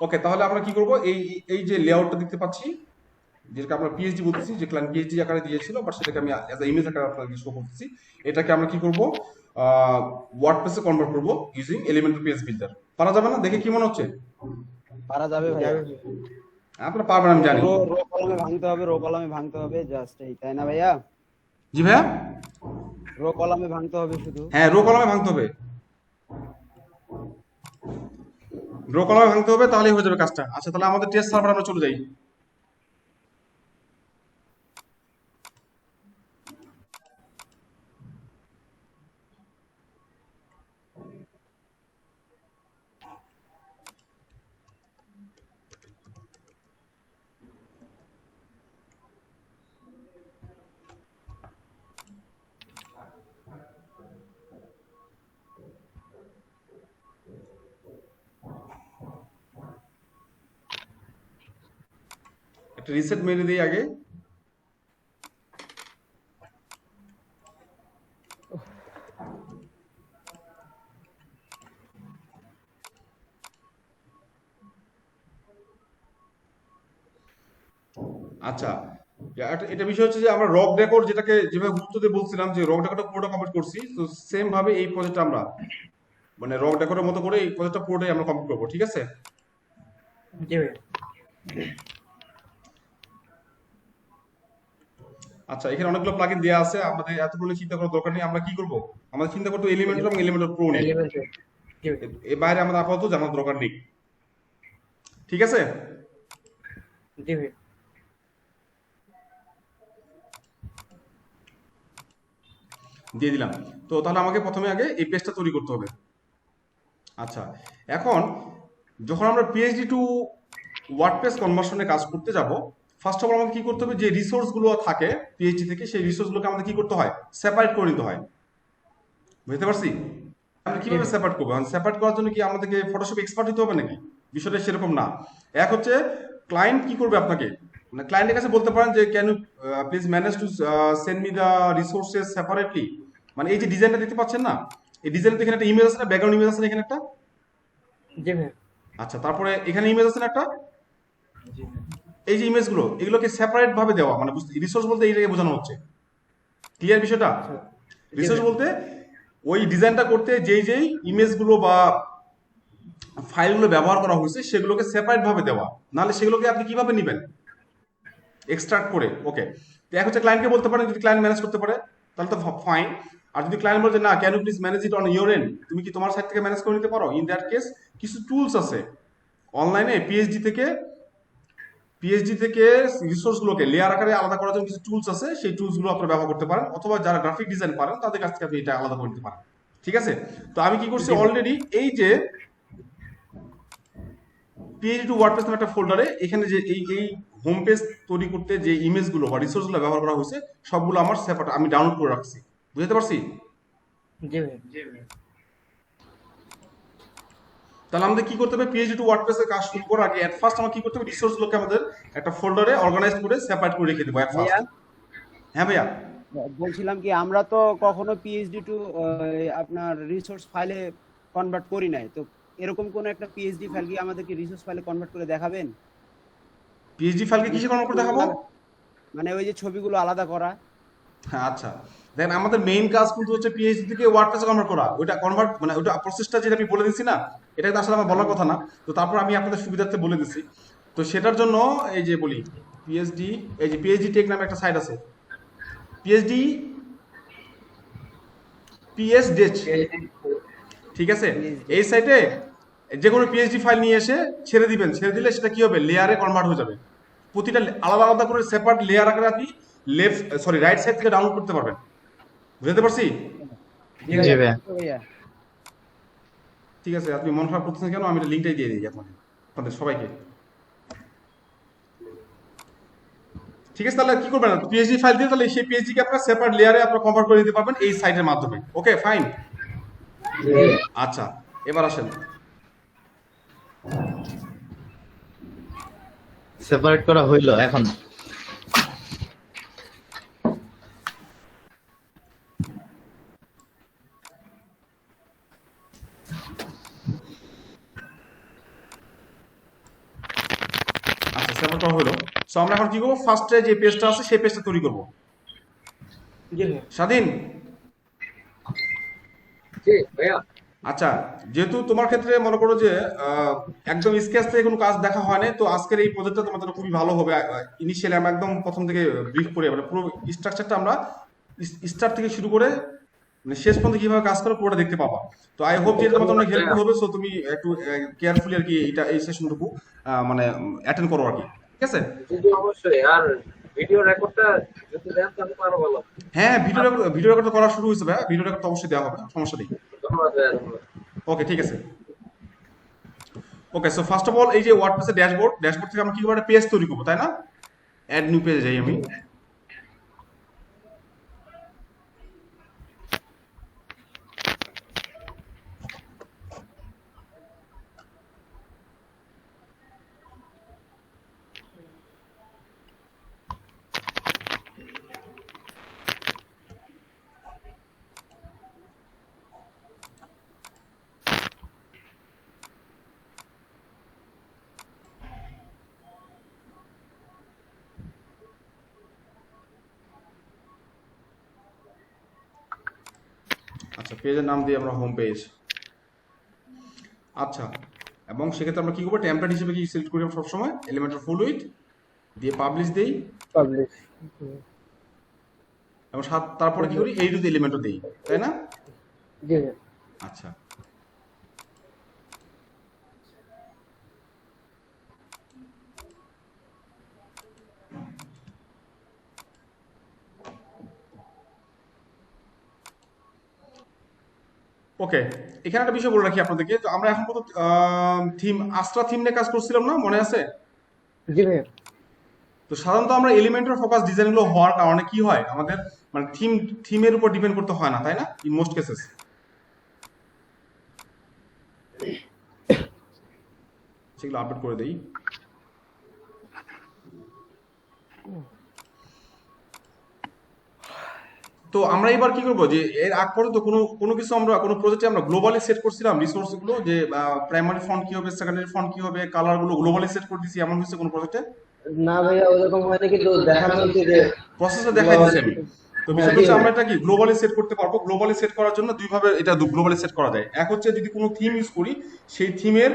ওকে, তাহলে আমরা কি করব, এই এই যে লেআউটটা দেখতে পাচ্ছি, যেটাকে আমরা পিএইচডি বলতেছি, যে ক্লায়েন্ট পিএইচডি আকারে দিয়েছিল, বাট সেটাকে আমি অ্যাজ ইমেজ আকারে আপনাদেরকে শো করতেছি। এটাকে আমরা কি করব, ওয়ার্ডপ্রেসে কনভার্ট করব ইউজিং এলিমেন্টাল পেজ বিল্ডার। পারা যাবে না? দেখে কি মনে হচ্ছে? পারা যাবে ভাইয়া। যাবে ভাইয়া। আপনারা পারবেন আমি জানি। রো রো কলমে ভাঙতে হবে, রো কলমে ভাঙতে হবে, জাস্ট এই, তাই না ভাইয়া? জি ভাইয়া, রো কলমে ভাঙতে হবে শুধু। হ্যাঁ রো কলামে ভাঙতে হবে, রো কলামে ভাঙতে হবে, তাহলেই হয়ে যাবে কাজটা। আচ্ছা, তাহলে আমাদের টেস্ট সার্ভার আমরা চলে যাই। একটা রিসেট মেরে দিই আগে। আচ্ছা, এটা বিষয় হচ্ছে যে আমরা রক ডেকোর যেটাকে যেভাবে গুরুত্ব দিয়ে বলছিলাম যে রক ডেকোরটা পুরোটা কমপ্লিট করছি, তো সেম ভাবে এই প্রজেক্টটা আমরা মানে রক ডেকোরের মতো করে এই প্রজেক্টটা পুরোটাই আমরা কমপ্লিট করবো, ঠিক আছে? জি ভাইয়া। আচ্ছা, এখানে অনেকগুলো প্লাগইন দেওয়া আছে, আমাদের এতগুলো চিন্তা করার দরকার নেই। আমরা কি করব, আমাদের চিন্তা করতে এলিমেন্টর এবং এলিমেন্টর প্রো নিয়ে। এলিমেন্টারি। জি ভাইয়া। এর বাইরে আমাদের আপাতত জানার দরকার নেই, ঠিক আছে? জি ভাইয়া। দিয়ে দিলাম। তো তাহলে আমাকে প্রথমে আগে এই পেজটা তৈরি করতে হবে। আচ্ছা, এখন যখন আমরা পিএইচডি টু ওয়ার্ডপ্রেস কনভার্সনে কাজ করতে যাব, ফার্স্ট অফ অল আমাকে কি করতে হবে, যে রিসোর্স গুলো থাকে পিএইচডি থেকে, সেই রিসোর্স গুলোকে আমাদের কি করতে হয়, সেপারেট করে নিতে হয়। বুঝতে পারছি? আমরা জি কিভাবে ভাইয়া। সেপারেট করবো? সেপারেট করার জন্য কি আমাদেরকে ফটোশপ এক্সপার্ট হতে হবে নাকি? বিষয়টা সেরকম না। এক হচ্ছে ক্লায়েন্ট কি করবে আপনাকে, মানে ক্লায়েন্টের কাছে বলতে পারেন যে can you please manage to send me the resources separately. মানে এই যে ডিজাইনটা দেখতে পাচ্ছেন না, এই ডিজাইনের এখানে একটা ইমেজ আছে না, ব্যাকগ্রাউন্ড ইমেজ আছে না এখানে একটা? জি ভাইয়া। আচ্ছা, তারপরে এখানে ইমেজ আছে না একটা? জি ভাইয়া। এই যে ইমেজগুলো, এগুলোকে সেপারেট ভাবে দেওয়া, মানে রিসোর্স বলতে এইটাকে বোঝানো হচ্ছে। ক্লিয়ার বিষয়টা? আচ্ছা। জি রিসোর্স ভাইয়া। বলতে ওই ডিজাইনটা করতে যেই যেই ইমেজগুলো বা ফাইলগুলো ব্যবহার করা হয়েছে সেগুলোকে সেপারেট ভাবে দেওয়া, নাহলে সেগুলোকে আপনি কিভাবে নেবেন এক্সট্রাক্ট করে। ওকে, তো এক হচ্ছে ক্লায়েন্টকে বলতে পারেন, যদি ক্লায়েন্ট ম্যানেজ করতে পারে তাহলে তো ফাইন। আর যদি ক্লায়েন্ট বলে যে না, can you please manage it on your end, তুমি কি তোমার সাইড থেকে ম্যানেজ করে নিতে পারো, ইন দ্যাট কেস কিছু টুলস আছে অনলাইনে পিএইচডি থেকে রিসোর্সগুলোকে লেয়ার আকারে আলাদা করার জন্য কিছু টুলস আছে, সেই টুলসগুলো আপনারা ব্যবহার করতে পারেন, অথবা যারা গ্রাফিক ডিজাইন পারেন তাদের কাছ থেকে আপনি এটা আলাদা করে নিতে পারেন, ঠিক আছে? তো আমি কি করছি জি ভাইয়া। অলরেডি, এই যে পিএইচডি টু ওয়ার্ডপ্রেস নামে একটা ফোল্ডারে, এখানে যে এই হোম পেজ তৈরি করতে যে ইমেজগুলো বা রিসোর্সগুলো ব্যবহার করা হয়েছে সবগুলো আমার সেপারেট আমি ডাউনলোড করে রাখছি। বুঝতে পারছি? জি ভাইয়া। জি ভাইয়া। তাহলে আমাদের কি করতে হবে, পিএইচডি টু ওয়ার্ডপ্রেসের কাজ শুরু করার আগে এট ফার্স্ট আমার কি করতে হবে, রিসোর্সগুলোকে আমাদের একটা ফোল্ডারে অর্গানাইজ করে সেপারেট করে রেখে দেবো এট ভাইয়া, ফার্স্ট। হ্যাঁ ভাইয়া। বলছিলাম কি, আমরা তো কখনো পিএইচডি টু আপনার রিসোর্স ফাইলে কনভার্ট করি নাই, তো এরকম কোন একটা পিএইচডি ফাইল কি আমাদেরকে রিসোর্স ফাইলে কনভার্ট করে দেখাবেন? পিএইচডি ফাইলকে মানে কিসে কনভার্ট করে ছবিগুলো দেখাবো? মানে ওই যে ছবিগুলো আলাদা করা। হ্যাঁ, আচ্ছা, দেখেন আমাদের মেইন কাজ কিন্তু হচ্ছে পিএইচডি থেকে ওয়ার্ডপ্রেসে কনভার্ট করা। ওইটা কনভার্ট মানে ওইটা প্রসেসটা যেটা আমি বলে দিচ্ছি না, এটা কিন্তু আসলে আমার বলার কথা না। তো তারপর আমি আপনাদের সুবিধার্থে বলে দিচ্ছি। তো সেটার জন্য এই যে বলি পিএইচডি, এই যে পিএইচডি টেক নামে একটা সাইট আছে, পিএইচডি পিএসডেচ, ঠিক আছে? পিএইচডি। এই সাইটে যে কোনো পিএইচডি ফাইল নিয়ে এসে ছেড়ে দিবেন, ছেড়ে দিলে সেটা কি হবে, লেয়ারে কনভার্ট হয়ে যাবে। প্রতিটা আলাদা আলাদা করে সেপারেট লেয়ার আকারে আপনি রাইট সাইড থেকে ডাউনলোড করতে পারবেন। বুঝতে পারছি? জি জি ভাইয়া, ভাইয়া। থ্যাংক ইউ ভাইয়া। ঠিক আছে, আপনি মন খারাপ করতেছেন কেন, আমি লিঙ্কটাই দিয়ে দিই আপনাদের সবাইকে। ঠিক আছে, তাহলে কি করবেন, পিএইচডি ফাইল দিয়ে তাহলে সেই পিএইচডি কে আপনারা সেপারেট লেয়ারে আপনারা কনভার্ট করে দিতে পারবেন এই সাইটের মাধ্যমে। Okay fine. জি ভাইয়া। আচ্ছা, এবার আসেন। সেপারেট করা হইলো এখন। সো আমরা এখন কি করবো, ফার্স্টে যে পেজটা আছে সেই পেজটা তৈরি করবো। জি ভাইয়া। স্বাধীন, জি ভাইয়া। আচ্ছা, যেহেতু তোমার ক্ষেত্রে মনে করো যে একদম স্কেচ থেকে কোনো কাজ দেখা হয় না, তো আজকের এই প্রজেক্টটা তোমার জন্য খুবই ভালো হবে। ইনিশিয়ালি আমরা একদম প্রথম থেকে ব্রিফ করে, মানে পুরো স্ট্রাকচারটা আমরা স্টার্ট থেকে শুরু করে মানে শেষ পর্যন্ত কিভাবে কাজ করে পুরোটা দেখতে পাবা। তো আই হোপ যে এটা তোমার জন্য হেল্পফুল হবে। সো তুমি একটু কেয়ারফুলি আর কি এই সেশনটুকু মানে অ্যাটেন্ড করো আর কি, ঠিক আছে? জি জি অবশ্যই। আর ভিডিও রেকর্ডটা যদি দেন তাহলে তো আরো ভালো। হ্যাঁ, ভিডিও রেকর্ড করা শুরু হয়েছে ভাই, ভিডিও রেকর্ড তো অবশ্যই দেওয়া হবে, সমস্যা নেই। ধন্যবাদ ভাইয়া, ধন্যবাদ। ওকে, ঠিক আছে। ওকে, সো ফার্স্ট অফ অল এই যে ওয়ার্ডপ্রেসের ড্যাশবোর্ড থেকে আমরা কি করবো, একটা পেজ তৈরি করবো, তাই না? অ্যাড নিউ পেজে যাই আমি। আচ্ছা, পেজের নাম দিই আমরা হোম পেজ। আচ্ছা, এবং সেক্ষেত্রে আমরা কি করবো, টেমপ্লেট হিসেবে কি সিলেক্ট করি আমরা সবসময়, এলিমেন্টের ফুল উইথ দিয়ে পাবলিশ দেই, পাবলিশ। এবং তারপরে কি করি, এই দুটো এলিমেন্টও দেই, তাই না? জি ভাইয়া। আচ্ছা, ওকে, এখানে একটা বিষয় বলে রাখি আপনাদেরকে। তো আমরা এখন কত থিম, আস্ট্রা থিম নিয়ে কাজ করছিলাম না, মনে আছে? জি ভাইয়া। তো সাধারণত আমরা এলিমেন্টের ফোকাস ডিজাইনগুলো হওয়ার কারণে কি হয়, আমাদের মানে থিমের উপর ডিপেন্ড করতে হয় না, তাই না? In most cases. সেগুলো আপডেট করে দেই। তো আমরা এবার কি করবো, যে এর আগ পর্যন্ত কোনো কিছু আমরা কোনো প্রজেক্টে আমরা গ্লোবালি সেট করছিলাম রিসোর্স গুলো, যে প্রাইমারি ফন্ট কি হবে, সেকেন্ডারি ফন্ট কি হবে, কালার গুলো গ্লোবালি সেট করে দিছি, এমন হয়েছে কোনো প্রজেক্টে? না ভাইয়া ওরকম হয়নি, কিন্তু দেখানো হচ্ছে যে প্রসেসটা দেখাই দিচ্ছি আমি। তো বিষয়টা হচ্ছে আমরা এটা কি গ্লোবালি সেট করতে পারবো। গ্লোবালি সেট করার জন্য দুইভাবে এটা গ্লোবালি সেট করা যায়। এক হচ্ছে যদি কোনো থিম ইউজ করি, সেই থিমের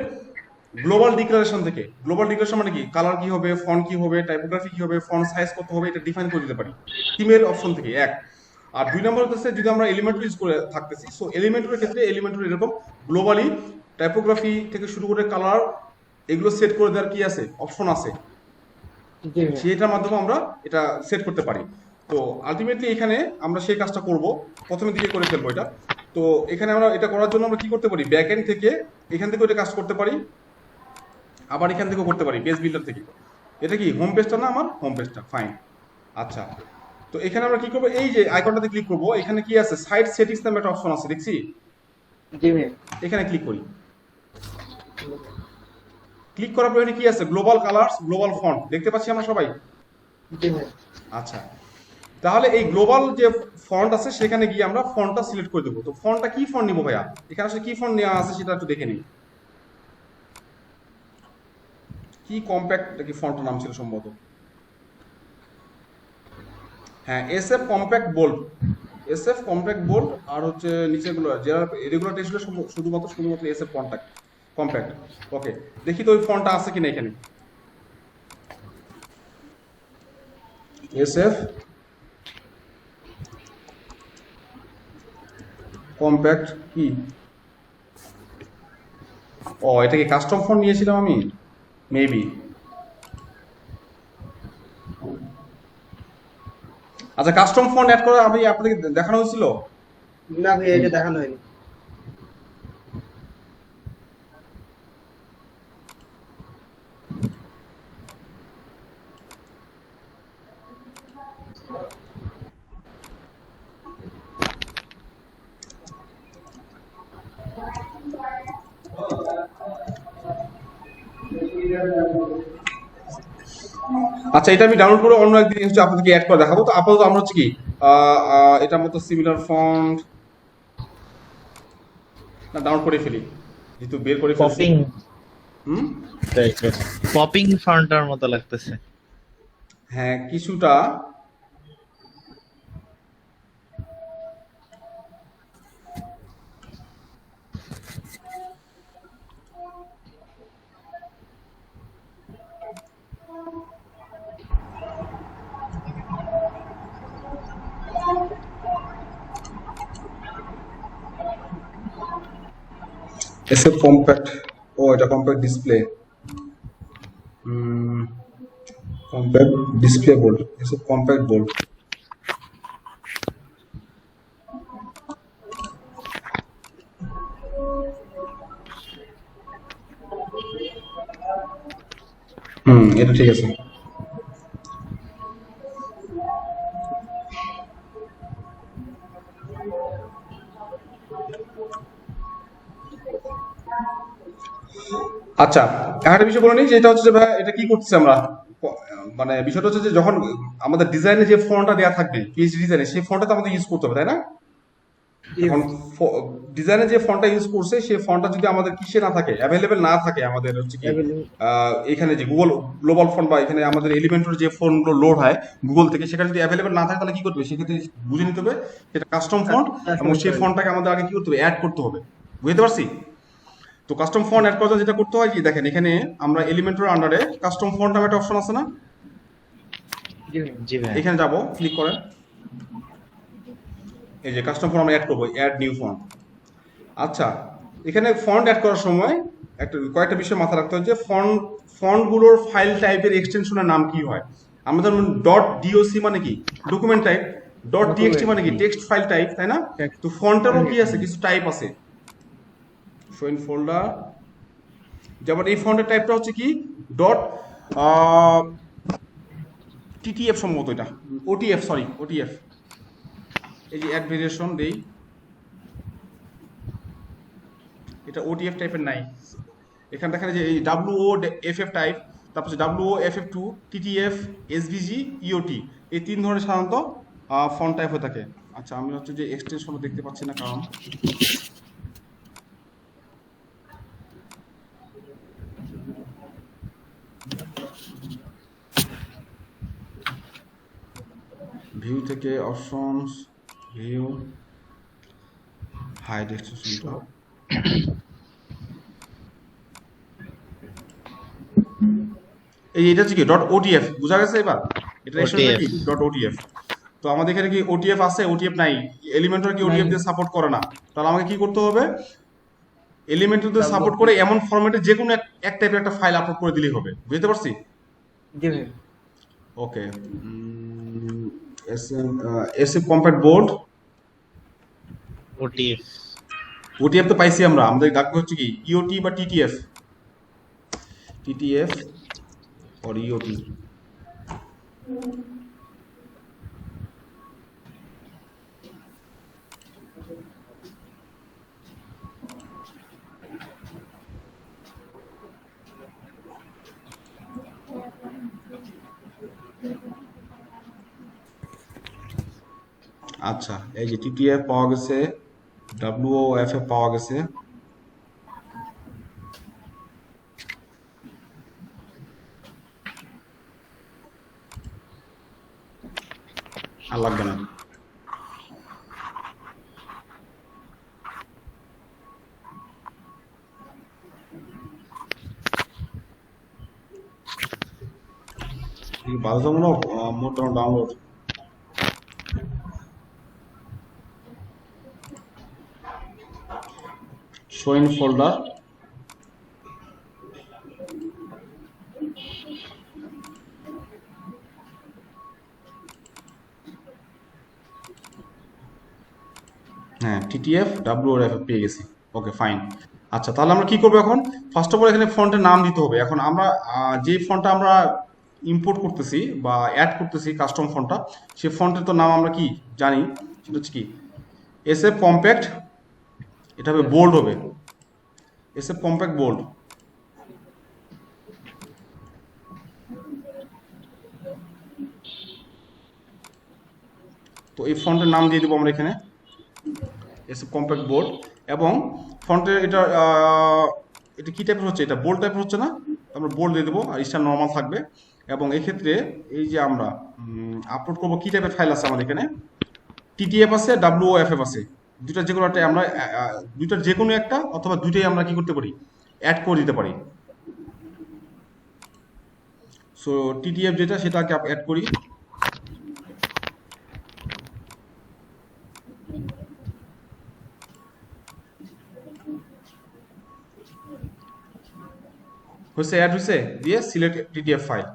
গ্লোবাল ডিক্লারেশন থেকে, গ্লোবাল ডিক্লারেশন মানে কি, কালার কি হবে, ফন্ট কি হবে, টাইপোগ্রাফি কি হবে, ফন্ট সাইজ কত হবে, এটা ডিফাইন করে দিতে পারি থিমের অপশন থেকে, এক। আর দুই নম্বর হচ্ছে যদি আমরা এলিমেন্টর ইউজ করে থাকতেছি, সো এলিমেন্টরের ক্ষেত্রে এলিমেন্টর এরকম গ্লোবালি টাইপোগ্রাফি থেকে শুরু করে কালার এগুলো সেট করে দেওয়ার কি আছে, অপশন আছে, জি ভাইয়া। সেটার মাধ্যমে আমরা এটা সেট করতে পারি। তো আলটিমেটলি এখানে আমরা সেই কাজটা করব, প্রথমের দিকে করে ফেলবো এটা। তো এখানে আমরা এটা করার জন্য আমরা কি করতে পারি, ব্যাক এন্ড থেকে এখান থেকে এটা কাজ করতে পারি, আবার এখান থেকেও করতে পারি পেজ বিল্ডার থেকে। এটা কি হোম পেজটা না, আমার হোম পেজটা, ফাইন। আচ্ছা, তো এখানে আমরা কি করবো, এই যে আইকনটাতে ক্লিক করবো, এখানে কি আছে, সাইট সেটিংস নামে একটা অপশন আছে, দেখছি? জি ভাইয়া। এখানে ক্লিক করি। ক্লিক করার পর এখানে কি আছে, গ্লোবাল কালারস, গ্লোবাল ফন্ট, দেখতে পাচ্ছি আমরা সবাই? জি ভাইয়া। আচ্ছা, তাহলে এই গ্লোবাল যে ফন্ট আছে সেখানে গিয়ে আমরা ফন্টটা সিলেক্ট করে দেবো। তো ফন্টটা কি ফন্ট নিব ভাইয়া, এখানে আসলে কি ফন্ট নেওয়া আছে সেটা একটু দেখে নিই। কি কম্প্যাক্ট কি ফন্টের নাম ছিল সম্ভবত, হ্যাঁ SF compact bold, SF compact bold. আর হচ্ছে নিচেগুলো যারা রেগুলার টেক্সট শুধুমাত্র SF কম্প্যাক্ট। ওকে, দেখি তো ওই ফন্টটা আছে কিনা এখানে। SF কম্প্যাক্ট কি, ও এটা কি কাস্টম ফন্ট নিয়েছিলাম আমি, মেবি। আচ্ছা, কাস্টম ফন্ট অ্যাড করে আমি আপনাদের দেখানো হয়েছিল? না ভাইয়া এটা দেখানো হয়নি। আচ্ছা, এটা আমি ডাউনলোড করে অন্য একদিন হচ্ছে আপনাদেরকে অ্যাড করে দেখাবো। তো আপাতত আমরা হচ্ছে কি এটার মতো সিমিলার ফন্ট না ডাউনলোড করে ফেলি, যেহেতু বের করে ফেলছি। পপিং হুম, পপিং ফন্টার মতো লাগতেছে। হ্যাঁ কিছুটা। এসে কম্প্যাক্ট, ও এটা compact display, compact display board, এসে কম্প্যাক্ট বোর্ড। এটা ঠিক আছে। আচ্ছা একটা বিষয় বলে নিই, যে এটা হচ্ছে যে ভাই এটা কি করতেছি আমরা, মানে বিষয়টা হচ্ছে যে যখন আমাদের ডিজাইনে যে ফন্টটা দেওয়া থাকবে পিএইচডি ডিজাইনে, সেই ফন্টটা তো আমাদের ইউজ করতে হবে, তাই না? এখন ডিজাইনে যে ফন্টটা ইউজ করছে সেই ফন্টটা যদি আমাদের কিসে না থাকে, অ্যাভেলেবেল না থাকে, আমাদের হচ্ছে কি এখানে যে গুগল গ্লোবাল ফন্ট বা এখানে আমাদের এলিমেন্টের যে ফন্টগুলো লোড হয় গুগল থেকে, সেখানে যদি অ্যাভেলেবেল না থাকে তাহলে কি করতে হবে, সেক্ষেত্রে বুঝে নিতে হবে সেটা কাস্টম ফন্ট, এবং সেই ফন্টটাকে আমাদের আগে কি করতে হবে, অ্যাড করতে হবে। বুঝতে পারছি? তো কাস্টম ফন্ট অ্যাড করার জন্য যেটা করতে হয় কি, দেখেন এখানে আমরা এলিমেন্টের আন্ডারে কাস্টম ফন্ট নামে একটা অপশন আছে না, জি ভাই। এখানে যাব, ক্লিক করেন, এই যে কাস্টম ফন্ট আমরা অ্যাড করবো, অ্যাড নিউ ফন্ট। আচ্ছা এখানে ফন্ট অ্যাড করার সময় কয়েকটা বিষয় মাথায় রাখতে হয়, যে ফন্টগুলোর ফাইল টাইপের এক্সটেনশনের নাম কি হয়। আমাদের ডট ডিওসি মানে কি ডকুমেন্ট টাইপ, ডট টিএক্সটি মানে কি টেক্সট ফাইল টাইপ, তাই না? তো ফন্টেরও কি আছে, কিছু টাইপ আছে। শো ইন ফোল্ডার, যেমন এই ফন্টের টাইপটা হচ্ছে কি ডট টিটিএফ, সম্ভবত এটা ওটিএফ, সরি ওটিএফ। এই যে অ্যাড ভেরিয়েশন দেই, এটা ওটিএফ টাইপের নাই। এখানে দেখেন যে এই ডাব্লিউও এফএফ টাইপ, তারপর ডাব্লিউও এফএফ টু, টিটিএফ, এসভিজি, ইওটি, এই তিন ধরনের সাধারণত ফন্ট টাইপ হয়ে থাকে। আচ্ছা আমি হচ্ছে যে এক্সটেনশন দেখতে পাচ্ছি না, কারণ ভিউ থেকে অপশনস, ভিউ, হাইড এক্সটেনশনটা, এটা হচ্ছে কি ডট ওটিএফ, বোঝা গেছে এবার? এটা এক্সটেনশন কি ডট ওটিএফ। তো আমাদের এখানে কি ওটিএফ আছে, ওটিএফ নাই, এলিমেন্টর কি ওটিএফ দিয়ে সাপোর্ট করে না, তাহলে আমাকে কি করতে হবে, এলিমেন্টর দিয়ে সাপোর্ট করে এমন ফরম্যাটে যে কোনো এক টাইপের একটা ফাইল আপলোড করে দিলেই হবে। বুঝতে পারছি? ওকে, এসএফ কম্প্যাক্ট বোর্ড, ওটিএফ। ওটিএফ তো পাইছি আমরা, আমাদের ডাকবে হচ্ছে কি ইওটি বা টিটিএফ, টিটিএফ or EOT। আচ্ছা এই যে টিটিএফ পাওয়া গেছে, ডাব্লিউওএফএফ পাওয়া গেছে, আর লাগবে না। বাধ্যতামূলক মোট ডাউনলোড, শো ইন ফোল্ডার, হ্যাঁ টিটিএফ ডাব্লিউওএফএফ পেয়ে গেছি। Okay fine. আচ্ছা তাহলে আমরা কি করবো এখন, ফার্স্ট অফ অল এখানে ফন্টের নাম দিতে হবে। এখন আমরা যে ফন্টটা আমরা ইম্পোর্ট করতেছি বা অ্যাড করতেছি কাস্টম ফন্টটা, সেই ফন্টের তো নাম আমরা কি জানি, সেটা হচ্ছে কি এসএফ কম্প্যাক্ট, এটা হবে বোল্ড হবে, এসএফ কম্প্যাক্ট বোল্ড। তো এই ফন্টের নাম দিয়ে দেবো আমরা এখানে এসএফ কম্প্যাক্ট বোল্ড, এবং ফন্টের এটা এটা কি টাইপের হচ্ছে, এটা বোল্ড টাইপের হচ্ছে না, আমরা বোল্ড দিয়ে দেবো, আর স্টার নর্মাল থাকবে। এবং এক্ষেত্রে এই যে আমরা আপলোড করবো কি টাইপের ফাইল আছে আমাদের এখানে, টিটিএফ আছে, WOFF আছে, দুইটার যে কোনো একটা আমরা দুইটার যে কোনো একটা অথবা দুইটাই আমরা কি করতে পারি, অ্যাড করে দিতে পারি। সো টিটিএফ যেটা সেটাকে অ্যাড করি। হয়েছে, অ্যাড হয়েছে, দিয়ে সিলেক্ট টিটিএফ ফাইল,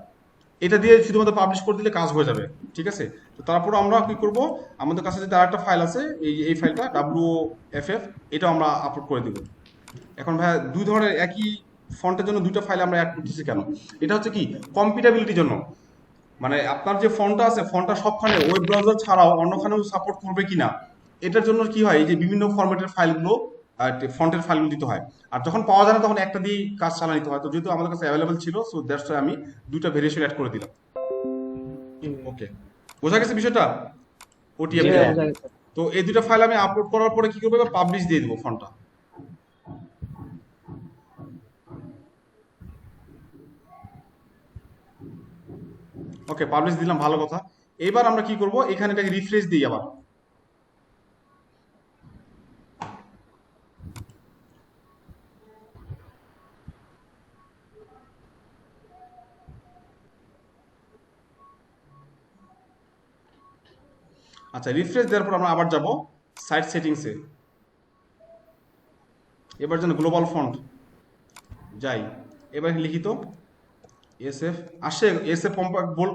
এটা দিয়ে শুধুমাত্র পাবলিশ করে দিলে কাজ হয়ে যাবে, ঠিক আছে। তো তারপর আমরা কি করব, আমাদের কাছে যদি আরেকটা ফাইল আছে এই ফাইলটা WOFF, এটা আমরা আপলোড করে দিব। এখন ভাই দুই ধরনের একই ফন্টের জন্য দুইটা ফাইল আমরা অ্যাড করতেছি কেন? এটা হচ্ছে কি কম্পিটেবিলিটির জন্য, মানে আপনার যে ফন্টটা আছে ফন্টটা সবখানে ওয়েব ব্রাউজার ছাড়াও অন্যখানেও সাপোর্ট করবে কিনা, এটার জন্য কি হয় এই যে বিভিন্ন ফরম্যাটের ফাইলগুলো ফন্টের ফাইলগুলো দিতে হয়, আর যখন পাওয়া যায় না তখন একটা দিয়ে কাজ চালা নিতে হয়। তো যেহেতু আমাদের কাছে অ্যাভেলেবল ছিল, সো দ্যাটস ওয়াই আমি দুইটা ভেরিয়েশন অ্যাড করে দিলাম। ওকে, বোঝা গেছে বিষয়টা? ওটিএফ জি দিয়ে। ভাইয়া, বোঝা গেছে। তো এই দুটো ফাইল আমি আপলোড করার পরে কি করবো, এবার পাবলিশ দিয়ে দিব ফন্টটা। ওকে, পাবলিশ দিলাম, ভালো কথা। এবার আমরা কি করব, এখানে এটাকে রিফ্রেশ দিই আবার। আচ্ছা, রিফ্রেশ দেওয়ার পর আমরা আবার যাব সাইট সেটিংসে। এবার যেন গ্লোবাল ফন্ট যাই, এবার লিখিত SF আসে, SF কম্প্যাক্ট বোল্ড।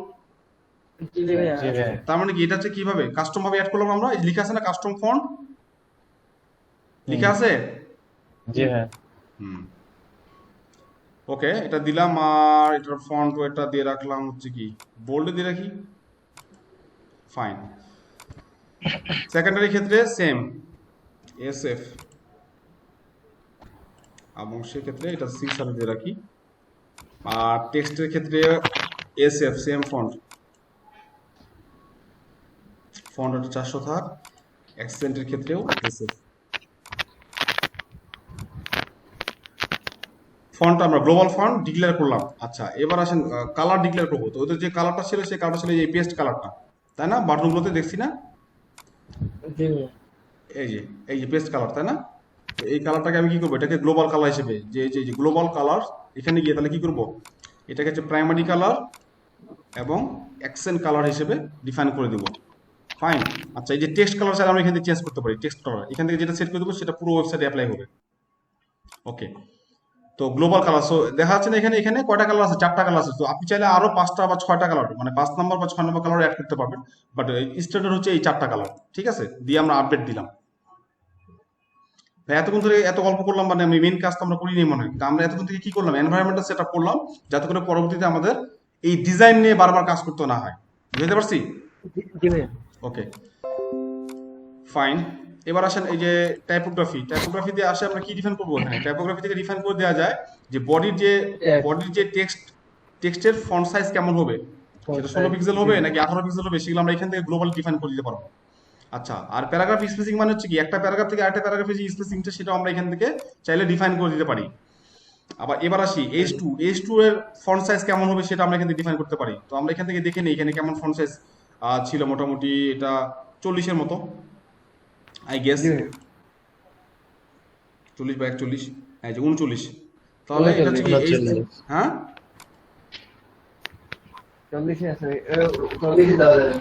জি ভাইয়া। জি ভাই। তার মানে কি এটা হচ্ছে কিভাবে কাস্টম ভাবে অ্যাড করলাম আমরা, এই লিখা আছে না কাস্টম ফন্ট, লিখা আছে। জি ভাই। হুম, ওকে, এটা দিলাম, আর এটার ফন্ট এটা দিয়ে রাখলাম হচ্ছে কি বোল্ডে দিয়ে রাখি, ফাইন। সেকেন্ডারি ক্ষেত্রে সেম SF, এবং সেক্ষেত্রে এটা 6 দিয়ে রাখি। আর টেক্সটের ক্ষেত্রে SF সেম ফন্ট, ফন্ট 400 থাক। অ্যাকসেন্টের ক্ষেত্রেও SF ফন্ট আমরা গ্লোবাল ফন্ট ডিক্লেয়ার করলাম। আচ্ছা, এবার আসেন কালার ডিক্লেয়ার করবো। তো ওদের যে কালারটা ছিল সেই কালারটা ছিল এই পেস্ট কালারটা, তাই না? বাটনগুলোতে দেখছি না, জি ভাইয়া। এই যে পেস্ট কালার, তাই না? তো এই কালারটাকে আমি কি করবো, এটাকে গ্লোবাল কালার হিসেবে, যে গ্লোবাল কালার, এখানে গিয়ে তাহলে কি করব, এটাকে হচ্ছে প্রাইমারি কালার এবং অ্যাকসেন্ট কালার হিসেবে ডিফাইন করে দিব। ফাইন। আচ্ছা, এই যে টেক্সট কালার চাইলে আমরা এখান থেকে চেঞ্জ করতে পারি, টেক্সট কালার এখান থেকে যেটা সেট করে দেবো সেটা পুরো ওয়েবসাইটে অ্যাপ্লাই হবে। ওকে, তো গ্লোবাল কালার, সো দেখা যাচ্ছে না এখানে এখানে কয়টা কালার আছে, 4টা কালার আছে। তো আপনি চাইলে আরো 5টা বা 6টা কালার, মানে 5 নম্বর বা 6 নম্বর কালার অ্যাড করতে পারবেন, বাট স্ট্যান্ডার্ড হচ্ছে এই 4টা কালার, ঠিক আছে। দিয়ে আমরা আপডেট দিলাম। ভাই এতক্ষণ ধরে এত গল্প করলাম, মানে আমি মেইন কাজ তো আমরা করিনি মনে হয়। তা আমরা এতক্ষণ থেকে কি করলাম, এনভায়রনমেন্টটা সেট আপ করলাম, যাতে করে পরবর্তীতে আমাদের এই ডিজাইন নিয়ে বারবার কাজ করতে না হয়। বুঝতে পারছি? জি ভাইয়া। ওকে, ফাইন। এবার আসেন এই যে টাইপোগ্রাফি দিয়ে আসে আমরা কি ডিফাইন করবো এখানে, টাইপোগ্রাফি থেকে ডিফাইন করে দেওয়া যায় যে বডির যে টেক্সটের ফন্ট সাইজ কেমন হবে, সেটা 16 পিক্সেল হবে নাকি 18 পিক্সেল হবে, সেগুলো আমরা এখান থেকে গ্লোবাল ডিফাইন করে দিতে পারবো। আচ্ছা, আর প্যারাগ্রাফ স্পেসিং মানে হচ্ছে কি, একটা প্যারাগ্রাফ থেকে আরেকটা প্যারাগ্রাফের যে স্পেসিংটা সেটা আমরা এখান থেকে চাইলে ডিফাইন করে দিতে পারি। আবার এবার আসি H2 এর ফন্ট সাইজ কেমন হবে সেটা আমরা এখান থেকে ডিফাইন করতে পারি। তো আমরা এখান থেকে দেখে নিই এখানে কেমন ফন্ট সাইজ ছিল, মোটামুটি এটা 40-এর মতো আই গেস, জি ভাইয়া। 40 বা 41, হ্যাঁ যে 39। তাহলে এটা হচ্ছে কি 39। হ্যাঁ 40 আছে, 40 দাও দাও।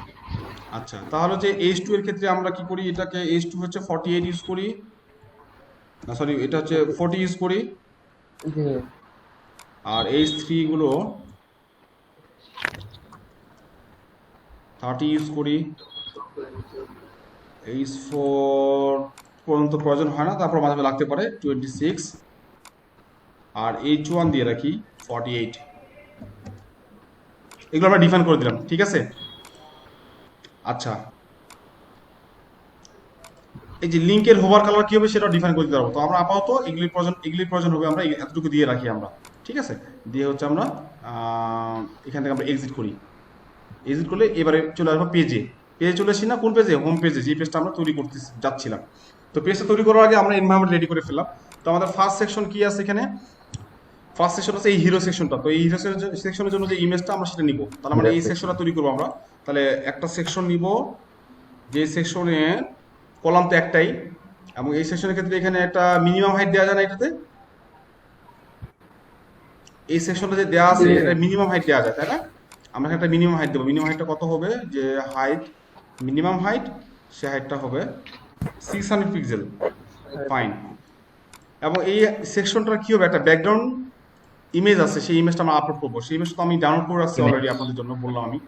আচ্ছা, তাহলে যে H2 এর ক্ষেত্রে আমরা কি করি, এটাকে H2 হচ্ছে 48 ইউজ করি, না সরি এটা হচ্ছে 40 ইউজ করি, জি ভাইয়া। আর H3 গুলো 30 ইউজ করি, H4 পর্যন্ত প্রয়োজন হয় না, তারপর মাঝে মাঝে লাগতে পারে 26, আর H1 দিয়ে রাখি 48। এগুলো আমরা ডিফাইন করে দিলাম, ঠিক আছে। আচ্ছা, এই যে লিংকের হোভার কালার কি হবে সেটা ডিফাইন করে দিতে পারবো। তো আমরা আপাতত এগুলির প্রয়োজন হবে, আমরা এতটুকু দিয়ে রাখি আমরা, ঠিক আছে। দিয়ে হচ্ছে আমরা এখান থেকে আমরা এক্সিট করলে এবারে চলে আসবো পেজে চলে আসি না, কোন পেজে, হোম পেজে, যে পেজটা আমরা তৈরি করতে যাচ্ছিলাম। তো পেজটা তৈরি করার আগে আমরা এনভায়রনমেন্ট রেডি করে ফেললাম। তো আমাদের ফার্স্ট সেকশন কি আছে এখানে, ফার্স্ট সেকশন হচ্ছে এই হিরো সেকশনটা। তো এই হিরো সেকশনের জন্য যে ইমেজটা আমরা সেটা নিব, তাহলে আমরা এই সেকশনটা তৈরি করবো আমরা। তাহলে একটা সেকশন নিব, যে সেকশনে কলাম তো একটাই, এবং এই সেকশনের ক্ষেত্রে এখানে একটা মিনিমাম হাইট দেওয়া যায় না এটাতে? এই সেকশনটা যে দেওয়া আছে এটা মিনিমাম হাইট দেওয়া যায়, তাই না? আমরা একটা মিনিমাম হাইট দেবো। মিনিমাম হাইটটা কত হবে, যে হাইট মিনিমাম হাইট, সে হাইটটা হবে 600 পিক্সেল। ফাইন। এবং এই সেকশনটার কি হবে, একটা ব্যাকগ্রাউন্ড ইমেজ আছে, সেই ইমেজটা আমরা আপলোড করবো। সেই ইমেজটা আমি ডাউনলোড করে রাখছি অলরেডি আপনাদের জন্য, বললাম আমি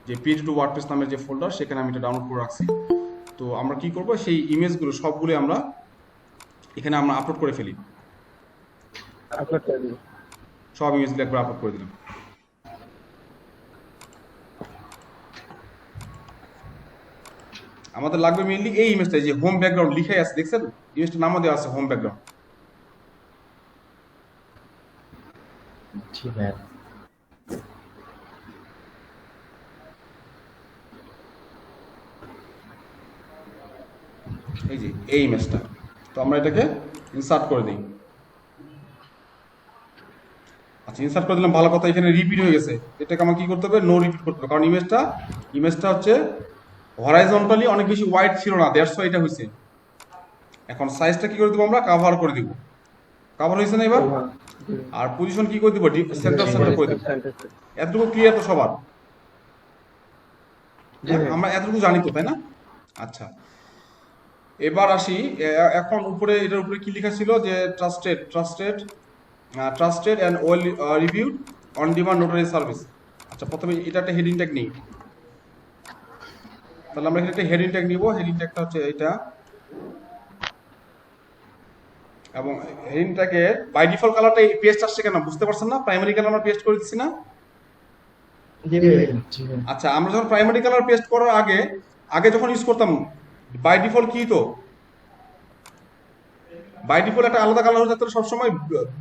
যে পেজ টু ওয়ার্ডপ্রেস নামের যে ফোল্ডার, সেখানে আমি এটা ডাউনলোড করে রাখছি। তো আমরা কি করব, সেই ইমেজগুলো সবগুলো আমরা এখানে আমরা আপলোড করে ফেলি। আপলোড করে দিন। সব ইমেজগুলো একবার আপলোড করে দিলাম। আমাদের লাগবে মেইনলি এই ইমেজটা, যে হোম ব্যাকগ্রাউন্ড লিখাই আছে, দেখছেন ইমেজটার নামও দেওয়া আছে হোম ব্যাকগ্রাউন্ড। জি ভাইয়া। এই যে এই ইমেজটা, তো আমরা এটাকে ইনসার্ট করে দিই। আচ্ছা, ইনসার্ট করে দিলাম, ভালো কথা। এখানে রিপিট হয়ে গেছে, এটাকে আমার কি করতে হবে, নো রিপিট করতে হবে, কারণ ইমেজটা হচ্ছে হরাইজন্টালি অনেক বেশি ওয়াইড ছিল না, দ্যাটস ওয়াই এটা হয়েছে। এখন সাইজটা কি করে দেবো, আমরা কাভার করে দিব। কাভার হয়েছে না এবার? আর পজিশন কি করে দিব, সেন্টার করে দিব। এতটুকু ক্লিয়ার তো সবার? আমরা এতটুকু জানি তো, তাই না? আচ্ছা, এবার আসি। এখন উপরে, এটার উপরে কি লেখা ছিল, যে trusted and well reviewed on demand notary service. আচ্ছা, প্রথমে এটা একটা হেডিং ট্যাগ নিই। তাহলে আমরা এখানে একটা হেডিং ট্যাগ নিব। হেডিং ট্যাগটা হচ্ছে এটা, এবং হেডিং ট্যাগের বাই ডিফল্ট কালারটা এই পেস্ট আসছে কেন বুঝতে পারছেন না? প্রাইমারি কালার আমরা পেস্ট করে দিচ্ছি না? জি ভাই। আচ্ছা, আমরা যখন প্রাইমারি কালার পেস্ট করার আগে যখন ইউজ করতাম, বাই ডিফল্ট কি তো, বাই ডিফল্ট একটা আলাদা কালার হয়ে থাকতো, সবসময়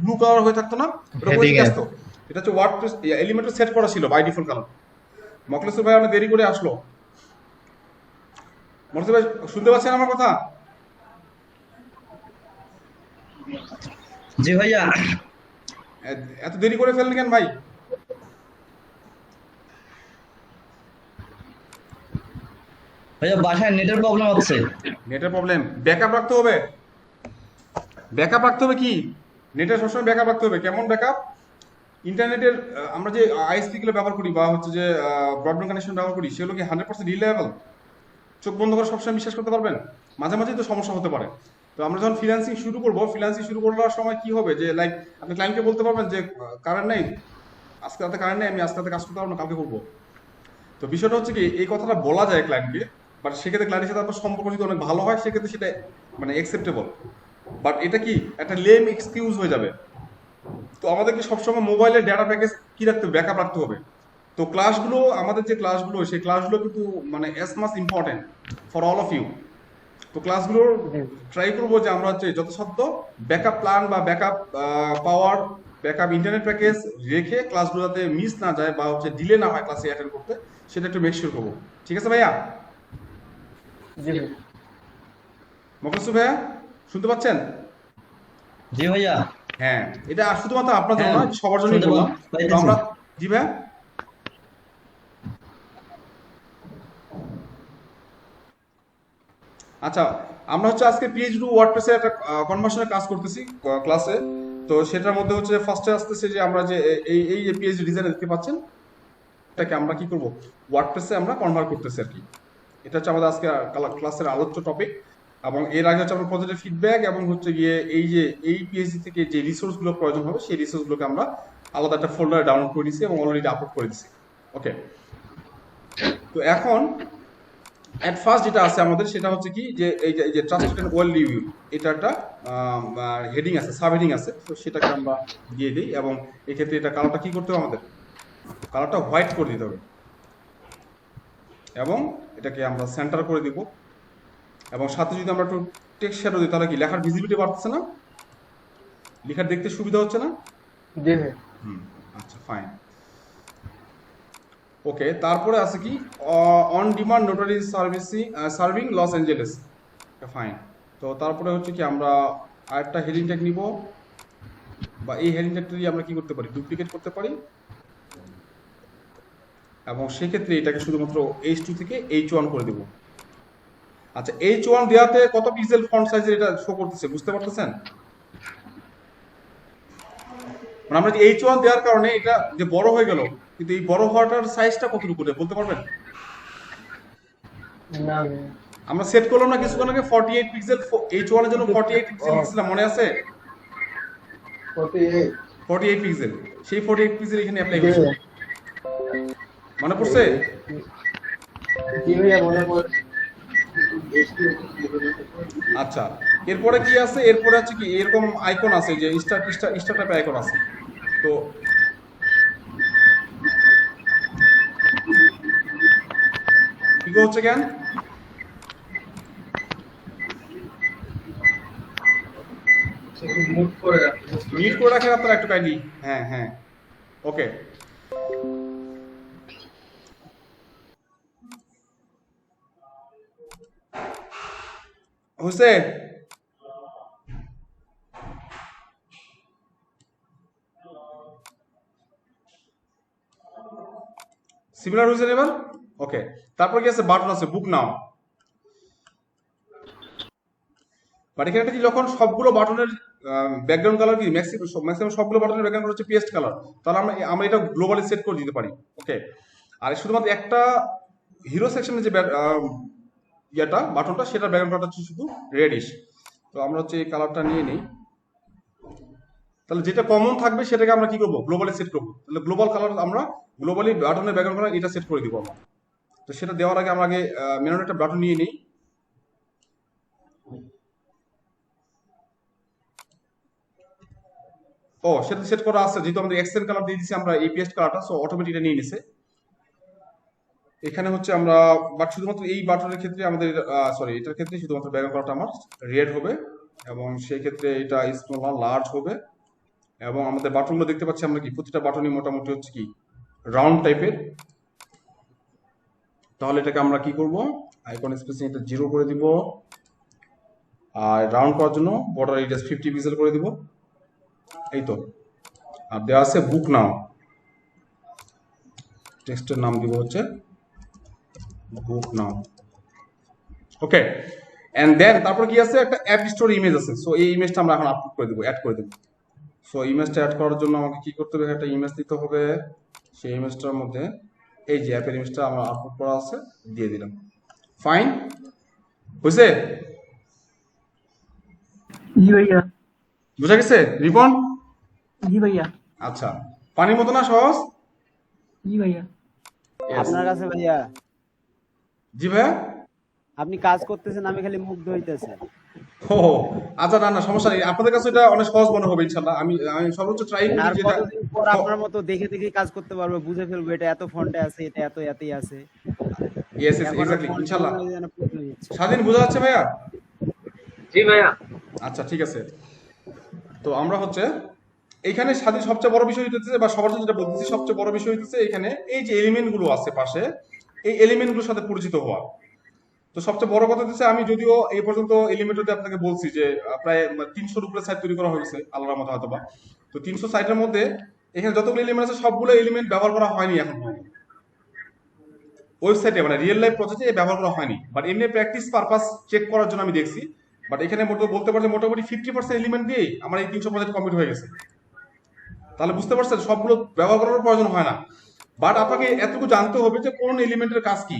ব্লু কালার হয়ে থাকতো না? এটা হচ্ছে ওয়ার্ডপ্রেস এলিমেন্টে সেট করা ছিল বাই ডিফল্ট কালার। মখলেসুর ভাই অনেক দেরি করে আসলো। মখলেসুর ভাই শুনতে পাচ্ছেন আমার কথা? জি ভাইয়া। এত দেরি করে ফেললেন কেন ভাই? ভাইয়া বাসায় নেটের প্রবলেম হচ্ছে। নেটের প্রবলেম? ব্যাকআপ রাখতে হবে। ব্যাকআপ রাখতে হবে কি? নেটের সবসময় ব্যাকআপ রাখতে হবে। কেমন ব্যাকআপ? ইন্টারনেটের আমরা যে আইএসপি গুলো ব্যবহার করি, বা হচ্ছে যে ব্রডব্যান্ড কানেকশন ব্যবহার করি, সেগুলো কি 100% রিলায়েবল? চোখ বন্ধ করে সবসময় বিশ্বাস করতে পারবেন? মাঝে মাঝেই তো সমস্যা হতে পারে। তো আমরা যখন ফ্রিল্যান্সিং শুরু করার সময় কি হবে, যে লাইক আপনি ক্লায়েন্টকে বলতে পারবেন যে কারেন্ট নেই, আজকে রাতে কারেন্ট নেই, আমি আজকে রাতে কাজ করতে পারবো না, কালকে করবো। তো বিষয়টা হচ্ছে কি, এই কথাটা বলা যায় ক্লায়েন্টকে, বাট সেক্ষেত্রে ক্লায়েন্টের সাথে আপনার সম্পর্ক যদি অনেক ভালো হয়, সেক্ষেত্রে সেটা মানে অ্যাকসেপ্টেবল। বাট এটা কি একটা লেম এক্সকিউজ হয়ে যাবে। তো আমাদেরকে সবসময় মোবাইলের ডেটা প্যাকেজ কি রাখতে হবে, ব্যাকআপ রাখতে হবে। তো ক্লাসগুলো, আমাদের যে ক্লাসগুলো, সেই ক্লাসগুলো কিন্তু মানে as much important for all of you. তো ক্লাসগুলোর ট্রাই করবো যে আমরা হচ্ছে যথাসাধ্য ব্যাকআপ প্ল্যান বা backup power, backup internet package রেখে ক্লাসগুলো যাতে মিস না যায় বা হচ্ছে ডিলে না হয় ক্লাসে অ্যাটেন্ড করতে, সেটা একটু মেক শিওর করবো। ঠিক আছে ভাইয়া? জি ভাই। মকসুদ ভাইয়া শুনতে পাচ্ছেন? জি ভাইয়া। হ্যাঁ, এটা শুধুমাত্র আপনার জন্য হ্যাঁ, না, সবার জন্যই শুনতে বললাম। পাইতেছি। তো আমরা, জি ভাইয়া। আচ্ছা, আমরা হচ্ছে আজকে পিএইচডি ওয়ার্ডপ্রেসে একটা কনভার্সনের কাজ করতেছি ক্লাসে। তো সেটার মধ্যে হচ্ছে ফার্স্টে আসতেছে যে আমরা যে এই যে পিএইচডি ডিজাইন দেখতে পাচ্ছেন, এটাকে আমরা কি করব, ওয়ার্ডপ্রেসে আমরা কনভার্ট করতেছি আর কি। এটা হচ্ছে আমাদের আজকে ক্লাসের আলোচ্য টপিক। এবং এর আগে হচ্ছে আমরা পজিটিভ ফিডব্যাক, এবং হচ্ছে গিয়ে এই পিএইচডি থেকে যে রিসোর্সগুলো প্রয়োজন হবে, সেই রিসোর্সগুলোকে আমরা আলাদা একটা ফোল্ডারে ডাউনলোড করে দিয়েছি এবং অলরেডি আপলোড করে দিয়েছি। ওকে, তো এখন এট ফার্স্ট যেটা আছে আমাদের, সেটা হচ্ছে কি, যে এই যে ট্রাস্টেড এন্ড ওয়েল রিভিউ, এটা একটা হেডিং আছে, সাব হেডিং আছে। তো সেটাকে আমরা দিয়ে দিই, এবং এক্ষেত্রে এটা কালারটা কি করতে হবে, আমাদের কালারটা হোয়াইট করে দিতে হবে, এবং এটাকে আমরা সেন্টার করে দিব। এবং সাথে যদি আমরা একটু টেক্সট শ্যাডো দিই, তাহলে কি লেখার ভিজিবিলিটি বাড়তেছে না? লেখার দেখতে সুবিধা হচ্ছে না? জি ভাই। আচ্ছা, ফাইন। ওকে, তারপরে আছে কি, on demand notary serving Los Angeles. Fine. তো তারপরে হচ্ছে কি, আমরা আরেকটা হেডিং ট্যাগ নিব, বা এই হেডিং ট্যাগটি আমরা কি করতে পারি, ডুপ্লিকেট করতে পারি, এবং সেক্ষেত্রে এটাকে শুধুমাত্র H2 থেকে H1 করে দেব। আচ্ছা, H1 দেওয়াতে কত পিক্সেল ফন্ট সাইজের এটা শো করতেছে বুঝতে পারতেছেন? মানে আমরা যে H1 দেওয়ার কারণে এটা যে বড় হয়ে গেল, কিন্তু এই বড় হওয়াটার সাইজটা কতটুকু বলতে পারবেন? না আমরা সেট করলাম না কিছুক্ষণ আগে 48 পিক্সেল, H1 এর জন্য 48 পিক্সেল দিয়েছিলাম, মনে আছে? 48 48 পিক্সেল, সেই 48 পিক্সেল এখানে অ্যাপ্লাই হচ্ছে, মনে পড়ছে? জি ভাইয়া মনে পড়ে। আচ্ছা, এরপরে কি আছে? এরপরে হচ্ছে কি এরকম আইকন আছে যে স্টার স্টার স্টার টাইপের আইকন আছে। তো কি হচ্ছে কেন মুভ করে রাখতে মিউট করে রাখেন আপনারা একটু কাইন্ডলি। হ্যাঁ হ্যাঁ, ওকে। হয়েছে? সিমিলার হয়েছে এবার? ওকে। তারপর কি আছে? বাটন আছে, বুক নাও। বাট এখানে কি যখন সবগুলো বাটনের ব্যাকগ্রাউন্ড কালার কি ম্যাক্সিমাম সবগুলো বাটনের ব্যাকগ্রাউন্ড হচ্ছে পেস্ট কালার, তাহলে আমরা এটা গ্লোবালি সেট করে দিতে পারি। ওকে। আর শুধুমাত্র একটা হিরো সেকশনের যে ইয়েটা বাটনটা, সেটার ব্যাকগ্রাউন্ড কালারটা হচ্ছে শুধু রেডিশ। তো আমরা হচ্ছে এই কালারটা নিয়ে নেই, তাহলে যেটা কমন থাকবে সেটাকে আমরা কি করবো, গ্লোবালি সেট করবো। তাহলে গ্লোবাল কালার আমরা গ্লোবালি বাটনের ব্যাকগ্রাউন্ড কালার এটা সেট করে দিব আমরা। তো সেটা দেওয়ার আগে আমরা আগে মেনুর একটা বাটন নিয়ে নিই। ও, সেটা সেট করা আছে, যেহেতু আমাদের এক্সেন্ট কালার দিয়ে দিচ্ছি আমরা এই পেস্ট কালারটা, সো অটোমেটিক এটা নিয়ে নিছে। এখানে হচ্ছে আমরা বাট শুধুমাত্র এই বাটনের ক্ষেত্রে আমাদের সরি এটার ক্ষেত্রে শুধুমাত্র ব্যাকগ্রাউন্ড কালারটা আমার রেড হবে, এবং সেই ক্ষেত্রে এটা স্মল লার্জ হবে। এবং আমাদের বাটনগুলো দেখতে পাচ্ছি আমরা কি প্রতিটা বাটনই মোটামুটি হচ্ছে কি রাউন্ড টাইপের। তাহলে এটাকে আমরা কি করব, আইকন স্পেসিং এটা 0 করে দিব, আর রাউন্ড করার জন্য বর্ডার রেডিয়াস 50 পিক্সেল করে দিব। এই তো। আর দেওয়া আছে বুক নাও, টেক্সটের নাম দিব হচ্ছে বুক নাও। ওকে। এন্ড দেন তারপর কি আছে, একটা অ্যাপ স্টোর ইমেজ আছে, সো এই ইমেজটা আমরা এখন আপলোড করে দেব, অ্যাড করে দেব। সো ইমেজটা অ্যাড করার জন্য আমাকে কি করতে হবে, একটা ইমেজ দিতে হবে। সেই ইমেজটার মধ্যে এই যে অ্যাপের ইমেজটা আমরা আপলোড করা আছে দিয়ে দিলাম। ফাইন হয়েছে? জি ভাইয়া বুঝা গেছে রিপন? জি ভাইয়া আচ্ছা, পানির মতো না সহজ? জি ভাইয়া Yes. আপনার কাছে ভাইয়া জি ভাইয়া। আপনি কাজ করতেছেন, আমি খালি মুগ্ধ হইতেছি। ও আচ্ছা, না না সমস্যা নেই, আপনাদের কাছে এটা অনেক সহজ মনে হবে ইনশাআল্লাহ। আমি আমি সর্বোচ্চ ট্রাই করি আর যেটা। কতদিন পর আপনার মতো দেখে দেখে কাজ করতে পারবো, বুঝে ফেলবো এটা এত ফন্টে আছে, এটা এত এতেই আছে। ইয়েস ইয়েস এখন আর এক্স্যাক্টলি font ইনশাআল্লাহ। গুলো যেন প্রবলেম হচ্ছে। স্বাধীন বোঝা যাচ্ছে ভাইয়া? জি ভাইয়া। আচ্ছা ঠিক আছে। তো আমরা হচ্ছে এইখানে স্বাধীন সবচেয়ে বড় বিষয় হইতেছে, বা সবার জন্য যেটা বলতেছি সবচেয়ে বড় বিষয় হইতেছে এখানে এই যে এলিমেন্ট গুলো আছে পাশে, এই এলিমেন্ট গুলোর সাথে পরিচিত হওয়া। তো সবচেয়ে বড় কথা হচ্ছে, আমি যদিও এই পর্যন্ত এলিমেন্টে আপনাকে বলছি যে প্রায় 300-র উপরে সাইট তৈরি করা হয়েছে আল্লাহর মতো হয়তো বা। তো 300 সাইটের মধ্যে এখানে যতগুলো এলিমেন্ট আছে সবগুলো এলিমেন্ট ব্যবহার করা হয়নি এখন পর্যন্ত ওয়েবসাইটে, মানে রিয়েল লাইফ প্রসেসে ব্যবহার করা হয়নি। বাট এমনি প্র্যাকটিস পারপাস চেক করার জন্য আমি দেখছি। বাট এখানে বলতে পারছি মোটামুটি 50% এলিমেন্ট দিয়েই আমার এই 300 প্রজেক্ট কমপ্লিট হয়ে গেছে। তাহলে বুঝতে পারছেন সবগুলো ব্যবহার করার প্রয়োজন হয় না। বাট আপনাকে এতটুকু জানতে হবে যে কোন এলিমেন্টের কাজ কি।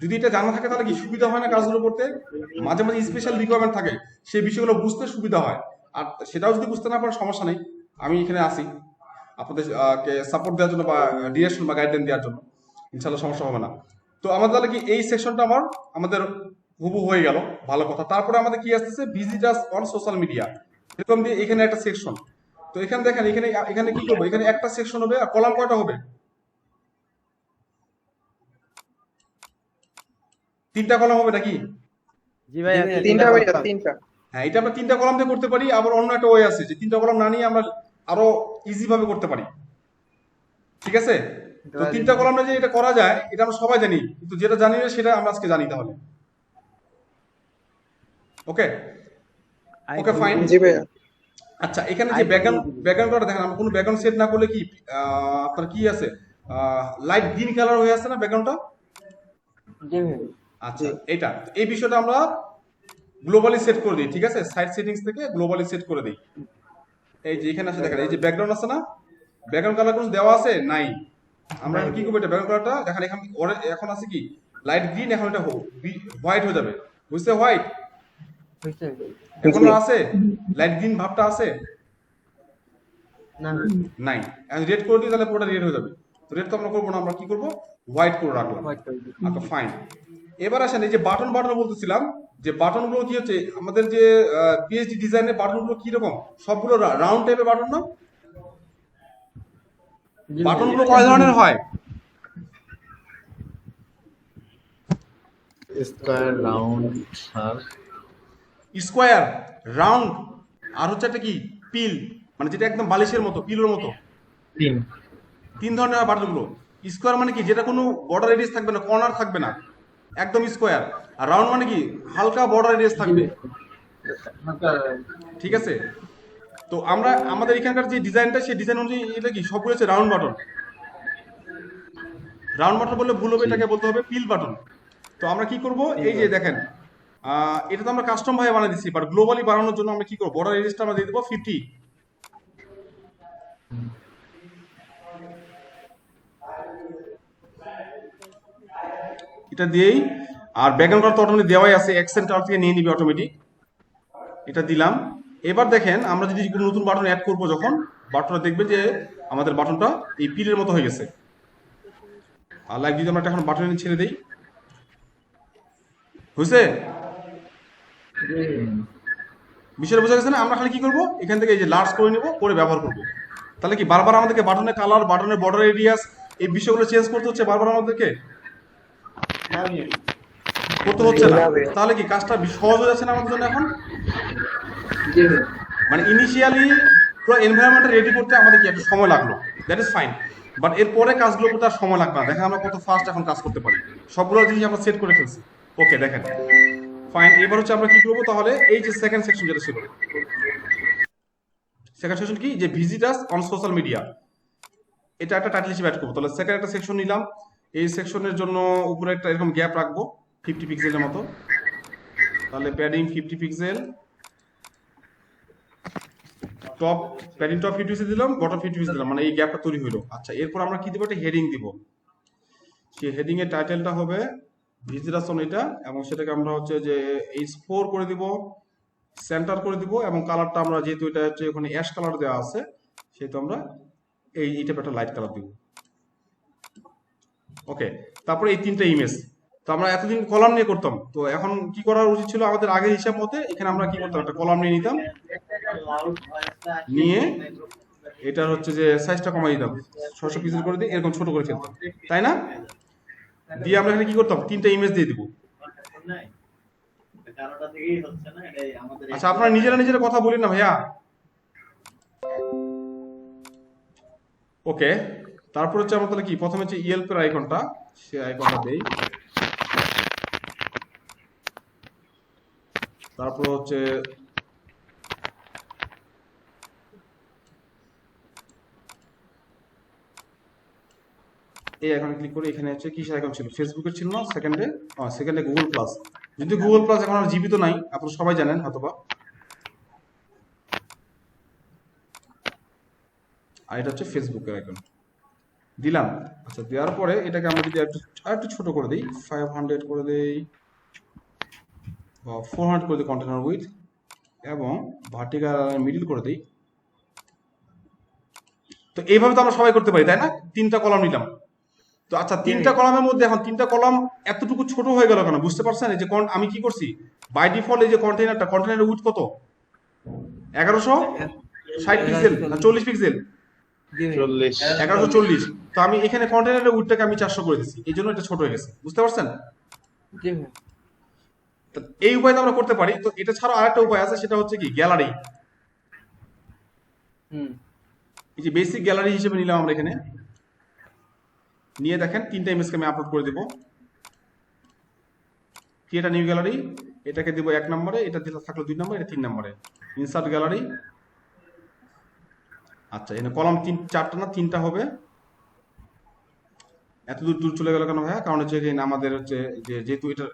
যদি এটা জানা থাকে তাহলে কি সুবিধা হয় না কাজগুলো করতে? মাঝে মাঝে স্পেশাল রিকোয়ারমেন্ট থাকে, সেই বিষয়গুলো বুঝতে সুবিধা হয়। আর সেটাও যদি বুঝতে না পারেন সমস্যা নেই, আমি এখানে আসি আপনাদের সাপোর্ট দেওয়ার জন্য, বা ডিরেকশন বা গাইডলাইন দেওয়ার জন্য। ইনশাল্লাহ সমস্যা হবে না। তো আমাদের তাহলে কি এই সেকশনটা আমাদের হুবহু হয়ে গেল, ভালো কথা। তারপরে আমাদের কি আসতেছে, ভিজিটার্স অন সোশ্যাল মিডিয়া, এরকম দিয়ে এখানে একটা সেকশন। তো এখানে দেখেন, এখানে কি করবো, এখানে একটা সেকশন হবে, আর কলাম কয়টা হবে? 3টা কলাম হবে নাকি? জি ভাইয়া, তিনটা ভাইয়া তিনটা। হ্যাঁ, এটা আমরা 3টা কলাম দিয়ে করতে পারি। আবার অন্য একটা ওয়ে আছে যে 3টা কলাম না নিয়ে আমরা আরো ইজি ভাবে করতে পারি। ঠিক আছে? তো 3টা কলামে যে এটা করা যায় এটা আমরা সবাই জানি, কিন্তু যেটা জানি না সেটা আমরা আজকে জানি। তাহলে ওকে ওকে ফাইন। জি ভাইয়া। আচ্ছা, এখানে যে ব্যাকগ্রাউন্ডটা দেখেন, আমরা কোনো ব্যাকগ্রাউন্ড সেট না করলে কি আপনার কি আছে, লাইট গ্রিন কালার হয়ে আছে না ব্যাকগ্রাউন্ডটা? জি ভাই। আচ্ছা, এটা এই বিষয়টা আমরা গ্লোবালি সেট করে দিই, ঠিক আছে? সাইট সেটিংস থেকে গ্লোবালি সেট করে দিই। এই যে এখানে আসে দেখেন, এই যে ব্যাকগ্রাউন্ড আছে না, ব্যাকগ্রাউন্ড কালার কোনো দেওয়া আছে নাই। আমরা এখন কি করবো, এটা ব্যাকগ্রাউন্ড কালারটা দেখেন, এখন আছে কি লাইট গ্রিন, এখন এটা হোয়াইট হয়ে যাবে, বুঝতে? হোয়াইট বুঝতে এখন আছে, লাইট গ্রিন ভাবটা আছে না নাই। এখন রেড করে দিই, তাহলে পুরোটা রেড হয়ে যাবে। তো রেড তো আমরা করবো না, আমরা কি করবো, হোয়াইট করে রাখলাম। আচ্ছা ফাইন। এবার আসেন, এই যে বাটন বলতেছিলাম, যে বাটনগুলো কি হচ্ছে, আমাদের যে পিএইচডি ডিজাইনের বাটনগুলো কি রকম, সবগুলো রাউন্ড টাইপের বাটন না? বাটনগুলো কয় ধরনের হয়? Square, round, circle. Square, round, আর হচ্ছে একটা কি পিল, মানে যেটা একদম বালিশের মতো, পিলোর মতো। 3। তিন ধরনের হয় বাটনগুলো। স্কোয়ার মানে কি, যেটা কোনো বর্ডার রেডিয়াস থাকবে না, কর্নার থাকবে না, একদম স্কোয়ার। আর রাউন্ড মানে কি, হালকা বর্ডার রেডিয়াস থাকবে, ঠিক আছে? তো আমরা আমাদের এখানকার যে ডিজাইনটা, সেই ডিজাইন অনুযায়ী এটা কি সবগুলো হচ্ছে রাউন্ড বাটন। রাউন্ড বাটন বললে ভুল হবে, এটাকে বলতে হবে পিল বাটন। তো আমরা কি করব, এই যে দেখেন, এটা তো আমরা কাস্টম ভাবে বানিয়ে দিচ্ছি, বাট গ্লোবালি বানানোর জন্য আমরা কি করব, বর্ডার রেডিয়াসটা আমরা দিয়ে দেবো 50। এটা দিয়েই, আর ব্যাকগ্রাউন্ড কালার তো অটোমেটিক দেওয়াই আছে, অ্যাকসেন্ট কালার থেকে নিয়ে নিবি অটোমেটিক। এটা দিলাম। এবার দেখেন, আমরা যদি কোনো নতুন বাটন অ্যাড করব, যখন বাটনটা দেখবে যে আমাদের বাটনটা এই পিলের মতো হয়ে গেছে। আর লাইক যদি আমরা এখন বাটনে ছেড়ে দেই, বুঝছে বিষয়টা বোঝা গেছে না? আমরা খালি কি করব, এখান থেকে এই যে লার্জ করে নিব, করে ব্যবহার করব। তাহলে কি বারবার আমাদেরকে বাটনের কালার, বাটনের বর্ডার রেডিয়াস, এই বিষয়গুলো চেঞ্জ করতে হচ্ছে বারবার আমাদেরকে? করতে হচ্ছে না। তাহলে কি কাজটা সহজ হয়ে যাচ্ছে না আমাদের জন্য এখন? মানে ইনিশিয়ালি পুরো এনভায়রনমেন্টটা রেডি করতে আমাদের কি একটু সময় লাগলো, দ্যাট ইজ ফাইন। বাট এরপরে কাজগুলো করতে আর সময় লাগবে না। দেখেন আমরা কত ফাস্ট এখন কাজ করতে পারি, সবগুলো জিনিস আমরা সেট করে ফেলছি। ওকে, দেখেন ফাইন। এবার হচ্ছে আমরা কি করবো, তাহলে এই যে সেকেন্ড সেকশন যেটা ছিল, সেকেন্ড সেকশন কি, যে ভিজিটার্স অন সোশ্যাল মিডিয়া, এটা একটা টাইটেল হিসেবে অ্যাড করবো। তাহলে সেকেন্ড একটা সেকশন নিলাম, এই সেকশনের জন্য উপরে একটা এরকম গ্যাপ রাখবো 50 পিক্সেলের মতো। তাহলে padding 50 pixel, top padding top 50 pixel দিলাম, বটম 50 পিক্সেল দিলাম, মানে এই গ্যাপটা তৈরি হলো। আচ্ছা, এরপর আমরা কি দিব, একটা হেডিং দিব। সেই হেডিং এর টাইটেলটা হবে ভিজিটার্স অন এটা, এবং সেটাকে আমরা হচ্ছে যে H4 করে দিব, সেন্টার করে দিব, এবং কালারটা আমরা যেহেতু এটা হচ্ছে ওখানে অ্যাশ কালার দেওয়া আছে, সেহেতু আমরা এইটা একটা লাইট কালার দিব। ওকে, তারপরে এই তিনটা ইমেজ। তো আমরা এতদিন কলাম নিয়ে করতাম, তো এখন কি করা উচিত ছিল আমাদের আগের হিসাব মতে, এখানে আমরা কি করতাম, একটা কলাম নিয়ে নিতাম, নিয়ে এটার হচ্ছে যে সাইজটা কমাই দিতাম, 600 পিক্সেল করে দিয়ে এরকম ছোট করে ফেলতাম, তাই না? দিয়ে আমরা এখানে কি করতাম, তিনটা ইমেজ দিয়ে দিব। আচ্ছা, আপনারা নিজেরা কথা বলেন না ভাইয়া। ওকে, তারপর হচ্ছে আমরা তাহলে কি, প্রথমে হচ্ছে ইয়েলপের আইকনটা, সে আইকনটা দেই। তারপর হচ্ছে এই আইকনে ক্লিক করে, এখানে হচ্ছে কিসের আইকন ছিল, ফেসবুকের ছিল না সেকেন্ডে গুগল প্লাস। যদি গুগল প্লাস এখন আর জীবিত নাই, আপনারা সবাই জানেন হয়তোবা। আর এটা হচ্ছে ফেসবুকের আইকন দিলাম। আচ্ছা, দেওয়ার পরে এটাকে আমরা যদি একটু ছোট করে দিই, 500 করে দেই, বা 400 করে দিই কন্টেনার উইথ, এবং ভার্টিক্যাল মিডল করে দিই। তো এইভাবে তো আমরা সবাই করতে পারি, তাই না? তিনটা কলাম নিলাম। তো আচ্ছা, তিনটা কলামের মধ্যে এখন তিনটা কলাম এতটুকু ছোট হয়ে গেল কেন, বুঝতে পারছেন? এই যে আমি কি করছি, বাই ডিফল্ট এই যে কন্টেনারের উইথ কত, 1160 পিক্সেল না 40 পিক্সেল, 1140। তো আমি এখানে কন্টেনারের উইথটাকে আমি 400 করে দিচ্ছি, এই জন্য এটা ছোট হয়ে গেছে, বুঝতে পারছেন? এই উপায়টা আমরা করতে পারি। তো এটা ছাড়া আরেকটা উপায় আছে, সেটা হচ্ছে কি, গ্যালারি। এই যে বেসিক গ্যালারি হিসেবে নিলাম আমরা এখানে, নিয়ে দেখেন তিনটা ইমেজকে আমি আপলোড করে দিব। ক্রিয়েট আ নিউ গ্যালারি, এটাকে দিব 1 নম্বরে, এটা দিলে থাকলো 2 নম্বরে, এটা 3 নম্বরে। ইনসার্ট গ্যালারি, আচ্ছা, এখানে কলাম চারটা না তিনটা হবে। এত দূর দূর চলে গেল কেন ভাইয়া? কারণ হচ্ছে এখানে আমাদের হচ্ছে যে যেহেতু এটা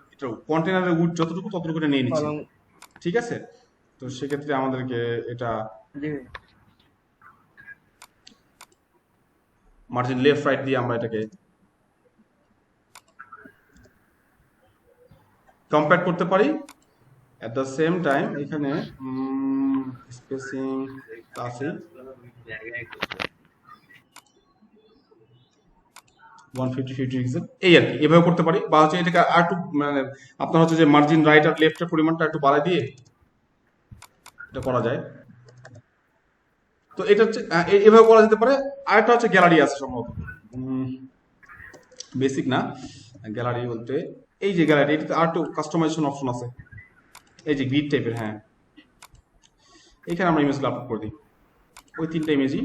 কন্টেনারের উইডথ যতটুকু ততটুকু এটা নিয়ে নিচ্ছে, কলম। ঠিক আছে? তো সেক্ষেত্রে আমাদেরকে এটা জি ভাইয়া। মার্জিন লেফট রাইট দিয়ে আমরা এটাকে কম্প্যাক্ট করতে পারি। এট দ্য সেম টাইম এখানে স্পেসিং আছে 150 পিক্সেল, এই আর কি, এভাবে করতে পারি। বা হচ্ছে এটাকে আর একটু মানে আপনার হচ্ছে যে মার্জিন রাইট আর লেফটের পরিমাণটা একটু বাড়ায় দিয়ে এটা করা যায়। তো এটা হচ্ছে এভাবে করা যেতে পারে। আরেকটা হচ্ছে গ্যালারি আছে সম্ভবত, বেসিক না, গ্যালারি বলতে এই যে গ্যালারি, এটাতে আর একটু কাস্টমাইজেশন অপশন আছে, এই যে গ্রিড টাইপের। হ্যাঁ, এখানে আমরা ইমেজগুলো আপলোড করে দিই, ওই তিনটা ইমেজই।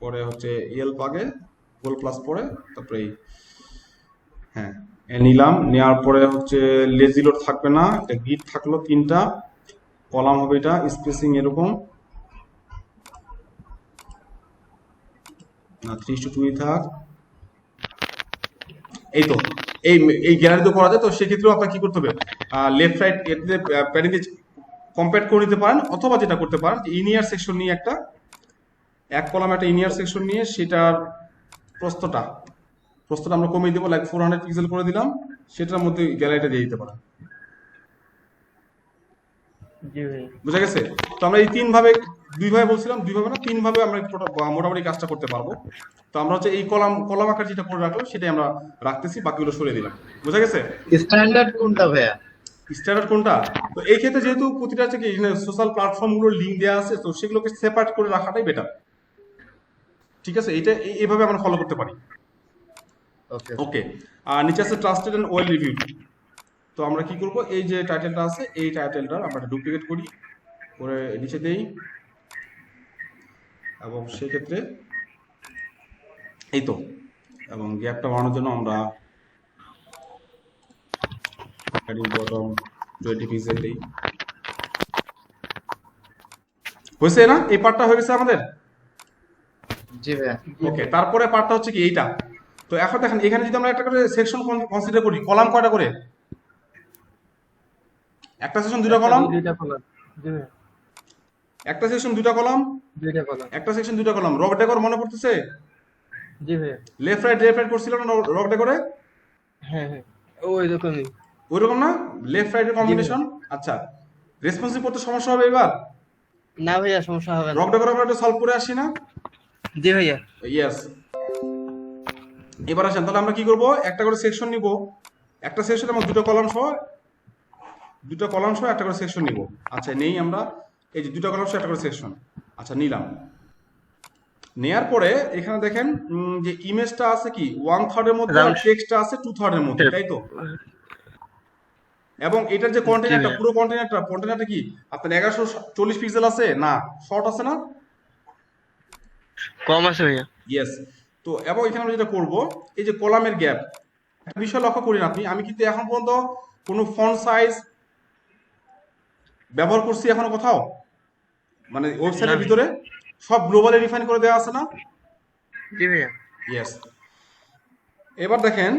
পরে হচ্ছে এল পাগে গোল প্লাস পরে তারপরে এই, হ্যাঁ নিলাম। নেওয়ার পরে হচ্ছে লেজি লোড থাকবে না, এটা গ্রিড থাকলো, তিনটা কলাম হবে, এটা স্পেসিং এরকম না, 3:2 থাক। এই তো এই এই গ্যালারি তো করা যায়। তো সেক্ষেত্রেও আপনার কি করতে হবে, লেফট রাইট এতে প্যাডিং দিয়ে কম্প্যাক্ট করে নিতে পারেন, অথবা যেটা করতে পারেন ইনিয়ার সেকশন নিয়ে এক কলাম একটা ইনিয়ার সেকশন নিয়ে সেটার প্রস্থটা আমরা কমিয়ে দেবো, লাইক 400 পিক্সেল করে দিলাম, সেটার মধ্যে গ্যালারিটা দিয়ে দিতে পারেন। জি ভাইয়া। বুঝা গেছে? তো আমরা এই দুইভাবে বলছিলাম, দুইভাবে না তিনভাবে আমরা মোটামুটি কাজটা করতে পারবো। তো আমরা হচ্ছে এই কলাম আকার যেটা করে রাখলাম সেটাই আমরা রাখতেছি, বাকিগুলো সরিয়ে দিলাম। বুঝা গেছে? স্ট্যান্ডার্ড কোনটা ভাইয়া? স্ট্যান্ডার্ড কোনটা? তো এই ক্ষেত্রে যেহেতু প্রতিটা হচ্ছে কি সোশ্যাল প্ল্যাটফর্ম গুলোর লিঙ্ক দেওয়া আছে, তো সেগুলোকে সেপারেট করে রাখাটাই বেটার। ঠিক আছে, এটা এইভাবে আমরা ফলো করতে পারি। ওকে। ওকে, আর নিচে আছে ট্রাস্টেড এন্ড ওয়েল রিভিউড। তো আমরা কি করব, এই যে টাইটেলটা আছে এই টাইটেলটা আমরা ডুপ্লিকেট করি, করে নিচে দেই, এবং সেক্ষেত্রে এই তো, এবং গ্যাপটা বাড়ানোর জন্য আমরা হেডিং বটম 20 পিক্সেল দেই। হয়েছে না? এই পার্টটা হয়ে গেছে আমাদের। জি ভাইয়া। ওকে, তারপরে পার্টটা হচ্ছে কি এইটা। তো এখন দেখেন এখানে যদি আমরা একটা করে সেকশন কনসিডার করি, কলাম কয়টা করে? একটা সেকশন দুইটা কলাম, দুইটা কলম। জি ভাইয়া। একটা সেকশন দুইটা কলাম, দুইটা কলম। একটা সেকশন দুইটা কলাম। রক ডেকর মনে পড়তেছে? জি ভাইয়া। লেফট রাইট করছিল না রক ডেকরে? হ্যাঁ হ্যাঁ, ওই রকমই। ওই রকম না, লেফট রাইটের কম্বিনেশন। আচ্ছা, রেসপন্সিভ করতে সমস্যা হবে এবার? না ভাইয়া, সমস্যা হবে না। রক ডেকর আমরা একটু সলভ করে আসি না? জি ভাইয়া। ইয়েস। এবার আসেন, তাহলে আমরা কি করব, একটা করে সেকশন নিব, একটা সেকশন এবং দুটো কলাম সহ একটা করে সেকশন নিব। আচ্ছা, নেই আমরা এই যে দুটো কলাম সহ একটা করে সেকশন। আচ্ছা, নিলাম। নেয়ার পরে এখানে দেখেন যে ইমেজটা আছে কি 1/3 এর মধ্যে, আর টেক্সটটা আছে 2/3 এর মধ্যে, তাই তো? এবং এটার যে কন্টেনারটা, পুরো কন্টেনারটা কি আপনার 1140 পিক্সেল আছে না, শর্ট আছে না? কম আছে ভাইয়া। ইয়েস। তো এবং এখানে আমরা যেটা করব, এই যে কলামের গ্যাপ, একটা বিষয় লক্ষ্য করেন আপনি, আমি কিন্তু এখন পর্যন্ত কোনো ফন্ট সাইজ ব্যবহার করছি এখনো কোথাও, মানে ওয়েবসাইটের ভিতরে সব গ্লোবালি রিফাইন করে দেওয়া আছে না? জি ভাইয়া। ইয়েস। এবার দেখেন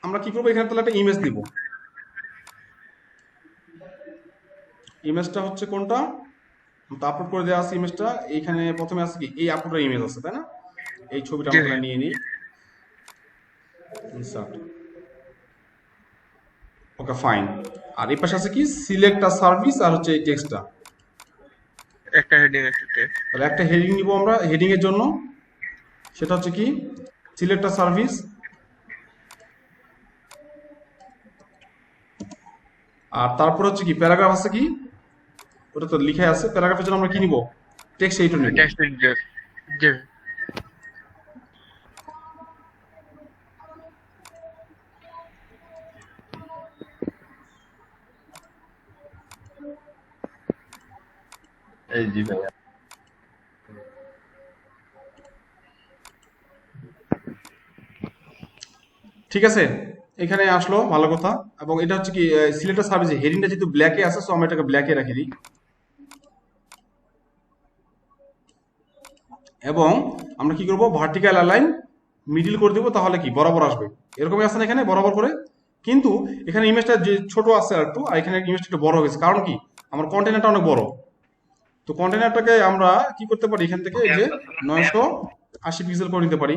আমরা কি করবো, এখানে তাহলে একটা ইমেজ দিব। ইমেজটা হচ্ছে কোনটা, আপলোড করে দেওয়া আছে ইমেজটা। এইখানে প্রথমে আছে কি এই আপলোডের ইমেজ আছে, তাই না? এই ছবিটা আমরা নিয়ে নিই, ইনসার্ট। ওকে, ফাইন। আর এই পাশে আছে কি সিলেক্ট আ সার্ভিস, আর হচ্ছে এই টেক্সটটা। একটা হেডিং আছে টেক্সট। তাহলে একটা হেডিং নিব আমরা হেডিং এর জন্য, সেটা হচ্ছে কি সিলেক্ট আ সার্ভিস। আর তারপর হচ্ছে কি প্যারাগ্রাফ আছে কি, ওটা তো লিখে আছে। প্যারাগ্রাফের জন্য আমরা কি নিব, টেক্সট এইটা নিব। Text editor. জি। এই জি ভাইয়া। ঠিক আছে, এখানে আসলো, ভালো কথা। এবং এটা হচ্ছে কি সিলেক্ট আ সার্ভিস, হেডিংটা যেহেতু ব্ল্যাকে আছে, সো আমরা এটাকে ব্ল্যাকে রাখি দিই। এবং আমরা কি করব, ভার্টিক্যাল অ্যালাইন মিডিল করে দেবো, তাহলে কি বরাবর আসবে। এরকমই আছে না এখানে বরাবর করে, কিন্তু এখানে ইমেজটা যে ছোট আছে আর একটু, আর এখানে ইমেজটা একটু বড় হয়েছে, কারণ কি আমার কন্টেনারটা অনেক বড়। তো কন্টেনারটাকে আমরা কি করতে পারি, এখান থেকে এই যে 980 পিক্সেল করে নিতে পারি,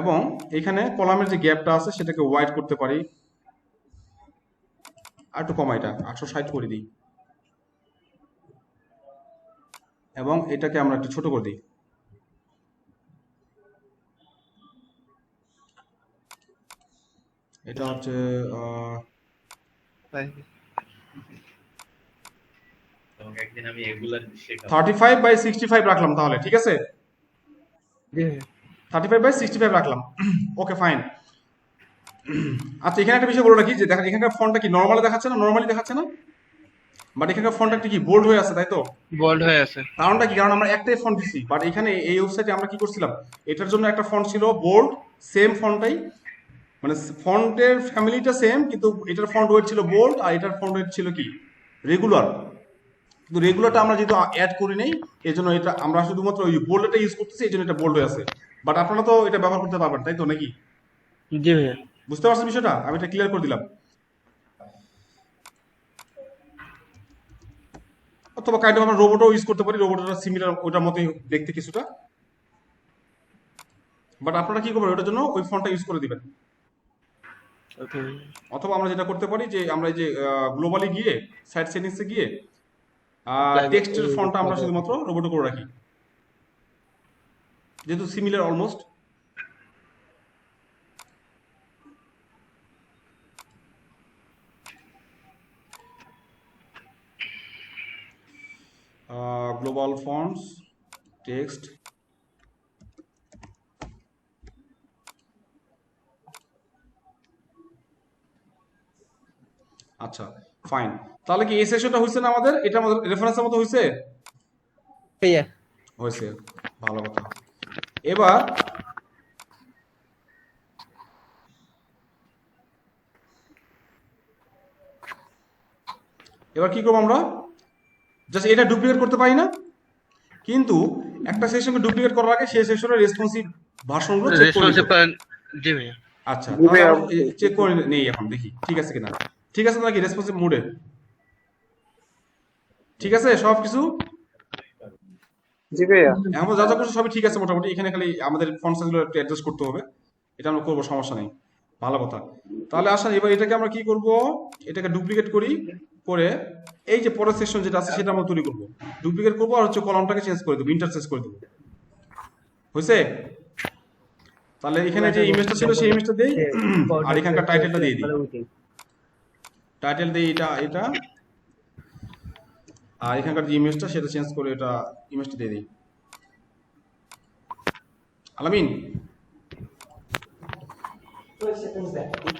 এবং এখানে কলামের যে গ্যাপটা আছে সেটাকে ওয়াইড করতে পারি, আর একটু কমাই, এটা 860 করে দিই, এবং এটাকে আমরা একটু ছোট করে দিই। এটা হচ্ছে 35/65 রাখলাম, তাহলে ঠিক আছে, জি ভাইয়া 35/65 রাখলাম। Okay fine. আচ্ছা, এখানে একটা বিষয় বলে রাখি, যে দেখেন এখানকার ফন্টটা কি নর্মালি দেখাচ্ছে না, নর্মালি দেখাচ্ছে না, বাট এখানকার ফন্টটা একটু কি বোল্ড হয়ে আছে, তাই তো? বোল্ড হয়ে আছে। কারণটা কি, কারণ আমরা একটাই ফন্ট দিছি, বাট এখানে এই ওয়েবসাইটে আমরা কি করছিলাম, এটার জন্য একটা ফন্ট ছিল বোল্ড, সেম ফন্টটাই, মানে ফন্টের ফ্যামিলিটা সেম, কিন্তু এটার ফন্ট ওয়েট ছিল বোল্ড, আর এটার ফন্ট ওয়েট ছিল কি রেগুলার। কিন্তু রেগুলারটা আমরা যেহেতু অ্যাড করি নাই, এই জন্য এটা আমরা শুধুমাত্র ওই বোল্ডটা ইউজ করতেছি, এই জন্য এটা বোল্ড হয়ে আছে। বাট আপনারা তো এটা ব্যবহার করতে পারবেন, তাই তো নাকি? জি ভাইয়া বুঝতে পারছেন বিষয়টা? আমি এটা ক্লিয়ার করে দিলাম। অথবা কাইন্ড অফ আমরা রোবটও ইউজ করতে পারি, রোবটটা সিমিলার ওটার মতোই দেখতে কিছুটা, বাট আপনারা কি করবেন, ওটার জন্য ওই ফন্টটা ইউজ করে দিবেন। ওকে অথবা আমরা যেটা করতে পারি, যে আমরা এই যে গ্লোবালি গিয়ে সাইট সেটিংসে গিয়ে টেক্সটের ফন্টটা আমরা শুধুমাত্র রোবটে করে রাখি, যেহেতু similar almost. Global fonts text, আচ্ছা ফাইন। তাহলে কি এই সেশনটা হয়েছে না আমাদের, এটা আমাদের রেফারেন্সের মতো হয়েছে? ভাইয়া হয়েছে, ভালো কথা। এবার এবার কি করবো আমরা, জাস্ট এটা ডুপ্লিকেট করতে পারি না, কিন্তু একটা সেশনকে ডুপ্লিকেট করার আগে সেই সেশনের রেসপন্সিভ ভার্সনগুলো চেক করে রেসপন্সিভ নিতে। জি ভাইয়া আচ্ছা, জি ভাইয়া। চেক করে নেই এখন, দেখি ঠিক আছে কিনা। ঠিক আছে নাকি রেসপন্সিভ মোডে? ঠিক আছে সব কিছু? জি ভাইয়া। এখন যা যা করছে সবই ঠিক আছে মোটামুটি, এখানে খালি আমাদের ফন্ট সাইজগুলো একটু অ্যাডজাস্ট করতে হবে, এটা আমরা করবো, সমস্যা নেই, ভালো কথা। তাহলে আসেন এবার এটাকে আমরা কি করব, এটাকে ডুপ্লিকেট করি, করে এই যে পরের সেকশন যেটা আছে সেটা আমরা তৈরি করবো, ডুপ্লিকেট করবো, আর হচ্ছে কলামটাকে চেঞ্জ করে দেবো, ইন্টারচেঞ্জ করে দেবো। হয়েছে? তাহলে এখানে যে ইমেজটা ছিল সেই ইমেজটা দেই, আর এখানকার টাইটেলটা দিয়ে দিই, টাইটেল দিই এটা এটা, আর এখানকার যে ইমেজটা সেটা চেঞ্জ করে এটা ইমেজটা দিয়ে দিই। আলামিন,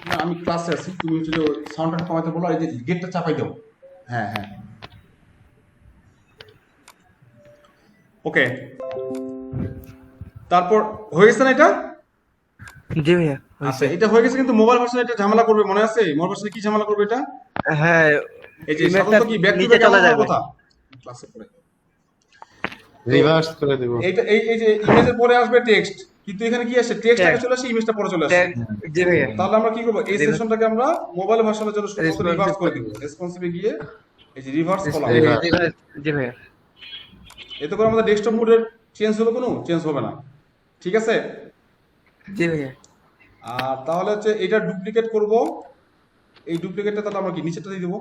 না, আমি ক্লাসে আছি, তুমি হচ্ছে যে সাউন্ডটা কমাতে বলো, আর এই যে গেটটা চাপাই দাও। হ্যাঁ হ্যাঁ, ওকে। তারপর হয়ে গেছে না এটা? জি ভাইয়া আচ্ছা, এটা হয়ে গেছে, কিন্তু মোবাইল ভার্সনে এটা ঝামেলা করবে, মনে আছে? মোবাইল ভার্সনে কি ঝামেলা করবে এটা? হ্যাঁ এই যে ইমেজটা সাধারণত কি ব্যাক টু নিচে ব্যাক চলে যাবে। কথা ক্লাসে পড়ে, রিভার্স করে দেব। এইটা এই যে ইমেজের পরে আসবে টেক্সট, কিন্তু এখানে কি আসে, টেক্সট আগে চলে আসে, ইমেজটা পরে চলে আসে। জি ভাইয়া তাহলে আমরা কি করব, এই সেকশনটাকে আমরা মোবাইল ভার্সনের জন্য শুধু রিভার্স করে দিব, রেসপন্সিভে গিয়ে এই যে রিভার্স কলাম, জি ভাইয়া এতে করে আমাদের ডেস্কটপ মোডের চেঞ্জ হবে, কোনো চেঞ্জ হবে না, ঠিক আছে? জি ভাইয়া আর তাহলে হচ্ছে এটা ডুপ্লিকেট করব, এই ডুপ্লিকেটটা তাহলে আমরা কি নিচেটা দিয়ে দেবো,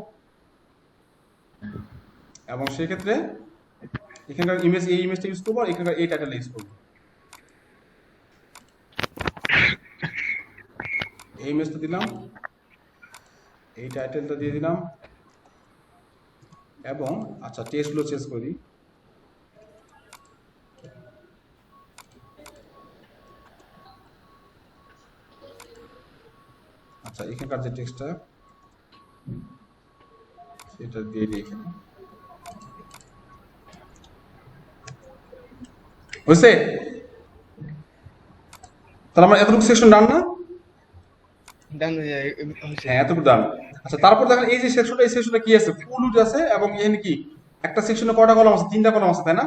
এবং সেই ক্ষেত্রে এখানকার ইমেজ, এই ইমেজটা ইউজ করবো, আর এখানকার এই টাইটেলটা ইউজ করবো, এই ইমেজটা দিলাম, এই টাইটেলটা দিয়ে দিলাম, এবং আচ্ছা টেক্সটগুলো চেঞ্জ করে দিই। আচ্ছা, এখানকার যে টেক্সটটা সেটা দিয়ে দিই এখানে, হয়েছে? তাহলে আমরা এতটুকু সেকশন ডান না? ডান ভাইয়া হয়েছে। হ্যাঁ, এতটুকু ডান। আচ্ছা, তারপর দেখেন এই যে সেকশনটা, এই সেকশনটা কি আছে, ফুল উইডথ আছে, এবং এখানে কি একটা সেকশনে কয়টা কলাম আছে, 3টা কলাম আছে, তাই না?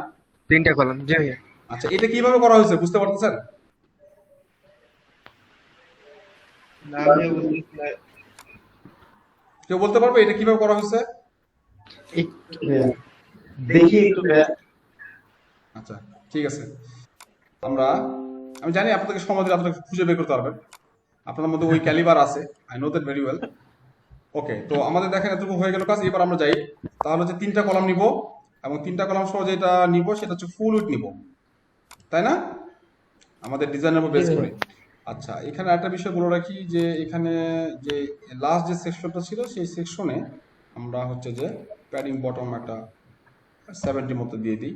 তিনটা কলাম জি ভাইয়া আচ্ছা, এটা কিভাবে করা হয়েছে বুঝতে পারতেছেন? না ভাইয়া বুঝতেছি না। কেউ বলতে পারবে এটা কিভাবে করা হয়েছে? দেখি একটু ভাইয়া। আচ্ছা, ঠিক আছে। আমি জানি আপনাদেরকে সময় দিলে আপনারা খুঁজে বের করতে পারবেন, আপনাদের মধ্যে ওই ক্যালিবার আছে, I know that very well. Okay, তো আমাদের দেখেন এতটুকু হয়ে গেল কাজ। এবার আমরা যাই, তাহলে হচ্ছে 3টা কলাম নিব, এবং 3টা কলাম সহ যেটা নিব সেটা হচ্ছে ফুল উইথ নিব, তাই না? আমাদের ডিজাইনের উপর বেস করে। আচ্ছা, এখানে একটা বিষয় বলে রাখি যে এখানে যে লাস্ট যে সেকশনটা ছিল সেই সেকশনে আমরা হচ্ছে যে প্যাডিং বটম একটা 70 মতো দিয়ে দিই।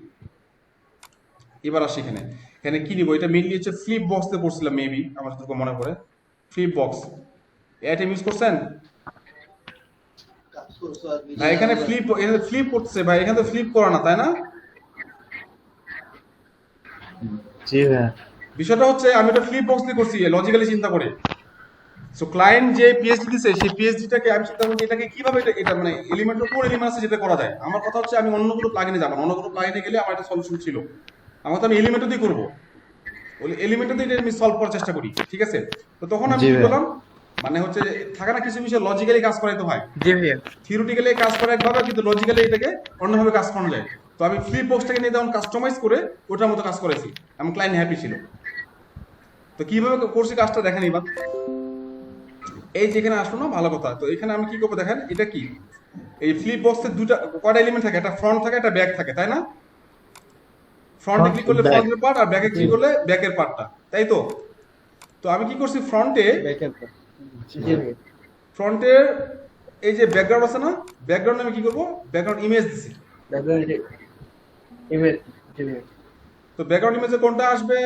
এবার আসি এখানে, এখানে কি নিব? এটা মেইনলি হচ্ছে ফ্লিপ বক্সতে পড়ছিলাম মেবি, আমার যতটুকু মনে পড়ে। ফ্লিপ বক্স আইটেম ইউজ করছেন ভাই? এখানে ফ্লিপ করতেছে ভাই, এখানে তো ফ্লিপ করা না, তাই না? জি ভাইয়া। বিষয়টা হচ্ছে আমি এটা ফ্লিপ বক্স দিয়ে করছি লজিক্যালি চিন্তা করে। সো ক্লায়েন্ট যে পিএইচডি দিছে সেই পিএইচডিটাকে আমি চিন্তা করছি এটাকে কিভাবে এটা মানে এলিমেন্টের কোন এলিমেন্ট আছে যেটা করা যায়। আমার কথা হচ্ছে আমি অন্য কোনো প্লাগইনে যাব না, অন্য কোনো প্লাগইনে গেলে আমার একটা সলিউশন ছিল, আমার তো আমি এলিমেন্টও দিয়ে করবো, ওই এলিমেন্টও দিয়ে আমি সলভ করার চেষ্টা করি, ঠিক আছে? তো তখন আমি জি কি ভাইয়া। করলাম, মানে হচ্ছে থাকে না কিছু বিষয় লজিক্যালি কাজ করাইতে হয়, জি ভাইয়া থিওরিটিক্যালি কাজ করা একভাবে, কিন্তু লজিক্যালি এটাকে অন্যভাবে কাজ করানো যায়। তো আমি ফ্লিপ বক্সটাকে নিয়ে তখন কাস্টমাইজ করে ওটার মতো কাজ করেছি, আমি ক্লায়েন্ট হ্যাপি ছিল। তো কিভাবে করছি কাজটা দেখেন এবার। এই যেখানে আসলো না, ভালো কথা। তো এখানে আমি কি করবো দেখেন, এটা কি, এই ফ্লিপ বক্সের দুটা কয়টা এলিমেন্ট থাকে, একটা ফ্রন্ট থাকে একটা ব্যাক থাকে, তাই না? ফ্রন্টে ক্লিক করলে Back. ফ্রন্টের পার্ট, আর ব্যাকে ক্লিক করলে ব্যাকের পার্টটা, তাই তো? তো আমি কি করছি, জি ভাইয়া ফ্রন্টের এই যে ব্যাকগ্রাউন্ড আছে না, ব্যাকগ্রাউন্ডে আমি কি করবো, ব্যাকগ্রাউন্ড ইমেজ দিছি। ব্যাকগ্রাউন্ড ইমেজ জি ভাইয়া তো ব্যাকগ্রাউন্ড ইমেজে কোনটা আসবে,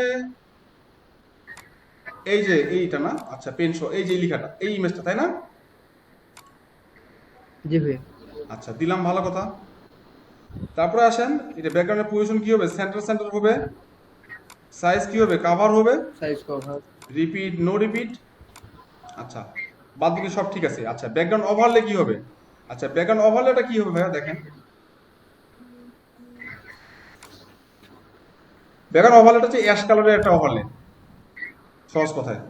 এই যে এইটা না, আচ্ছা পেনশো, এই যে লেখাটা, এই ইমেজটা, তাই না? জি ভাইয়া আচ্ছা, দিলাম, ভালো কথা। তারপরে আসেন, এটা ব্যাকগ্রাউন্ডের পজিশন কি হবে, সেন্টার হবে, সাইজ কি হবে, কাভার হবে, size cover repeat no repeat. আচ্ছা, বাদ বাকি সব ঠিক আছে। আচ্ছা, ব্যাকগ্রাউন্ড ওভারলে কি হবে? আচ্ছা, ব্যাকগ্রাউন্ড ওভারলেটা কি হবে ভাইয়া দেখেন, ব্যাকগ্রাউন্ড ওভারলেটা হচ্ছে অ্যাশ কালারের একটা ওভারলে, সহজ কথায়।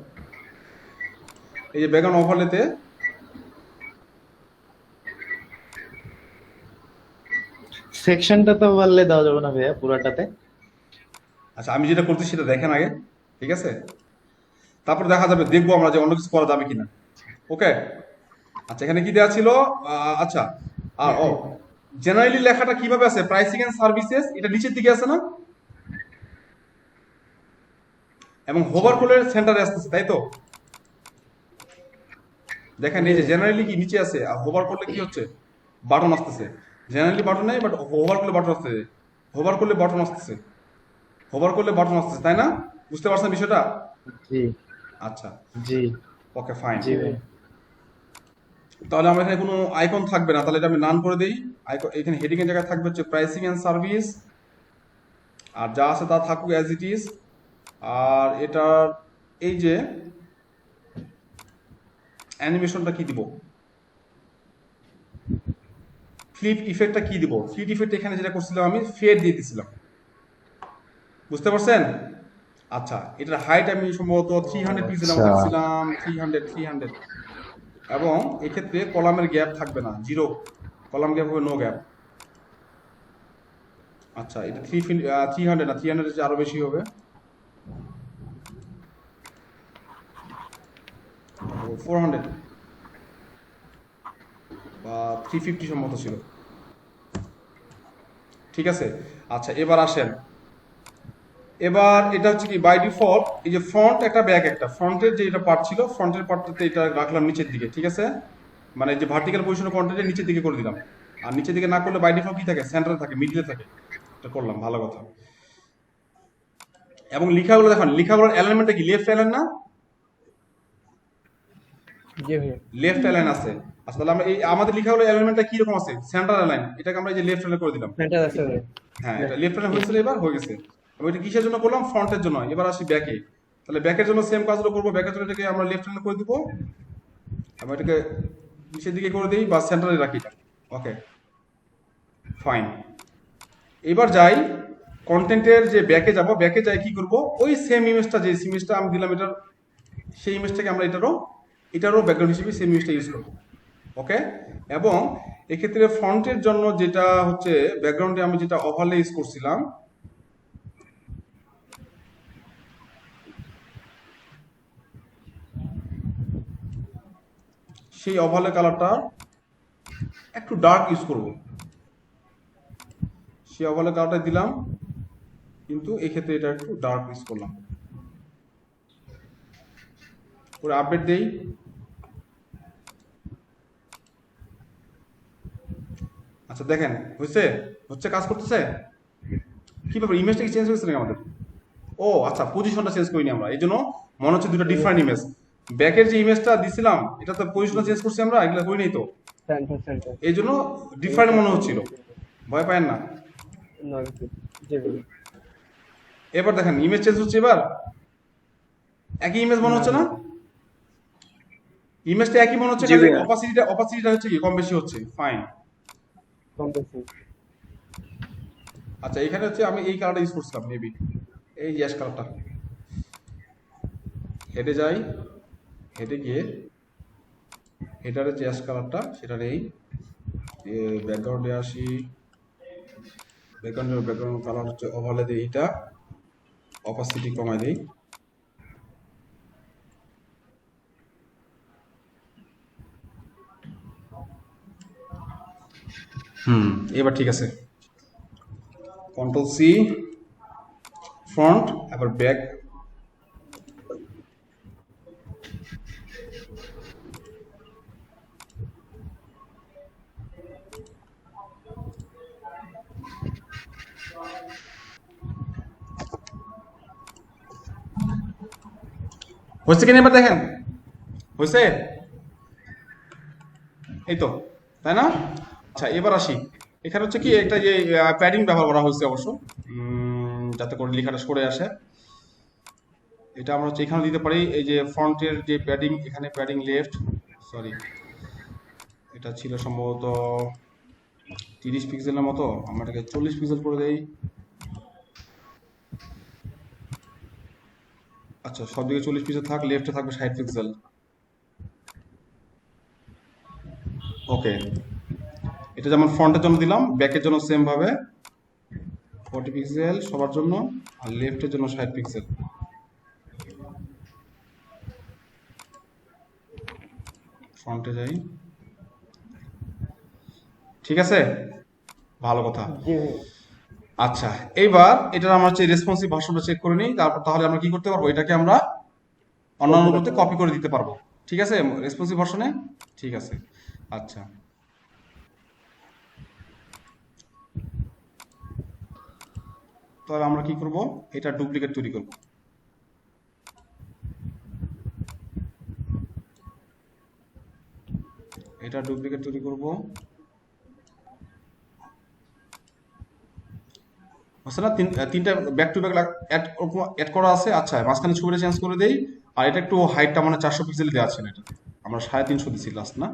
এই যে ব্যাকগ্রাউন্ড ওভারলেতে সেকশনটা তো বললে দেওয়া যাবে না ভাইয়া পুরাটাতে? আচ্ছা, আমি যেটা করছি সেটা দেখেন আগে, ঠিক আছে? তারপর দেখা যাবে, দেখবো আমরা যে অন্য কিছু করা যাবে কিনা। ওকে, আচ্ছা, এখানে কি দেওয়া ছিল? আচ্ছা, আর জেনারেলি লেখাটা কিভাবে আছে, প্রাইসিং এন্ড সার্ভিসেস, এটা নিচের দিকে আছে না, এবং হোভার করলে সেন্টারে আসতেছে, তাই তো? দেখেন এই যে জেনারেলি কি নিচে আছে, আর হোভার করলে কি হচ্ছে, বাটন আসতেছে। জেনারেলি বাটন নেই, বাট হোভার করলে বাটন আসতেছে, হোভার করলে বাটন আসতেছে, হোভার করলে বাটন আসতেছে, তাই না? বুঝতে পারছেন বিষয়টা? জি আচ্ছা, জি ওকে ফাইন। জি ভাইয়া। তাহলে আমার এখানে কোনো আইকন থাকবে না, তাহলে এটা আমি নান করে দেই। আইকন এখানে হেডিং এর জায়গায় থাকবে হচ্ছে প্রাইসিং এন্ড সার্ভিস, আর যা আছে তা থাকুক অ্যাজ ইট ইজ। আর এটার এই যে অ্যানিমেশনটা কি দিব, ফ্লিপ ইফেক্টটা কি দিব, ফ্লিপ ইফেক্ট এখানে যেটা করছিলাম আমি ফেড দিয়ে দিছিলাম, বুঝতে পারছেন? আচ্ছা, এটার হাইট আমি সম্ভবত 300 পিক্সেলের মতো দিছিলাম, 300 এবং এক্ষেত্রে কলামের গ্যাপ থাকবে না, জিরো কলাম গ্যাপ হবে, নো গ্যাপ। আচ্ছা, এটা 300 না, 300 আরো বেশি হবে, 400 বা 350 সম্ভবত ছিল, ঠিক আছে? আচ্ছা, এবার আসেন, এবার এটা হচ্ছে কি বাই ডিফল্ট, এই যে ফ্রন্ট একটা ব্যাক একটা, ফ্রন্টের যে এটা পার্ট ছিল, ফ্রন্টের পার্টটাতে এটা রাখলাম নিচের দিকে, ঠিক আছে? মানে যে ভার্টিক্যাল পজিশন কন্টেন্টের নিচের দিকে করে দিলাম। আর নিচের দিকে না করলে বাই ডিফল্ট কি থাকে, সেন্টারে থাকে, মিডলে থাকে, এটা করলাম, ভালো কথা। এবং লেখাগুলো দেখুন, লেখাগুলোর অ্যালাইনমেন্টটা কি, লেফট অ্যালাইন না, জি ভাইয়া লেফট অ্যালাইন আছে। আচ্ছা, তাহলে আমরা এই আমাদের লেখাগুলো অ্যালাইনমেন্টটা কি রকম আছে, সেন্টার অ্যালাইন, এটাকে আমরা এই যে লেফট অ্যালাইন করে দিলাম। সেন্টার আছে ভাইয়া হ্যাঁ, এটা লেফট অ্যালাইন হয়েছিল, এবার হয়ে গেছে। আমি এটা কিসের জন্য করলাম, ফ্রন্টের জন্য। এবার আসি ব্যাকে, তাহলে ব্যাকের জন্য সেম কাজগুলো করবো, ব্যাকের জন্য এটাকে আমরা লেফট হ্যান্ড করে দিব, আমি এটাকে নিচের দিকে করে দিই বা সেন্টারে রাখি, ওকে ফাইন। এবার যাই, কন্টেন্টের যে ব্যাকে যাব, ব্যাকে যাই কি করব, ওই সেম ইমেজটা যে ইমেজটা আমি দিলাম এটার, সেই ইমেজটাকে আমরা এটারও ব্যাকগ্রাউন্ড হিসেবে সেম ইমেজটা ইউজ করব। ওকে, এবং এক্ষেত্রে ফন্টের জন্য যেটা হচ্ছে ব্যাকগ্রাউন্ডে আমি যেটা ওভারলে ইউজ করছিলাম, সেই ওভারলে কালারটা একটু ডার্ক ইউজ করব। সেই ওভারলে কালারটা দিলাম, কিন্তু এক্ষেত্রে এটা একটু ডার্ক ইউজ করলাম। পরে আপডেট দেই। আচ্ছা দেখেন হচ্ছে কাজ করতেছে। কি ব্যাপার, ইমেজটা কি চেঞ্জ হয়েছে নাকি আমাদের? ও আচ্ছা, পজিশনটা চেঞ্জ করিনি আমরা, এই জন্য মনে হচ্ছে দুটো ডিফারেন্ট ইমেজ। ব্যাকের যে ইমেজটা দিছিলাম এটা তো পজিশনটা চেঞ্জ করছি আমরা, এগুলো করিনি তো, সেন্টার এই জন্য ডিফারেন্ট মনে হচ্ছিল। ভয় পায়েন না। না জি ভাইয়া এবার দেখেন ইমেজ চেঞ্জ হচ্ছে, এবার একই ইমেজ মনে হচ্ছে না? ইমেজটা একই মনে হচ্ছে, জি খালি ভাইয়া। অপাসিটিটা হচ্ছে কি কম বেশি হচ্ছে। ফাইন। কমপ্লেক্স আচ্ছা এখানে হচ্ছে আমি এই কালারটা ইউজ করছিলাম মেবি, এই অ্যাশ কালারটা। হেডে যাই, হেডে গিয়ে হেডারের যে অ্যাশ কালারটা সেটা নেই, ব্যাকগ্রাউন্ডে আসি, ব্যাকগ্রাউন্ড কালার হচ্ছে ওভারলে দিই, এইটা অপাসিটি কমাই দিই। এবার ঠিক আছে। কন্ট্রোল সি, ফ্রন্ট, এবার ব্যাক। হচ্ছে কিনা এবার দেখেন, হয়েছে? এই তো, তাই না? আচ্ছা এবার আসি, এখানে হচ্ছে কি একটা যে প্যাডিং ব্যবহার করা হয়েছে অবশ্য, যাতে করে লেখাটা সরে আসে। এটা আমরা হচ্ছে এখানে দিতে পারি, এই যে ফন্টের যে প্যাডিং, এখানে প্যাডিং লেফট, সরি এটা ছিল সম্ভবত 30 পিক্সেলের মতো, আমরা এটাকে 40 পিক্সেল করে দেই। আচ্ছা সব দিকে 40 পিক্সেল থাক, লেফটে থাকবে 60 পিক্সেল। ওকে, এটা যেমন ফ্রন্টের জন্য দিলাম, ব্যাকের জন্য সেম ভাবে 40 পিক্সেল সবার জন্য, আর লেফটের জন্য 60 পিক্সেল। ফ্রন্টে যাই, ঠিক আছে, ভালো কথা। জি ভাইয়া আচ্ছা এইবার এটার আমরা হচ্ছে রেসপন্সিভ ভার্সনটা চেক করে নিই, তারপর তাহলে আমরা কি করতে পারবো, এটাকে আমরা অন্যান্যগুলোতে কপি করে দিতে পারবো। ঠিক আছে, রেসপন্সিভ ভার্সনে, ঠিক আছে। আচ্ছা তাহলে আমরা কি করব, এটা ডুপ্লিকেট তৈরি করব। এটা ডুপ্লিকেট তৈরি করব, বুঝছে না? তিনটা ব্যাক টু ব্যাক অ্যাড করা আছে। আচ্ছা মাঝখানে ছবিটা চেঞ্জ করে দেই, আর এটা একটু হাইটটা মানে 400 পিক্সেল দেওয়া আছে না, এটা আমরা 350 দিছি লাস্ট না?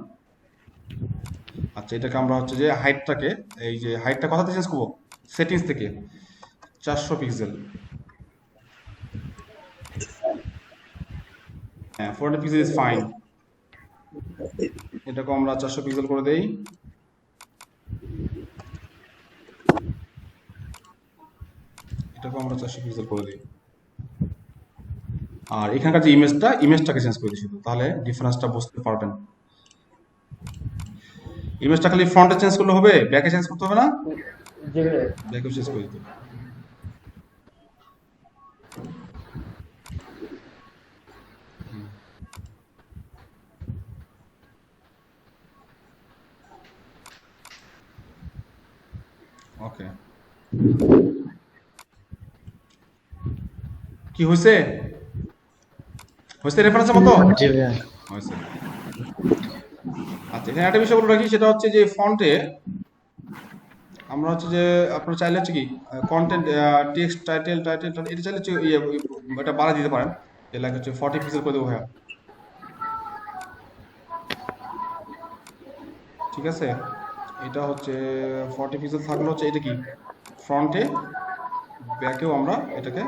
আচ্ছা এটাকে আমরা হচ্ছে যে হাইটটাকে, এই যে হাইটটা কথাতে চেঞ্জ করবো, সেটিংস থেকে 400 পিক্সেল, হ্যাঁ 400 পিক্সেল ইজ ফাইন। এটাকে আমরা 400 পিক্সেল করে দেই। এটাকে আমরা 400 পিক্সেল করে দিই। আর এখানকার যে ইমেজটাকে চেঞ্জ করে দিই শুধু, তাহলে ডিফারেন্সটা বুঝতে পারবেন। ইমেজটা খালি ফ্রন্টে চেঞ্জ করলে হবে, ব্যাকে চেঞ্জ করতে হবে না? জি ভাইয়া ব্যাকে চেঞ্জ করে দিতে হবে। ওকে, কি হয়েছে? রেফারেন্সের মতো জি ভাইয়া হয়েছে। আচ্ছা এখানে একটা বিষয় বলে রাখি, সেটা হচ্ছে যে ফন্টে আমরা হচ্ছে যে আপনারা চাইলে হচ্ছে কি কন্টেন্ট, টেক্সট, টাইটেল এটা চাইলে হচ্ছে এটা বাড়া দিতে পারেন, এর লাগে হচ্ছে 40 পিক্সেল করে দেবো ভাইয়া। ঠিক আছে, এটা হচ্ছে 40 পিক্সেল থাকলে হচ্ছে এটা কি ফ্রন্টে, ব্যাকেও আমরা এটাকে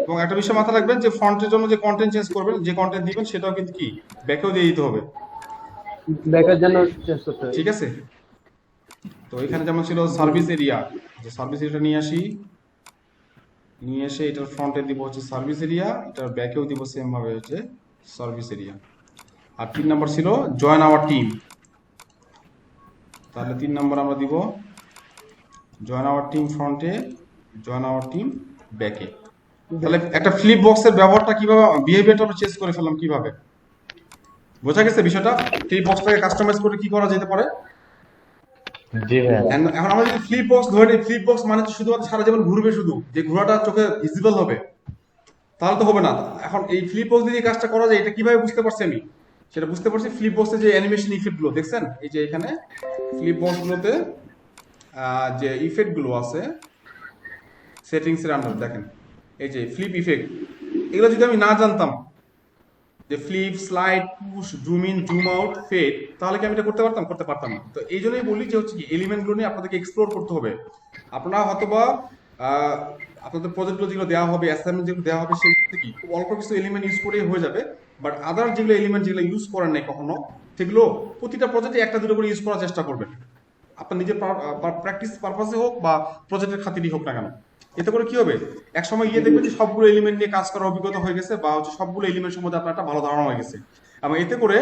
এবং একটা বিষয় মাথায় রাখবেন যে ফন্টের জন্য যে কন্টেন্ট চেঞ্জ করবেন, যে কন্টেন্ট দিবেন সেটাও কিন্তু কি ব্যাকেও দিয়ে দিতে হবে, ব্যাকের জন্য চেঞ্জ করতে হবে। ঠিক আছে? তো এখানে যেমন ছিল সার্ভিস এরিয়া, যে সার্ভিস এরিয়াটা নিয়ে আসি, নিয়ে এসে এটার ফ্রন্টে দিব হচ্ছে সার্ভিস এরিয়া, এটার ব্যাকেও দিব সেম ভাবে হচ্ছে সার্ভিস এরিয়া। আর 3 নাম্বার ছিল জয়েন আওয়ার টিম, তাহলে 3 নাম্বার আমরা দিব জয়েন আওয়ার টিম ফ্রন্টে, জয়েন আওয়ার টিম ব্যাকে। তাহলে একটা ফ্লিপ বক্সের ব্যবহারটা কিভাবে, বিহেভিয়ারটা আমরা চেঞ্জ করে ফেললাম কিভাবে, বোঝা গেছে বিষয়টা? ফ্লিপ বক্সটাকে কাস্টমাইজ করে কি করা যেতে পারে? জি ভাইয়া। এখন আমরা যদি ফ্লিপ বক্স ধরে নিই, ফ্লিপ বক্স মানে তো শুধুমাত্র সারা জীবন ঘুরবে, শুধু যে ঘোরাটা চোখে ভিজিবল হবে তাহলে তো হবে না। এখন এই ফ্লিপ বক্স দিয়ে যে কাজটা করা যায় এটা কিভাবে বুঝতে পারছি আমি? সেটা বুঝতে পারছি ফ্লিপ বক্সের যে অ্যানিমেশন ইফেক্ট গুলো দেখছেন, এই যে এখানে ফ্লিপ বক্স গুলোতে যে ইফেক্ট গুলো আছে সেটিংস এর আন্ডার দেখেন, এই যে ফ্লিপ ইফেক্ট, এগুলো যদি আমি না জানতাম যে flip, slide, push, zoom in, zoom out, fade, তাহলে কি আমি এটা করতে পারতাম? করতে পারতাম না। তো এই জন্যই বলি যে হচ্ছে কি এলিমেন্ট গুলো নিয়ে আপনাদেরকে এক্সপ্লোর করতে হবে। আপনারা হয়তোবা আপনাদের প্রজেক্টগুলো যেগুলো দেওয়া হবে, অ্যাসাইনমেন্ট যেগুলো দেওয়া হবে সেগুলো কি খুব অল্প কিছু এলিমেন্ট ইউজ করেই হয়ে যাবে, বাট আদার যেগুলো এলিমেন্ট যেগুলো ইউজ করেন নাই কখনো, সেগুলো প্রতিটা প্রজেক্টে একটা দুটো করে ইউজ করার চেষ্টা করবেন, আপনার নিজের প্র্যাকটিস পারপাসে হোক বা প্রজেক্টের খাতিরই হোক না কেন। এতে করে কি হবে, এক সময় গিয়ে দেখবেন যে সবগুলো এলিমেন্ট নিয়ে কাজ করার অভিজ্ঞতা হয়ে গেছে, বা হচ্ছে সবগুলো এলিমেন্ট সম্বন্ধে আপনার একটা ভালো ধারণা হয়ে গেছে। এবং এতে করে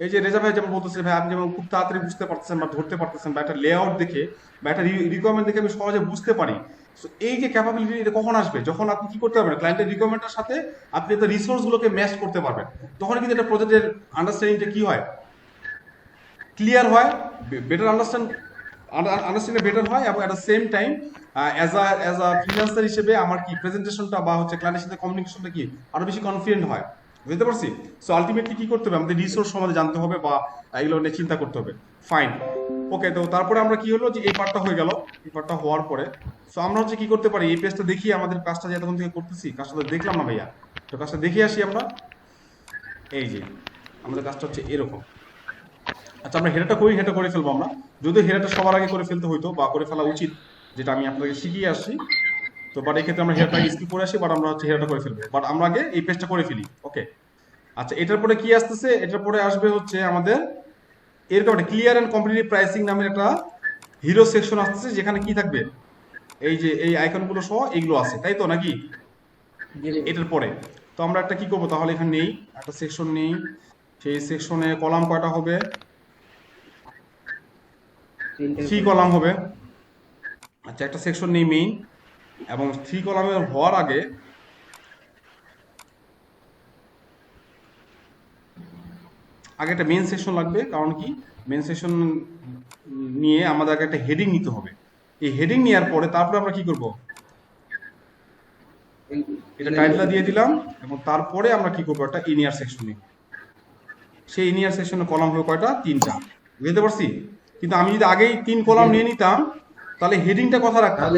এই যে রেজা ভাই যেমন বলতেছে, ভাই আপনি যেমন খুব তাড়াতাড়ি বুঝতে পারতেছেন বা ধরতে পারতেছেন, বা একটা লেআউট দেখে বা একটা রিকোয়ারমেন্ট দেখে আমি সহজে বুঝতে পারি। তো এই যে ক্যাপাবিলিটি এটা কখন আসবে, যখন আপনি কি করতে পারবেন, ক্লায়েন্টের রিকোয়ারমেন্টের সাথে আপনি একটা রিসোর্স গুলোকে ম্যাচ করতে পারবেন। তখন কিন্তু একটা প্রজেক্টের আন্ডারস্ট্যান্ডিংটা কি হয়, ক্লিয়ার হয়, বেটার আন্ডারস্ট্যান্ডিং বেটার হয়, এবং at the same time as a freelancer হিসেবে আমার কি প্রেজেন্টেশনটা বা হচ্ছে ক্লায়েন্টের সাথে কমিউনিকেশনটা কি আরো বেশি কনফিডেন্ট হয়। বুঝতে পারছি? সো আলটিমেটলি কি করতে হবে, আমাদের রিসোর্স সম্বন্ধে জানতে হবে বা এগুলো নিয়ে চিন্তা করতে হবে। ফাইন, ওকে। তো তারপরে আমরা কি হলো যে এই পার্টটা হয়ে গেল, এই পার্টটা হওয়ার পরে সো আমরা হচ্ছে কি করতে পারি, এই পেজটা দেখিয়ে আমাদের কাজটা যে এতক্ষণ থেকে করতেছি, কাজটা তো দেখলাম না ভাইয়া, তো কাজটা দেখে আসি আমরা। এই যে আমাদের কাজটা হচ্ছে এরকম। আচ্ছা, আমরা হেডারটা করি, হেডার করে ফেলবো আমরা, যদিও হেডারটা সবার আগে করে ফেলতে হইতো বা করে ফেলা উচিত, যেটা আমি আপনাকে শিখিয়ে আসছি। তো বাট এই ক্ষেত্রে আমরা হেডারটা স্কিপ করে আসি, বাট আমরা হচ্ছে হেডারটা করে ফেলবো, বাট আমরা আগে এই পেজটা করে ফেলি। ওকে, আচ্ছা, এটার পরে কি আসতেছে, এটার পরে আসবে হচ্ছে আমাদের এরকম একটা ক্লিয়ার এন্ড কম্পিটিটিভ প্রাইসিং নামের একটা হিরো সেকশন আসতেছে, যেখানে কি থাকবে, এই যে এই আইকনগুলো সহ এগুলো আছে, তাই তো নাকি? এটার পরে তো আমরা একটা কি করবো তাহলে, এখানে নেই একটা সেকশন নেই, সেই সেকশনে কলাম কয়টা হবে, 3 কলাম হবে। আচ্ছা, একটা সেকশন নেই মেইন, এবং 3 কলামের হওয়ার আগে একটা মেইন সেকশন লাগবে। কারণ কি, মেইন সেকশন নিয়ে আমাদের আগে একটা হেডিং নিতে হবে। এই হেডিং নেওয়ার পরে তারপরে আমরা কি করব, এটা টাইটেলটা দিয়ে দিলাম, এবং তারপরে আমরা কি করবো, একটা ইনিয়ার সেকশন নিব। সেই ইনিয়ার সেকশনের কলাম হবে কয়টা, 3টা। বুঝতে পারছি? কিন্তু আমি যদি আগেই 3 কলাম নিয়ে নিতাম তাহলে হেডিংটা কথা রাখতাম,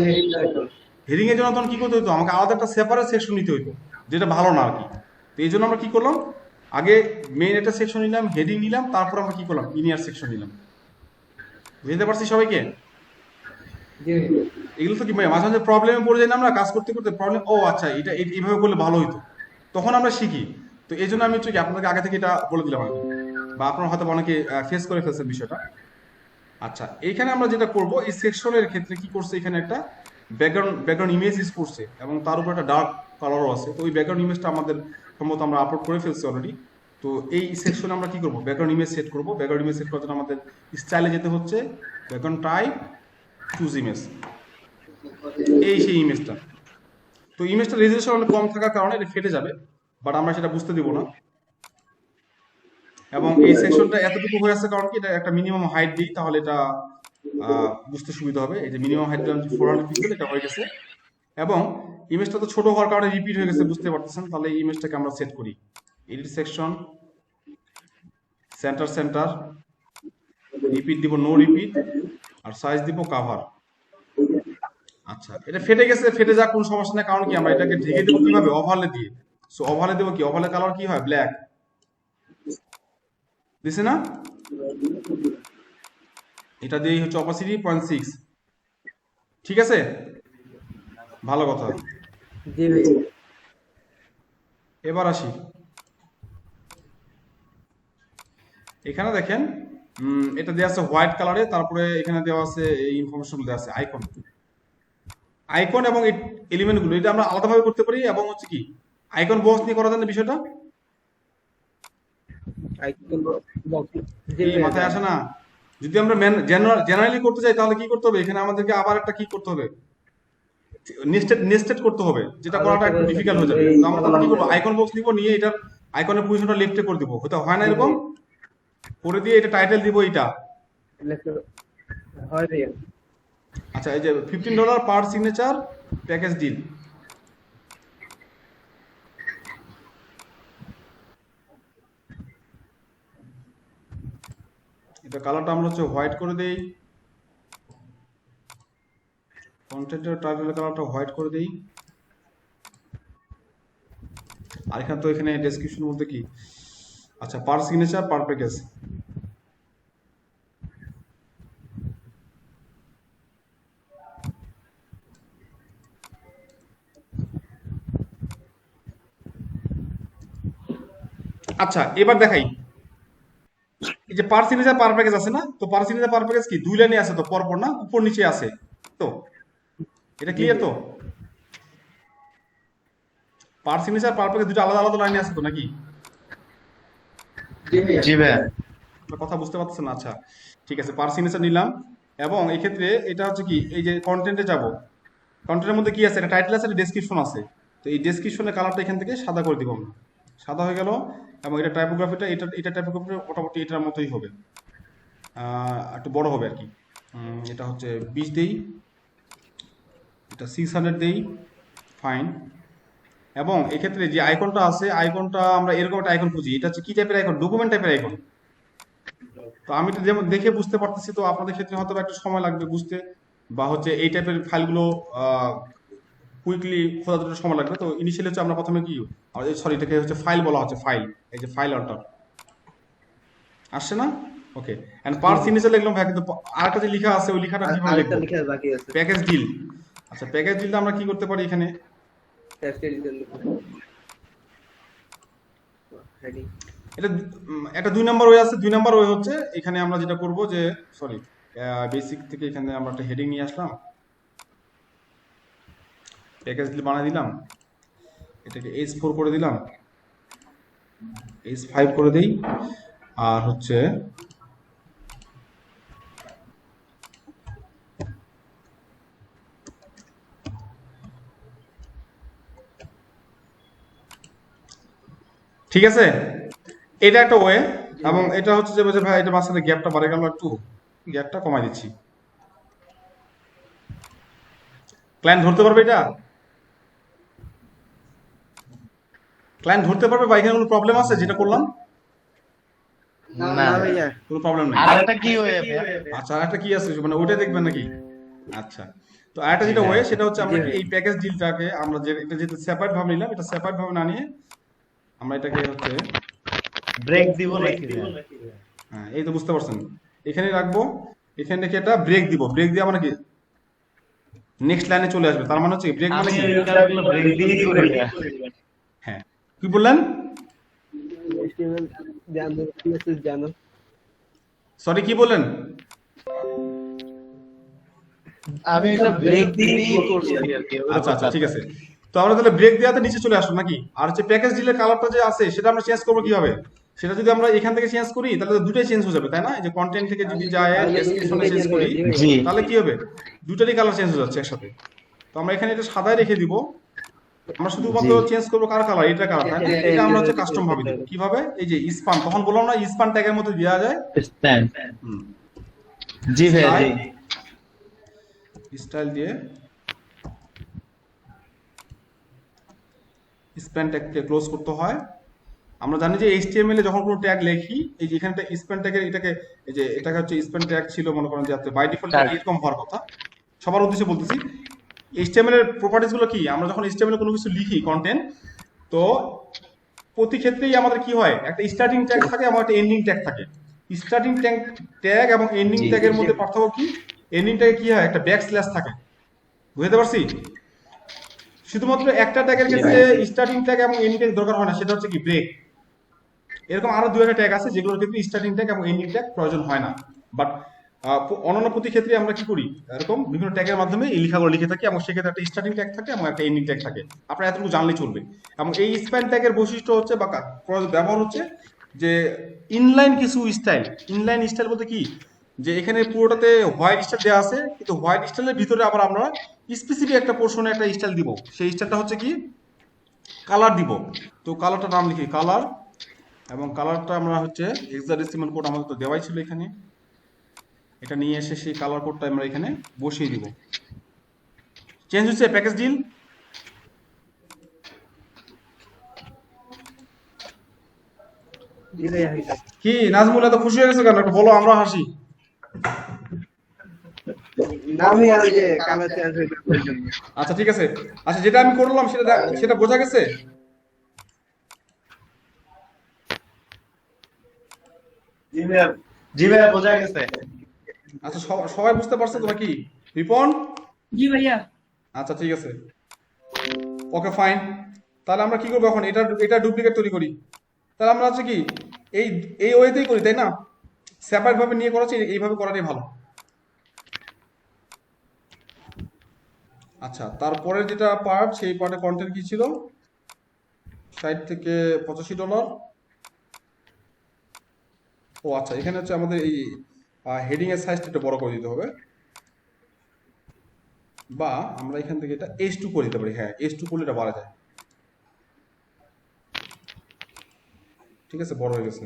হেডিং এর জন্য তখন কি করতে হতো, আমাকে আলাদা একটা সেপারেট সেকশন নিতে হতো, যেটা ভালো না আর কি। তো এই জন্য আমরা কি করলাম, আগে মেইন একটা সেকশন নিলাম, হেডিং নিলাম, তারপর আমরা কি করলাম, ইনিয়ার সেকশন নিলাম। বুঝতে পারছি সবাইকে? এগুলো তো কি মাঝে মাঝে প্রবলেমে পড়ে যাই না আমরা কাজ করতে করতে, প্রবলেম, ও আচ্ছা এটা এইভাবে করলে ভালো হইতো, তখন আমরা শিখি। তো এই জন্য আমি হচ্ছে কি আপনাদেরকে আগে থেকে এটা বলে দিলাম আর কি, বা আপনারা হয়তো অনেকে ফেস করে ফেলছেন বিষয়টা। আচ্ছা, এইখানে আমরা যেটা করব, এই সেকশনের ক্ষেত্রে কি করছে, এখানে একটা ব্যাকগ্রাউন্ড ইমেজ ইউজ করছে, এবং তার উপর একটা ডার্ক কালারও আছে। তো ওই ব্যাকগ্রাউন্ড ইমেজটা আমাদের সম্ভবত আমরা আপলোড করে ফেলছি অলরেডি। তো এই সেকশনে আমরা কি করব, ব্যাকগ্রাউন্ড ইমেজ সেট করব। ব্যাকগ্রাউন্ড ইমেজ সেট করার জন্য আমাদের স্টাইলে যেতে হচ্ছে, ব্যাকগ্রাউন্ড টাইপ, চুজ ইমেজ, এই সেই ইমেজটা। তো ইমেজটা রেজোলিউশন অনেক কম থাকার কারণে এটা ফেটে যাবে, বাট আমরা সেটা বুঝতে দিব না। এবং এই সেকশনটা এতটুকু হয়ে আছে কারণ কি, এটা একটা মিনিমাম হাইট দিই, তাহলে এটা বুঝতে সুবিধা হবে। এই যে মিনিমাম হাইট দিলাম 400 পিক্সেল, এটা হয়ে গেছে। এবং ইমেজটা তো ছোট হওয়ার কারণে রিপিট হয়ে গেছে, বুঝতে পারতেছেন। তাহলে এই ইমেজটাকে আমরা সেট করি, এডিট সেকশন, সেন্টার, রিপিট দিব নো রিপিট, আর সাইজ দিব কাভার। আচ্ছা, এটা ফেটে গেছে, ফেটে যাক, কোনো সমস্যা নেই। কারণ কি, আমরা এটাকে ঢেকে দেবো কিভাবে, ওভারলে দিয়ে। সো ওভারলে দেবো কি, ওভারলে কালার কি হয়, ব্ল্যাক দিছে না? এটা দিয়েই হচ্ছে অপাসিটি 0.6। ঠিক আছে, ভালো কথা। জি ভাই। এবার আসি, এখানে দেখেন এটা দেওয়া আছে হোয়াইট কালারে, তারপরে এখানে দেওয়া আছে এই ইনফরমেশন দেওয়া আছে আইকন। আইকন এবং এলিমেন্টগুলো এটা আমরা আলাদাভাবে করতে পারি, এবং হচ্ছে কি আইকন বক্স নিয়ে করা যায় না বিষয়টা? Icon box. জি এই ভাই। মাথায় আসে না? যদি আমরা জেনারেলি করতে চাই তাহলে কি করতে হবে? এখানে আমাদেরকে আবার একটা কি করতে হবে, নেস্টেড করতে হবে, যেটা করাটা একটু ডিফিকাল্ট হয়ে যাবে। তো আমরা তখন কি করবো, আইকন বক্স নিব, নিয়ে এটার আইকনের পজিশনটা লেফটে করে দিব, হতে হয় না এরকম? করে দিয়ে এটা টাইটেল দিব এইটা। হয় ভাই। আচ্ছা, এই যে $15 পার সিগনেচার প্যাকেজ ডিল। এটা কালারটা আমরা হচ্ছে হোয়াইট করে দেই, কন্টেন্টের টাইটেলের কালারটা হোয়াইট করে দেই। আর এখানে তো এখানে ডেসক্রিপশন বলতে কি, আচ্ছা পার সিগনেচার পার প্যাকেজ। আচ্ছা এবার দেখাই, এই যে পার সিগনেচার পার প্যাকেজ আছে না, তো পার সিগনেচার পার প্যাকেজ কি দুই লাইনে আছে তো, পরপর না, উপর নিচে আছে তো, এটা ক্লিয়ার তো? পার সিগনেচার পার প্যাকেজ দুটো আলাদা আলাদা লাইনে আছে তো নাকি? জি ভাইয়া। আপনার কথা বুঝতে পারছেন না? আচ্ছা ঠিক আছে, পার সিগনেচার নিলাম, এবং এই ক্ষেত্রে এটা হচ্ছে কি, এই যে কন্টেন্টে যাব, কন্টেন্টের মধ্যে কি আছে, একটা টাইটেল আছে, একটা ডেসক্রিপশন আছে। তো এই ডেসক্রিপশনের কালারটা এখান থেকে সাদা করে দিব আমরা, সাদা হয়ে গেল। এবং এটা টাইপোগ্রাফিটা, এটা টাইপোগ্রাফি মোটামুটি এটার মতোই হবে, একটু বড় হবে আর কি। এটা হচ্ছে 20 দেই, এটা 600 দেই, ফাইন। এবং এক্ষেত্রে যে আইকনটা আছে, আইকনটা আমরা এরকম একটা আইকন খুঁজি, এটা হচ্ছে কি টাইপের আইকন, ডকুমেন্ট টাইপের আইকন। তো আমি তো যেমন দেখে বুঝতে পারতেছি, তো আপনাদের ক্ষেত্রে হয়তো একটু সময় লাগবে বুঝতে, বা হচ্ছে এই টাইপের ফাইলগুলো কুইকলি খোঁজাতে একটু সময় লাগবে। তো ইনিশিয়ালি হচ্ছে আমরা প্রথমে কি, সরি এটাকে হচ্ছে ফাইল বলা হচ্ছে, ফাইল, এই যে ফাইল অল্টার আসছে না? ওকে, এন্ড পার সিগনেচার লিখলাম ভাই, কিন্তু আরেকটা যে লেখা আছে ওই লেখাটা কিভাবে আরেকটা লিখবো? লেখা বাকি আছে। Package deal. আচ্ছা প্যাকেজ ডিলটা আমরা কি করতে পারি এখানে, হেডিং। এটা একটা 2 নাম্বার ওয়ে আছে। 2 নাম্বার ওয়ে হচ্ছে এখানে আমরা যেটা করব যে, সরি বেসিক থেকে এখানে আমরা একটা হেডিং নিয়ে আসলাম, প্যাকেজ ডিল বানিয়ে দিলাম, এটাকে H4 করে দিলাম, H5 করে দেই, আর হচ্ছে ঠিক আছে, এটা একটা ওয়ে। এবং এটা হচ্ছে যে ভাই এটা মাঝখানে গ্যাপটা বাড়ে গেল, একটু গ্যাপটা কমাই দিচ্ছি। ক্লায়েন্ট ধরতে পারবে এটা? ক্লায়েন্ট ধরতে পারবে বা এখানে কোনো প্রবলেম আছে যেটা করলাম? না না ভাইয়া। কোনো প্রবলেম নেই। আরেকটা কি হয়ে ভাইয়া? আচ্ছা আরেকটা কি আছে, মানে ওইটা দেখবেন নাকি? আচ্ছা, তো আরেকটা যেটা ওয়ে সেটা হচ্ছে আমরা এই প্যাকেজ ডিলটাকে আমরা যে এটা যেটা সেপারেট ভাবে নিলাম, এটা সেপারেট ভাবে না নিয়ে আমরা এটাকে হচ্ছে ব্রেক দিব নাকি? হ্যাঁ এই তো বুঝতে পারছেন, এখানে রাখবো, এখানে রেখে এটা ব্রেক দিব, ব্রেক দিয়ে আমরা কি নেক্সট লাইনে চলে আসবে, তার মানে হচ্ছে ব্রেক মানে আমি কি? এই কাজগুলো ব্রেক দিয়েই করি ভাইয়া। হ্যাঁ কি বললেন? HTML জানো, CSS জানো। সরি কি বললেন? আমি এটা ব্রেক দিয়েই করছি আর কি। আচ্ছা আচ্ছা ঠিক আছে, তো আমরা তাহলে ব্রেক দেওয়াতে নিচে চলে আসলাম নাকি? আর হচ্ছে প্যাকেজ ডিলের কালারটা যে আছে সেটা আমরা চেঞ্জ করবো কিভাবে? সেটা যদি আমরা এখান থেকে চেঞ্জ করি তাহলে তো দুটোই চেঞ্জ হয়ে যাবে, তাই না? এই যে কন্টেন্ট থেকে যদি যায় ডেসক্রিপশনে চেঞ্জ করি, জি। তাহলে কি হবে, দুটোরই কালার চেঞ্জ হয়ে যাচ্ছে একসাথে। তো আমরা এখানে এটা সাদায় রেখে দিব, আমরা শুধুমাত্র চেঞ্জ করবো কার কালার, এটা কালার, তাই না? এটা আমরা হচ্ছে কাস্টম ভাবে দিব কিভাবে, এই যে স্পান, তখন বললাম না স্পান ট্যাগের মধ্যে দেওয়া যায়। স্ট্যান্ড। হুম, জি ভাইয়া জি। স্টাইল দিয়ে স্প্যান ট্যাগকে ক্লোজ করতে হয়। আমরা জানি যে HTML এ যখন কোনো ট্যাগ লেখি, এই যে এখানটা স্প্যান ট্যাগের এটাকে, এই যে এটাকে হচ্ছে স্প্যান ট্যাগ ছিল মনে করেন যে বাই ডিফল্ট এরকম হওয়ার কথা, সবার উদ্দেশ্যে বলতেছি। HTML এর প্রপার্টিজ গুলো কি, আমরা যখন HTML এ কোনো কিছু লিখি কন্টেন্ট, তো প্রতি ক্ষেত্রেই আমাদের কি হয়, একটা স্টার্টিং ট্যাগ থাকে এবং একটা এন্ডিং ট্যাগ থাকে। স্টার্টিং ট্যাগ এবং এন্ডিং জি, ট্যাগের মধ্যে পার্থক্য কি? এন্ডিং ট্যাগে কি হয়, একটা ব্যাক স্ল্যাশ থাকে, বুঝতে পারছি? শুধুমাত্র একটা ট্যাগের ক্ষেত্রে স্টার্টিং ট্যাগ এবং এন্ডিং ট্যাগ দরকার হয় না, সেটা হচ্ছে কি ব্রেক। এরকম আরো দু একটা ট্যাগ আছে যেগুলোর ক্ষেত্রে স্টার্টিং ট্যাগ এবং এন্ডিং ট্যাগ প্রয়োজন হয় না, বাট অন্যান্য প্রতি ক্ষেত্রে আমরা কি করি, এরকম বিভিন্ন ট্যাগের মাধ্যমে এই লেখাগুলো লিখে থাকি এবং সেক্ষেত্রে একটা স্টার্টিং ট্যাগ থাকে এবং একটা এন্ডিং ট্যাগ থাকে। আপনারা এতটুকু জানলেই চলবে। এবং এই স্প্যান ট্যাগের বৈশিষ্ট্য হচ্ছে বা ব্যবহার হচ্ছে যে ইনলাইন কিছু স্টাইল। ইনলাইন স্টাইল বলতে কি, যে এখানে পুরোটাতে হোয়াইট স্টাইল দেওয়া আছে, কিন্তু হোয়াইট স্টাইলের ভিতরে আবার আমরা স্পেসিফিক একটা পোর্শনে একটা স্টাইল দিব। সেই স্টাইলটা হচ্ছে কি, কালার দিব। তো কালারটার নাম লিখি কালার, এবং কালারটা আমরা হচ্ছে হেক্সাডেসিমাল কোড আমাদের তো দেওয়াই ছিল এখানে, এটা নিয়ে এসে সেই কালার কোডটা আমরা এখানে বসিয়ে দিব। চেঞ্জ হচ্ছে প্যাকেজ ডিল। জি ভাইয়া হয়েছে। কি নাজমুল এত খুশি হয়ে গেছে কেন, একটু বলো, আমরা হাসি। না ভাইয়া ওই যে কালার চেঞ্জ হয়েছে ওই জন্য। আচ্ছা ঠিক আছে। আচ্ছা যেটা আমি করলাম সেটা সেটা বোঝা গেছে? জি ভাইয়া বোঝা গেছে। আচ্ছা সবাই বুঝতে পারছো তো নাকি? রিপন? জি ভাইয়া। আচ্ছা ঠিক আছে, ওকে ফাইন। তাহলে আমরা কি করবো এখন, এটা ডুপ্লিকেট তৈরি করি। তাহলে আমরা হচ্ছে কি এই এই ওয়েতেই করি, তাই না? সেপারেট ভাবে নিয়ে করা হচ্ছে, এইভাবে করাটাই ভালো। আচ্ছা তারপরে যেটা পার্ট, সেই পার্টে কন্টেন্ট কি ছিল, 60 থেকে $85। ও আচ্ছা, এখানে হচ্ছে আমাদের এই হেডিং এর সাইজটা একটু বড় করে দিতে হবে, বা আমরা এখান থেকে এটা H2 করে দিতে পারি। হ্যাঁ, H2 করলে এটা বাড়া যায়। ঠিক আছে, বড় হয়ে গেছে।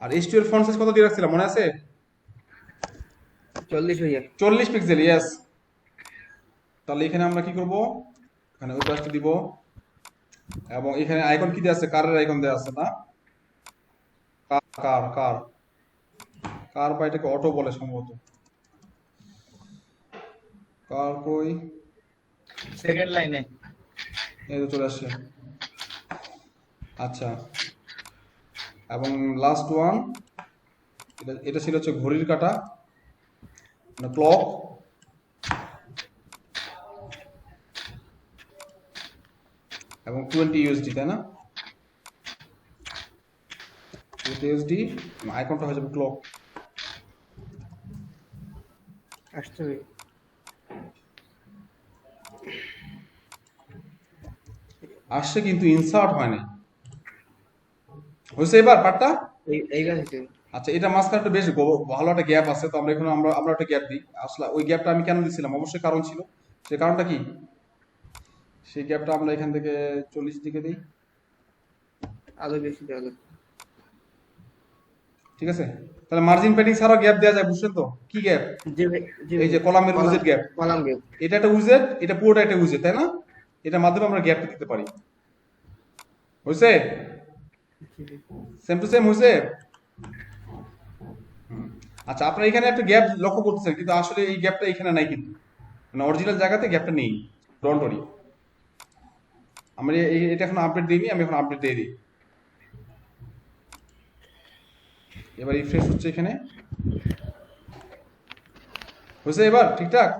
আর H2 এর ফন্ট সাইজ কত দিয়ে রাখছিলাম মনে আছে? 40 ভাইয়া। 40 পিক্সেল, ইয়েস। তাহলে এখানে আমরা কি করব, এখানে ওই পাশটা দিব, এবং এখানে আইকন কি দেওয়া আছে, কারের আইকন দেওয়া আছে না? কার কার কার বা এটাকে অটো বলে সম্ভবত। কার কই, সেকেন্ড লাইনে। এই তো চলে আসছে। আচ্ছা, এবং লাস্ট ওয়ান, এটা ছিল হচ্ছে ঘড়ির কাঁটা, মানে ক্লক। এবং 20 USD, তাই না? 20 USD, আইকনটা হয়ে যাবে ক্লক। আসছে ভাইয়া। আসছে কিন্তু ইনসার্ট হয় না। হয়েছে এবার পার্টটা? এইবার হয়েছে। আচ্ছা, এটা মাঝখানে একটু বেশ ভালো একটা গ্যাপ আছে, তো আমরা এখন আমরা একটা গ্যাপ দিই। আসলে ওই গ্যাপটা আমি কেন দিছিলাম, অবশ্যই কারণ ছিল। সেই কারণটা কি, সেই গ্যাপটা আমরা এখান থেকে 40 দিকে দিই। আরো বেশি দেওয়া লাগবে। ঠিক আছে, তাহলে মার্জিন প্যাডিং ছাড়াও গ্যাপ দেওয়া যায়, বুঝছেন তো? কি গ্যাপ? জি ভাই, জি এই যে কলামের উইজেট গ্যাপ, কলাম গেট। এটা একটা উইজেট, এটা পুরোটা একটা উইজেট, তাই না? এটার মাধ্যমে আমরা গ্যাপটা দিতে পারি। হয়েছে? সেম টু সেম হয়েছে? আচ্ছা, আপনারা এখানে একটা গ্যাপ লক্ষ্য করতেছেন, কিন্তু আসলে এই গ্যাপটা এখানে নাই, কিন্তু মানে অরিজিনাল জায়গাতে গ্যাপটা নেই। ডোন্ট ওয়ারি, আমরা এটা এখন আপডেট দিইনি, আমি এখন আপডেট দিয়ে দিই। এবার রিফ্রেশ হচ্ছে এখানে, হয়েছে এবার ঠিকঠাক?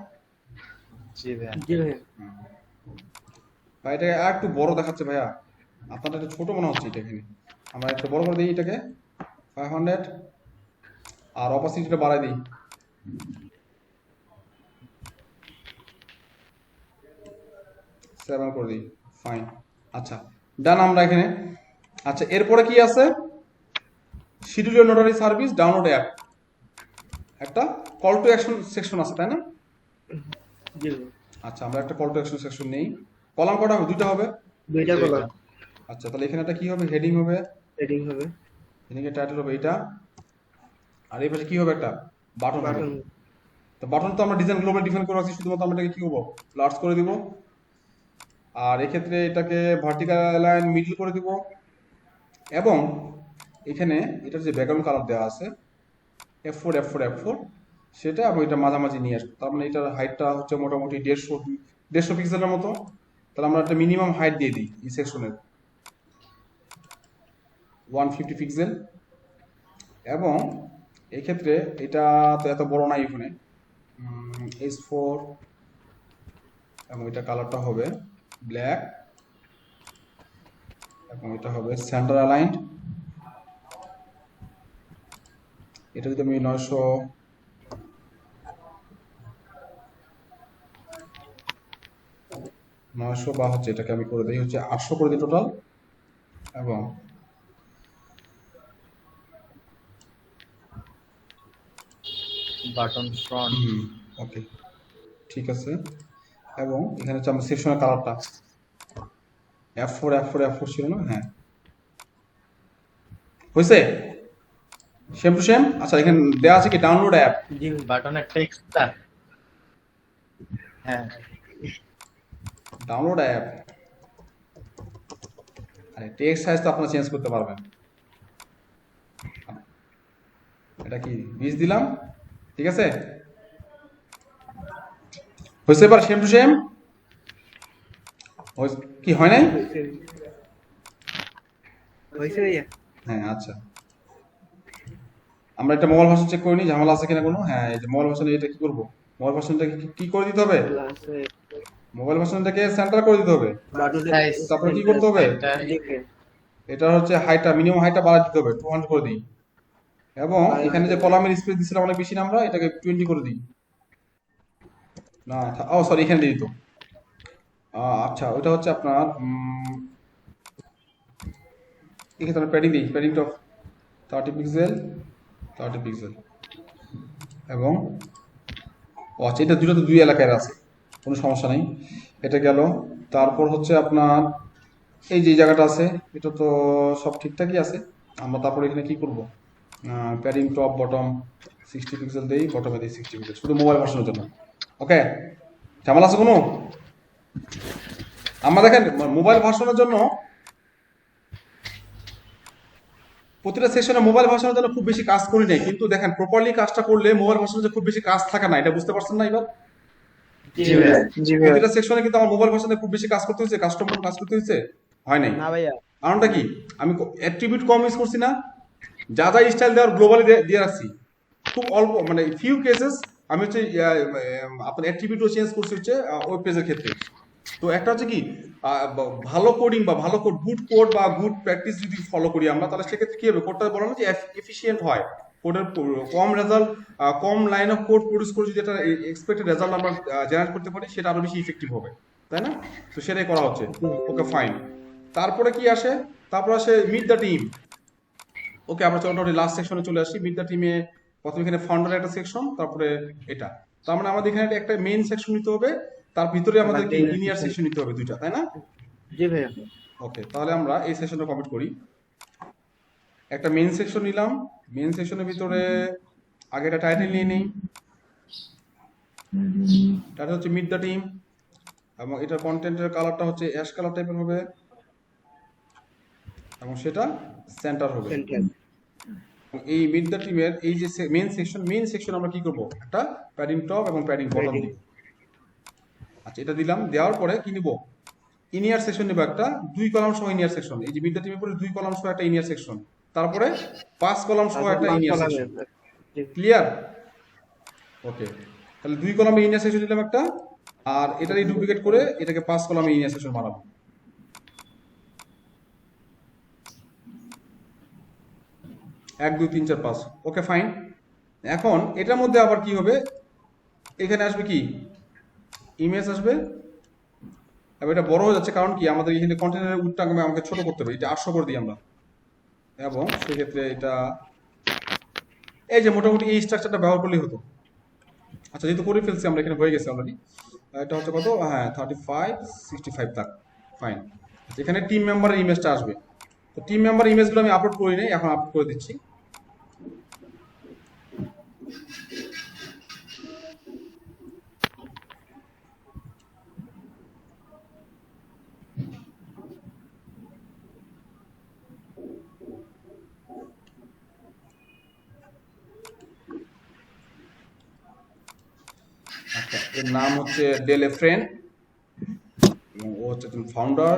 জি ভাইয়া। জি ভাইয়া। ভাই এটা আর একটু বড় দেখাচ্ছে ভাইয়া, আপনার এটা ছোট মনে হচ্ছে। এটা এখানে আমরা একটু বড় করে দিই এটাকে 500, আর অপাসিটিটা বাড়াই দিই। সেভেন করে দিই, ফাইন। আচ্ছা ডান আমরা এখানে। আচ্ছা এরপরে কি আছে, schedule your notary service download app, একটা কল টু অ্যাকশন সেকশন আছে, তাই না? জি ভাইয়া। আচ্ছা, আমরা একটা কল টু অ্যাকশন সেকশন নেই। কলাম কটা হবে, দুইটা হবে। দুইটা কলাম। আচ্ছা, তাহলে এখানে একটা কি হবে, হেডিং হবে, হেডিং হবে। হেডিং এর টাইটেল হবে এটা, আর এই পাশে কি হবে, একটা বাটন হবে। বাটন। তো বাটন তো আমরা ডিজাইন গ্লোবাল ডিফাইন করে রাখছি, শুধুমাত্র আমরা এটাকে কি করবো, লার্জ করে দিব। আর এক্ষেত্রে এটাকে ভার্টিক্যাল লাইন মিডল করে দিব, এবং এখানে এটার যে ব্যাকগ্রাউন্ড কালার দেওয়া আছে F4 F4 F4, সেটা এবং এটা মাঝামাঝি নিয়ে আসবো। তার মানে এটার হাইটটা হচ্ছে মোটামুটি 150 পিক্সেলের মতো। তাহলে আমরা একটা মিনিমাম হাইট দিয়ে দিই এই সেকশনের 150 পিক্সেল, এবং এই ক্ষেত্রে এটা তো এত বড় নাই এখানে, S4, এবং এটা কালারটা হবে ব্ল্যাক, এবং এটা হবে সেন্টার অ্যালাইন্ড। এটা যদি আমি 900 বা হচ্ছে এটাকে আমি করে দিই হচ্ছে 800 করে দিই টোটাল। এবং বাটন ফ্রন্ট। ওকে, ঠিক আছে। এবং এখানে হচ্ছে আমার সেকশনের কালারটা F4 ছিল না? হ্যাঁ, হয়েছে সেম টু সেম। আচ্ছা, এখানে দেওয়া আছে কি ডাউনলোড অ্যাপ। জি বাটনের টেক্সটটা, হ্যাঁ ডাউনলোড অ্যাপ, আরে টেক্সট সাইজ তো আপনারা চেঞ্জ করতে পারবেন। এটা কি 20 দিলাম, ঠিক আছে। হয়েছে এবার সেম টু সেম, কি হয় নাই? হয়েছে ভাইয়া? হ্যাঁ, আচ্ছা, আমরা একটা মোবাইল ভার্সন চেক করে নিই, ঝামেলা আছে কিনা কোনো। হ্যাঁ, এই যে মোবাইল ভার্সন, এটা কি করবো? মোবাইল ভার্সনটাকে কি করে দিতে হবে? মোবাইল ভার্সনটাকে সেন্টার করে দিতে হবে। সাইজ তারপরে কি করতে হবে? এটা হচ্ছে হাইটটা, মিনিমাম হাইটটা বাড়াই দিতে হবে, 200 করে দিই। এবং এখানে যে কলামের স্পেস দিছিলাম অনেক বেশি না, আমরা এটাকে 20 করে দিই। না, ও সরি, এখানে দিয়ে দিত। আচ্ছা, ওইটা হচ্ছে আপনার এখানে প্যাডিং দিই, প্যাডিংটা 30 পিক্সেল, 30 পিক্সেল। এবং আচ্ছা, এটা দুটো তো দুই এলাকায় আছে, কোনো সমস্যা নেই, এটা গেল। তারপর হচ্ছে আপনার এই যে জায়গাটা আছে, এটা তো সব ঠিকঠাকই আছে। আমরা তারপর এখানে কি করব? প্যাডিং টপ বটম 60 পিক্সেল দেই, বটমে দিই 60 পিক্সেল, শুধু মোবাইল ভার্সনের জন্য। ওকে, ঝামেলা আছে কোনো? আমরা দেখেন মোবাইল ভার্সনের জন্য প্রতিটা সেশনে মোবাইল ভার্সনের জন্য খুব বেশি কাজ করি নাই, কিন্তু দেখেন প্রপারলি কাজটা করলে মোবাইল ভার্সনের যে খুব বেশি কাজ থাকে না, এটা বুঝতে পারছেন না এবার? জি ভাইয়া, জি ভাইয়া। প্রতিটা সেকশনে কিন্তু আমার মোবাইল ভার্সনে খুব বেশি কাজ করতে হয়েছে, কাস্টমার কাজ করতে হয়েছে, হয় নাই। না ভাইয়া, কারণটা কি? আমি অ্যাট্রিবিউট কম ইউজ করছি না, যা যা স্টাইল দেওয়ার গ্লোবালি দিয়ে রাখছি। খুব অল্প, মানে ফিউ কেসেস আমি হচ্ছে আপনার অ্যাট্রিবিউটও চেঞ্জ করছি হচ্ছে ওয়েব পেজের ক্ষেত্রে। তো একটা হচ্ছে কি, ভালো কোডিং বা ভালো কোড, গুড কোড বা গুড প্র্যাকটিস যদি ফলো করি আমরা, তাহলে সেক্ষেত্রে কি হবে? কোডটা বলা না যে এফিসিয়েন্ট হয়, কোডের কম রেজাল্ট, কম লাইন অফ কোড প্রডিউস করে যদি একটা এক্সপেক্টেড রেজাল্ট আমরা জেনারেট করতে পারি, সেটা আরো বেশি ইফেক্টিভ হবে, তাই না? তো সেটাই করা হচ্ছে। ওকে, ফাইন। তারপরে কি আসে? তারপর আসে মিট দ্য টিম। ওকে, আমরা মোটামুটি লাস্ট সেকশনে চলে আসি। মিট দ্য টিমে প্রথমে এখানে ফাউন্ডার একটা সেকশন, তারপরে এটা। তার মানে আমাদের এখানে একটা মেইন সেকশন নিতে হবে, তার ভিতরে আমাদের লিনিয়ার সেকশন নিতে হবে দুইটা, তাই না? জি ভাইয়া। ওকে, তাহলে আমরা এই সেশনটা কমপ্লিট করি। একটা মেইন সেকশন নিলাম, মেইন সেকশনের ভিতরে আগে একটা টাইটেল নিয়ে নিই। টাইটেল হচ্ছে মিট দ্য টিম, এবং এটার কন্টেন্টের কালারটা হচ্ছে অ্যাশ কালার টাইপের হবে, এবং সেটা সেন্টার হবে। এই মিড দ্য টিমের এই যে মেইন সেকশন আমরা কি করব? একটা প্যাডিং টপ এবং প্যাডিং বটম দিব। আচ্ছা, এটা দিলাম, দেওয়ার পরে কি নিব? ইনিয়ার সেকশন নিব একটা, 2 কলাম সহ ইনিয়ার সেকশন। এই যে মিড দ্য টিমের পরে 2 কলাম সহ একটা ইনিয়ার সেকশন, তারপরে 5 কলাম সহ একটা ইনিয়ার সেকশন। ক্লিয়ার? ওকে, তাহলে 2 কলামে ইনিয়ার সেকশন দিলাম একটা, আর এটারই ডুপ্লিকেট করে এটাকে 5 কলামে ইনিয়ার সেকশন বানাবো। 1 2 3 4 5। ওকে, ফাইন। এখন এটার মধ্যে আবার কি হবে? এখানে আসবে কি? ইমেজ আসবে, এবং এটা বড় হয়ে যাচ্ছে, কারণ কি আমাদের এখানে কন্টেনারের উডটা আমাকে ছোট করতে হবে, এটা 800 করে দিই আমরা। এবং সেক্ষেত্রে এটা এই যে মোটামুটি এই স্ট্রাকচারটা ব্যবহার করলেই হতো। আচ্ছা, যেহেতু করে ফেলছি আমরা, এখানে হয়ে গেছে অলরেডি। এটা হচ্ছে কত? হ্যাঁ, 35 65 থাক, ফাইন। এখানে টিম মেম্বারের ইমেজটা আসবে। তো টিম মেম্বার ইমেজগুলো আমি আপলোড করি নাই, এখন আপলোড করে দিচ্ছি। আচ্ছা, এর নাম হচ্ছে ডেল এফ্রেন, এবং ও হচ্ছে ফাউন্ডার।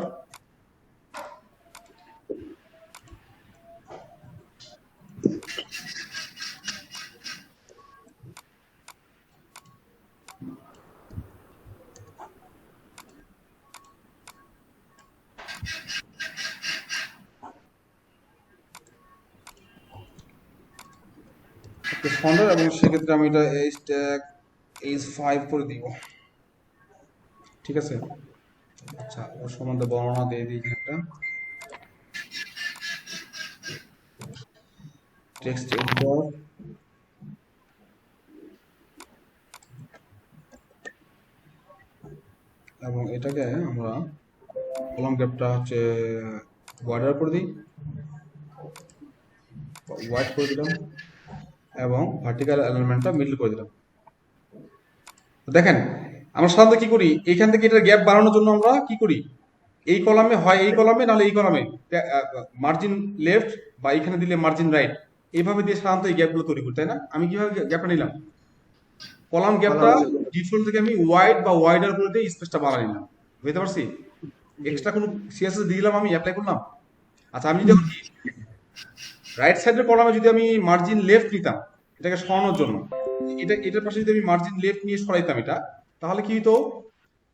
ফাউন্ডার, এবং সেক্ষেত্রে আমি এটা এইচ ট্যাগ H5 করে দিব। ঠিক আছে, আচ্ছা ওর সম্বন্ধে বর্ণনা দিয়ে দিই একটা টেক্সট এডিটর, এবং এটাকে আমরা কলাম গ্যাপটা হচ্ছে বর্ডার করে দিই, হোয়াইট করে দিলাম, এবং ভার্টিক্যাল অ্যালাইনমেন্টটা মিডল করে দিলাম। দেখেন আমরা সাধারণত কি করি, এখান থেকে এটার গ্যাপ বাড়ানোর জন্য আমরা কি করি, এই কলামে হয় এই কলামে, নাহলে এই কলামে মার্জিন লেফট, বা এখানে দিলে মার্জিন রাইট, এইভাবে দিয়ে সাধারণত এই গ্যাপগুলো তৈরি করি, তাই না? আমি কিভাবে গ্যাপটা নিলাম, কলাম গ্যাপটা ডিফল্ট থেকে আমি ওয়াইড বা ওয়াইডার করে দিয়ে স্পেসটা বাড়া নিলাম, বুঝতে পারছি? এক্সট্রা কোনো সিএসএস দিয়ে দিলাম, আমি অ্যাপ্লাই করলাম। আচ্ছা আমি যদি রাইট সাইডের কলামে যদি আমি মার্জিন লেফট নিতাম এটাকে সরানোর জন্য, এটার পাশে যদি আমি মার্জিন লেফট নিয়ে সরাইতাম এটা, তাহলে কি হতো,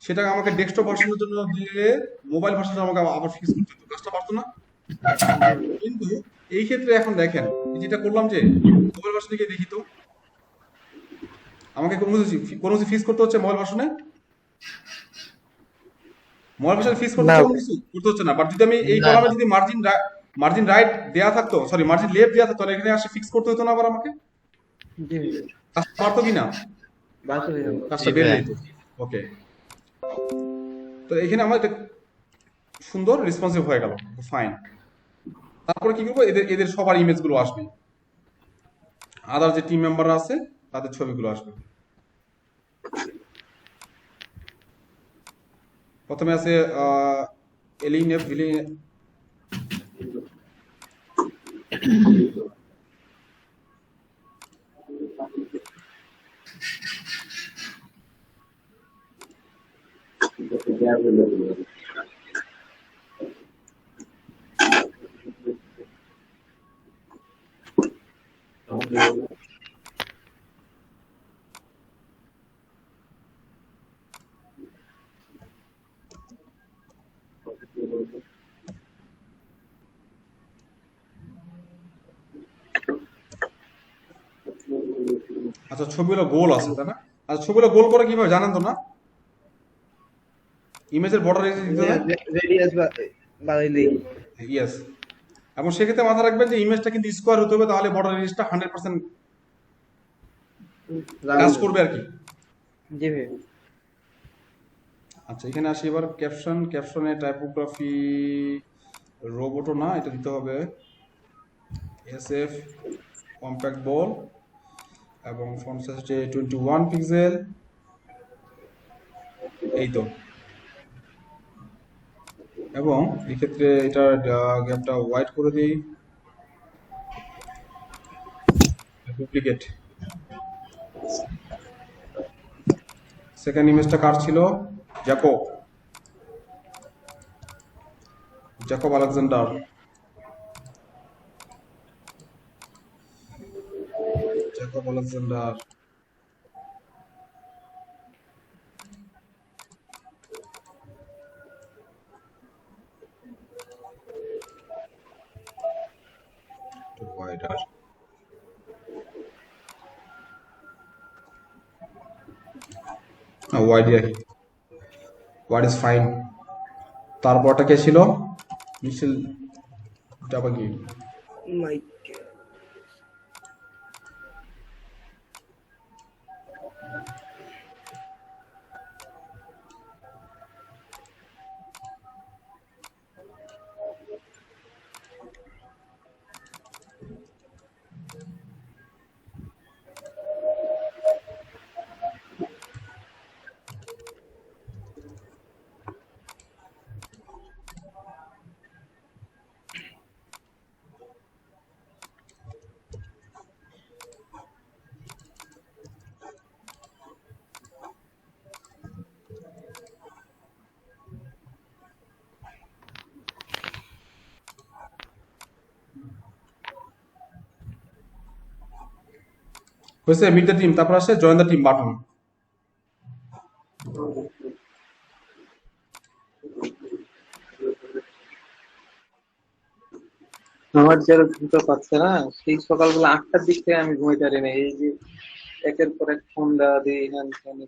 সেটা আমাকে ডেস্কটপ ভার্সনের জন্য দিলে মোবাইল ভার্সনে আমাকে আবার ফিক্স করতে হতো, কাজটা পারতো না? কিন্তু এই ক্ষেত্রে এখন দেখেন যেটা করলাম, যে মোবাইল ভার্সনে গিয়ে দেখি তো আমাকে কোনো কিছু ফিক্স করতে হচ্ছে মোবাইল ভার্সনে, মোবাইল ভার্সনে ফিক্স করতে হচ্ছে, কোনো কিছু করতে হচ্ছে না। বাট যদি আমি এই কলামে যদি মার্জিন রাইট দেয়া থাকতো, সরি মার্জিন লেফট দেয়া থাকতো, তাহলে এখানে আসে ফিক্স করতে হতো না আবার আমাকে, কাজটা পারতো কিনা, কাজটা বেড়ে যেত। ওকে, তো এখানে আমার এটা সুন্দর রেসপন্সিভ হয়ে গেল, ফাইন। তারপরে কি করবো, এদের সবার ইমেজগুলো আসবে, আদার যে টিম মেম্বাররা আছে তাদের ছবিগুলো আসবে। প্রথমে আছে এলিনেফ ভিলিন, আচ্ছা ছবিগুলো গোল আছে তাই না? আচ্ছা ছবিগুলো গোল করে কিভাবে জানেন তো না? ইমেজের বর্ডার দিতে হয়, রেডিয়াস বাড়াইলেই ইয়েস, এবং সেক্ষেত্রে মাথায় রাখবেন যে ইমেজটা কিন্তু স্কোয়ার হতে হবে, তাহলে বর্ডার রেঞ্জটা 100% কাজ করবে আর কি। জি ভাই। আচ্ছা এখানে আসি এবার ক্যাপশনে টাইপোগ্রাফি রোবটও না, এটা দিতে হবে এসএফ কম্প্যাক্ট বল, এবং ফন্ট সাইজ হচ্ছে 21 পিক্সেল, এই তো। এবং এক্ষেত্রে এটার গ্যাপটা হোয়াইট করে দিই, ডুপ্লিকেট। সেকেন্ড ইমেজটা কার ছিল, জ্যাকব আলেকজান্ডার, wider, ওয়াইড রাখি, হোয়াট ইজ ফাইন। তারপরটা কে ছিল, মিশেল ডাবাগি, মাইক হয়েছে মিট দ্য টিম, তারপর আসে জয়েন দ্য টিম বাটন। আমার যারা ঘুমটা পাচ্ছে না, সেই সকালবেলা 8টার দিক থেকে আমি ঘুমাইতে পারি না। এই যে একের পর এক ফোন দেওয়া দিই, হ্যান ত্যান।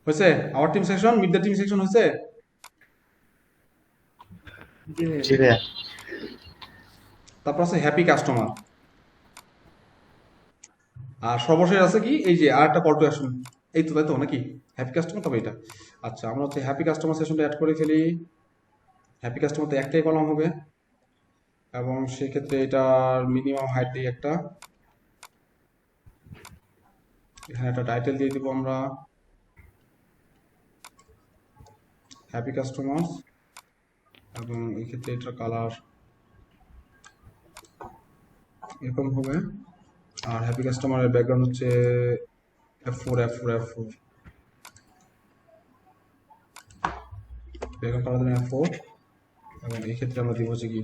হয়েছে? Our team section, mid the team section হয়েছে? জি ভাইয়া। তারপর আছে হ্যাপি কাস্টমার। আর সর্বশেষ আছে কি, এই যে আর একটা কল টু অ্যাকশন। এই তো, তাই তো নাকি? হ্যাপি কাস্টমার, তবে এটা। আচ্ছা, আমরা হচ্ছে হ্যাপি কাস্টমার সেশনটা অ্যাড করে ফেলি। হ্যাপি কাস্টমার তো একটাই কলাম হবে, এবং সেক্ষেত্রে এটার মিনিমাম হাইট দিই একটা। এখানে একটা টাইটেল দিয়ে দিব আমরা, হ্যাপি কাস্টমার, এবং এই ক্ষেত্রে এটার কালার এরকম হবে। আর হ্যাপি কাস্টমারের ব্যাকগ্রাউন্ড হচ্ছে F4 F4 F4, background colour দেবেন F4। এবং এই ক্ষেত্রে আমরা দিব হচ্ছে কি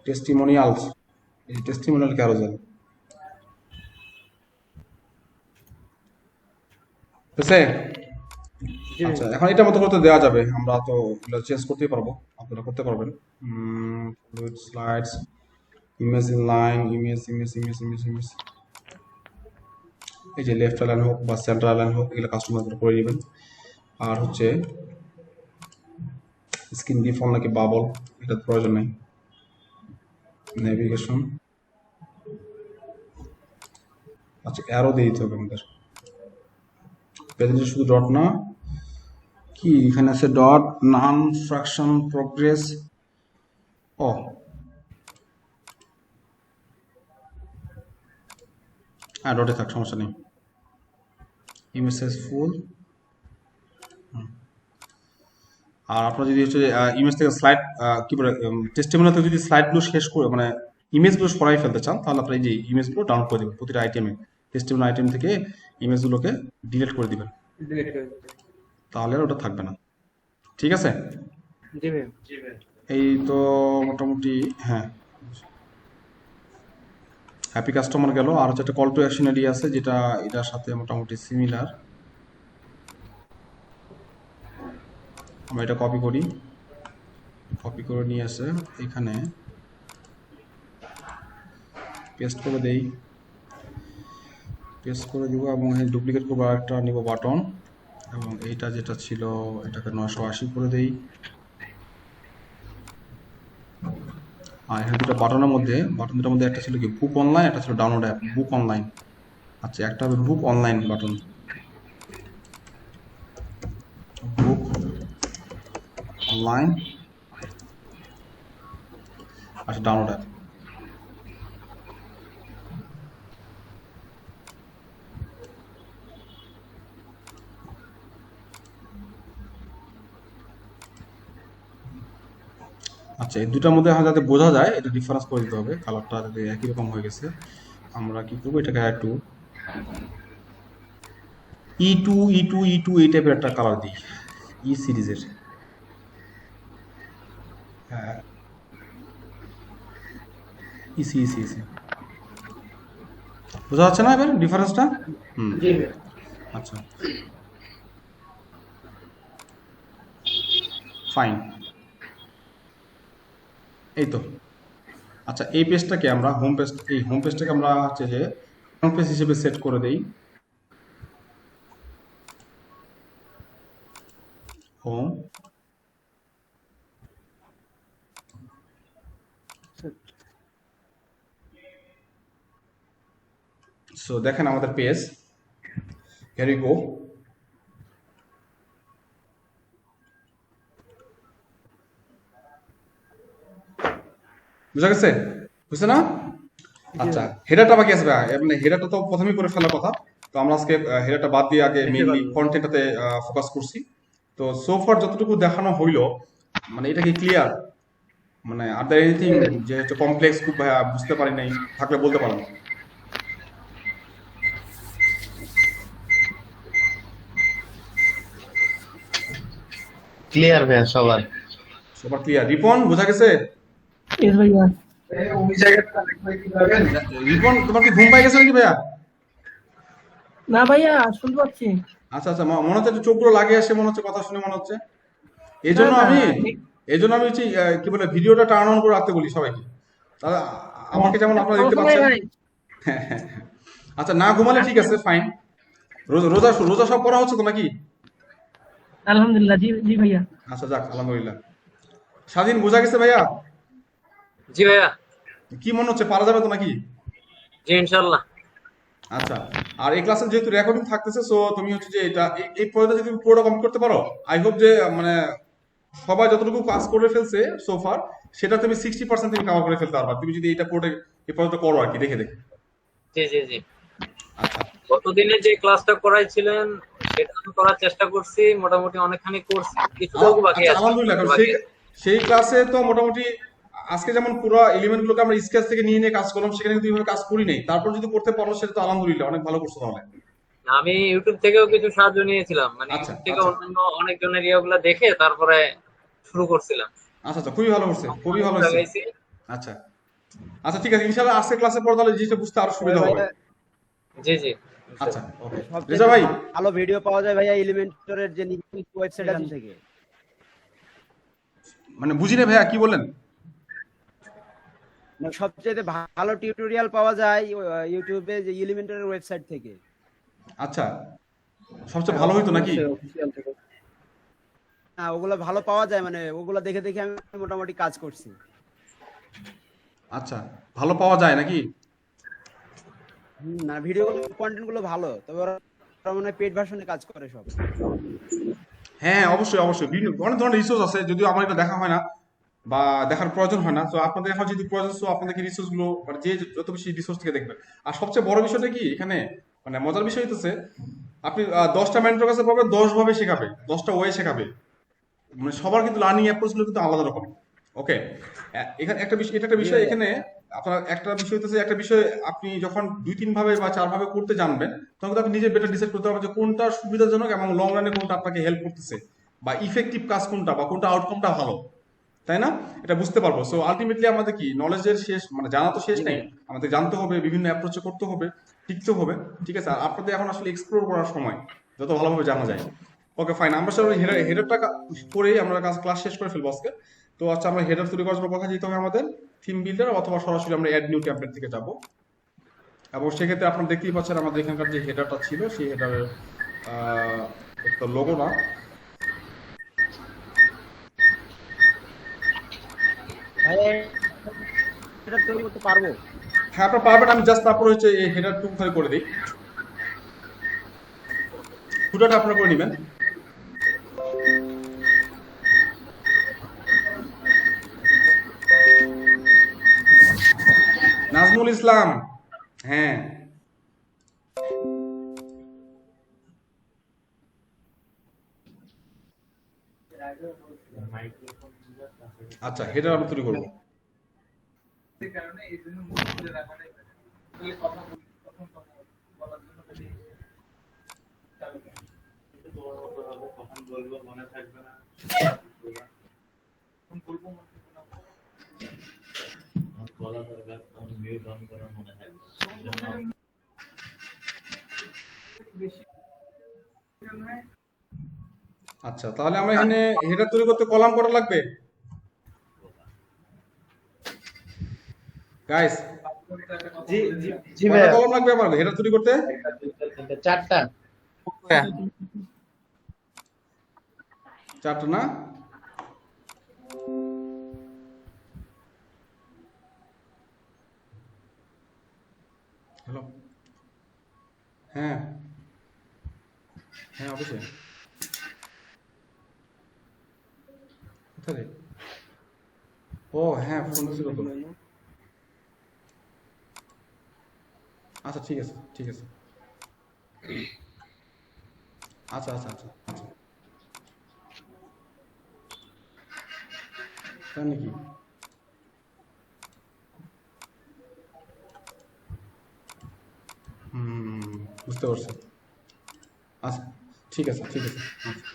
টেস্টিমোনিয়ালস, এই টেস্টিমোনিয়াল ক্যারোজেল। বুঝছে? আচ্ছা, এখন এটা মতো করে তো দেওয়া যাবে, আমরা তো চেঞ্জ করতেই পারবো, আপনারা করতে পারবেন। Fluid slides, image in line, image image image image image, এই যে লেফট লাইন হোক বা সেন্টার লাইন হোক, এগুলো কাস্টমাইজ করে নেবেন। আর হচ্ছে স্ক্রিন ডিফল্ট নাকি বাবল, এটা প্রয়োজন নেই। নেভিগেশন, আচ্ছা অ্যারো দিয়ে দিতে হবে আমাদের। প্রেজেন্টে শুধু ডট না, কি এখানে আছে ডট, নান, ফ্র্যাকশন, প্রোগ্রেস। ও হ্যাঁ, ডটে থাক, সমস্যা নেই। ইমেজ সাইজ ফুল। আর আপনার যদি হচ্ছে ইমেজ থেকে স্লাইড, কি বলে, টেস্টিমোনিয়াল থেকে যদি স্লাইডগুলো শেষ করে, মানে ইমেজগুলো সরাই ফেলতে চান, তাহলে আপনার এই যে ইমেজগুলো ডাউনলোড করে দেবেন। প্রতিটা আইটেমে, টেস্টিমোনিয়াল আইটেম থেকে ইমেজগুলোকে ডিলিট করে দিবেন, তাহলে আর ওটা থাকবে না। ঠিক আছে? এই তো মোটামুটি। হ্যাঁ, হ্যাপি কাস্টমার গেল। আর হচ্ছে একটা কল টু অ্যাকশন এরিয়া আছে, যেটা এটার সাথে মোটামুটি সিমিলার। আমরা এটা কপি করি, কপি করে নিয়ে আসে এখানে পেস্ট করে দেই, পেস্ট করে দিব, এবং এই ডুপ্লিকেট করবো একটা নিব বাটন, এবং এইটা যেটা ছিল এটাকে 980 করে দেই। আর এখানে দুটো বাটনের মধ্যে, বাটন দুটোর মধ্যে একটা ছিল কি বুক অনলাইন, একটা ছিল ডাউনলোড অ্যাপ, বুক অনলাইন। আচ্ছা, একটা হবে বুক অনলাইন বাটন, বুক অনলাইন, আচ্ছা ডাউনলোড অ্যাপ। আচ্ছা, এই দুটার মধ্যে যাতে বোঝা যায়, এটা ডিফারেন্স করে দিতে হবে, কালারটা যাতে একই রকম হয়ে গেছে। আমরা কি করবো, এটাকে একটু E2 এই টাইপের একটা কালার দিই, ই সিরিজের। হ্যাঁ, ইসি ইসি ইসি, বোঝা যাচ্ছে না এবার ডিফারেন্সটা? আচ্ছা, ফাইন, এই তো। আচ্ছা, এই পেজটাকে আমরা হোম পেজ, এই হোম পেজটাকে আমরা হচ্ছে যে হোম পেজ হিসেবে সেট করে দেই, হোম। সো দেখেন আমাদের পেজ, হিয়ার উই গো। বুঝা গেছে? বুঝছে না? আচ্ছা, হেডারটা বাকি আছে ভাই, মানে হেডারটা তো প্রথমেই করে ফেলার কথা। তো আমরা আজকে হেডারটা বাদ দিয়ে আগে মেইনলি কন্টেন্টটাতে ফোকাস করছি। তো সো ফার যতটুকু দেখানো হইলো, মানে এটা কি ক্লিয়ার? মানে আর দ্য এনিথিং যে হচ্ছে কমপ্লেক্স খুব ভাইয়া বুঝতে পারি নাই, থাকলে বলতে পারেন। ক্লিয়ার ভাইয়া সবার। সবার ক্লিয়ার? রিপন বোঝা গেছে? ইয়েস ভাইয়া। ওই জায়গাটা দেখবে কি পাবেন? রিপন তোমার কি ঘুম পাই গেছে নাকি ভাইয়া? না ভাইয়া শুনতে পাচ্ছি। আচ্ছা আচ্ছা, মনে হচ্ছে একটু চোখগুলো লাগিয়ে আসে, মনে হচ্ছে কথা শুনে মনে হচ্ছে। এই জন্য না, না, আমি হচ্ছে কি বলে ভিডিওটা টার্ন অন করে রাখতে বলি সবাইকে। তাহলে আমাকে যেমন আপনারা দেখতে সমস্যা নাই পাচ্ছেন। ভাই। আচ্ছা, না ঘুমালে ঠিক আছে, ফাইন। রোজা রোজা রোজা সব করা হচ্ছে তো নাকি? আলহামদুলিল্লাহ, জি জি ভাইয়া। আচ্ছা যাক, আলহামদুলিল্লাহ। স্বাধীন বোঝা গেছে ভাইয়া? জি ভাইয়া। কি মনে হচ্ছে, পারা যাবে তো নাকি? জি ইনশাল্লাহ। আচ্ছা, আর এই ক্লাসে যেহেতু রেকর্ডিং থাকতেছে, সো তুমি হচ্ছে যে এটা এই পর্যন্ত যদি তুমি পুরোটা কমপ্লিট করতে পারো, আই হোপ যে মানে সবাই যতটুকু কাজ করে ফেলছে সোফার, সেটা তুমি 60% তুমি কভার করে ফেলতে পারবা, তুমি যদি এটা পুরোটা এই পর্যন্ত করো আর কি, দেখে দেখে। জি জি জি। আচ্ছা গতদিনে যে ক্লাসটা করাইছিলেন সেটা আমি করার চেষ্টা করছি, মোটামুটি অনেকখানি করছি, কিছু লোক বাকি আচ্ছা, আছে। আলহামদুলিল্লাহ। কারণ সেই ক্লাসে তো মোটামুটি আজকে যেমন পুরো এলিমেন্ট গুলোকে আমরা স্কেচ থেকে নিয়ে নিয়ে কাজ করলাম, সেখানে কিন্তু এইভাবে কাজ করি নাই, তারপর যদি করতে পারো সেটা তো আলহামদুলিল্লাহ, অনেক ভালো করছো তাহলে। আমি ইউটিউব থেকেও কিছু সাহায্য নিয়েছিলাম, মানে আচ্ছা ইউটিউব থেকে আচ্ছা অন্যান্য অনেকজনের ইয়েগুলো দেখে তারপরে শুরু করছিলাম। আচ্ছা আচ্ছা, খুবই ভালো করছে, খুবই ভালো হয়েছে। লাগাইছি। আচ্ছা আচ্ছা, ঠিক আছে, ইনশাআল্লাহ আজকে ক্লাসে পর তাহলে জিনিসটা বুঝতে আরো সুবিধা হবে। জি জি। আচ্ছা ওকে, সবচেয়ে রেজা ভাই। ভালো ভিডিও পাওয়া যায় ভাইয়া এলিমেন্টরের যে ওয়েবসাইট থেকে। মানে বুঝি না ভাইয়া, কি বললেন? মানে সবচেয়ে ভালো টিউটোরিয়াল পাওয়া যায় ইউটিউবে যে এলিমেন্টরের ওয়েবসাইট থেকে। আচ্ছা, সবচেয়ে ভালো হইতো নাকি? অফিসিয়াল থেকে। হ্যাঁ, ওগুলো ভালো পাওয়া যায়, মানে ওগুলো দেখে দেখে আমি মোটামুটি কাজ করছি। আচ্ছা, ভালো পাওয়া যায় নাকি? না, ভিডিও কন্টেন্ট গুলো ভালো, তবে ওরা মনে হয় পেড ভার্সনে কাজ করে সব। হ্যাঁ অবশ্যই অবশ্যই, বিভিন্ন অনেক ধরনের রিসোর্স আছে, যদিও আমার এটা দেখা হয় না বা দেখার প্রয়োজন হয় না। তো আপনাদের এখন যদি প্রয়োজন, তো আপনাদেরকে রিসোর্স গুলো মানে যে যত বেশি রিসোর্স থেকে দেখবেন। আর সবচেয়ে বড় বিষয়টা কি এখানে, মানে মজার বিষয় হইতেছে, আপনি 10টা মেন্টর কাছে পাবেন, 10 ভাবে শেখাবে, 10টা ওয়ে শেখাবে। মানে সবার কিন্তু লার্নিং অ্যাপ্রোচ গুলো কিন্তু আলাদা রকম। ওকে, এখানে একটা বিষয়, এটা একটা বিষয় এখানে আপনার একটা বিষয় হইতেছে, একটা বিষয় আপনি যখন 2-3 ভাবে বা 4 ভাবে করতে জানবেন, তখন কিন্তু আপনি নিজে বেটার ডিসাইড করতে পারবেন যে কোনটা সুবিধাজনক এবং লং রানে কোনটা আপনাকে হেল্প করতেছে, বা ইফেক্টিভ কাজ কোনটা, বা কোনটা আউটকামটা ভালো, তাই না? এটা বুঝতে পারবো। সো আলটিমেটলি আমাদের কি নলেজের শেষ, মানে জানা তো শেষ নেই, আমাদের জানতে হবে, বিভিন্ন অ্যাপ্রোচে করতে হবে, শিখতে হবে। ঠিক আছে, আর আপনাদের এখন আসলে এক্সপ্লোর করার সময়, যত ভালোভাবে জানা যায়। ওকে ফাইন, আমরা সবাই হেডারটা করেই আমরা ক্লাস শেষ করে ফেলবো আজকে। তো আচ্ছা, আমরা হেডার তৈরি করার জন্য কোথায় যেতে হবে আমাদের? থিম বিল্ডার, অথবা সরাসরি আমরা অ্যাড নিউ টেমপ্লেট থেকে যাব। এবং সেক্ষেত্রে আপনারা দেখতেই পাচ্ছেন আমাদের এখানকার যে হেডারটা ছিল, সেই হেডারের একটা লোগো না, ভাইয়া এটা তৈরি করতে পারবো? হ্যাঁ আপনারা পারবেন। আমি জাস্ট তারপর হচ্ছে এই হেডার টুক খালি করে দিই, ফুটারটা আপনারা করে নেবেন। নাজমুল ইসলাম, হ্যাঁ আচ্ছা, হেডার আমরা তৈরি করবো। কারণে এই জন্য মুখ খুলে রাখা নেই। কথা বলি, তখন কথা বলার জন্য বেশি আচ্ছা, তাহলে আমরা এখানে হেডার তৈরি করতে কলাম করা লাগবে গাইস? জি জি জি ভাইয়া। কলম লাগবে আমার হেডার তৈরি করতে? 4টা। 4টা না? হ্যালো, হ্যাঁ হ্যাঁ অবশ্যই। কোথায়? ও হ্যাঁ, ফোন ছিল তো। আচ্ছা ঠিক আছে ঠিক আছে। আচ্ছা আচ্ছা আচ্ছা আচ্ছা, তাই নাকি? বুঝতে পারছি। আচ্ছা ঠিক আছে ঠিক আছে। আচ্ছা।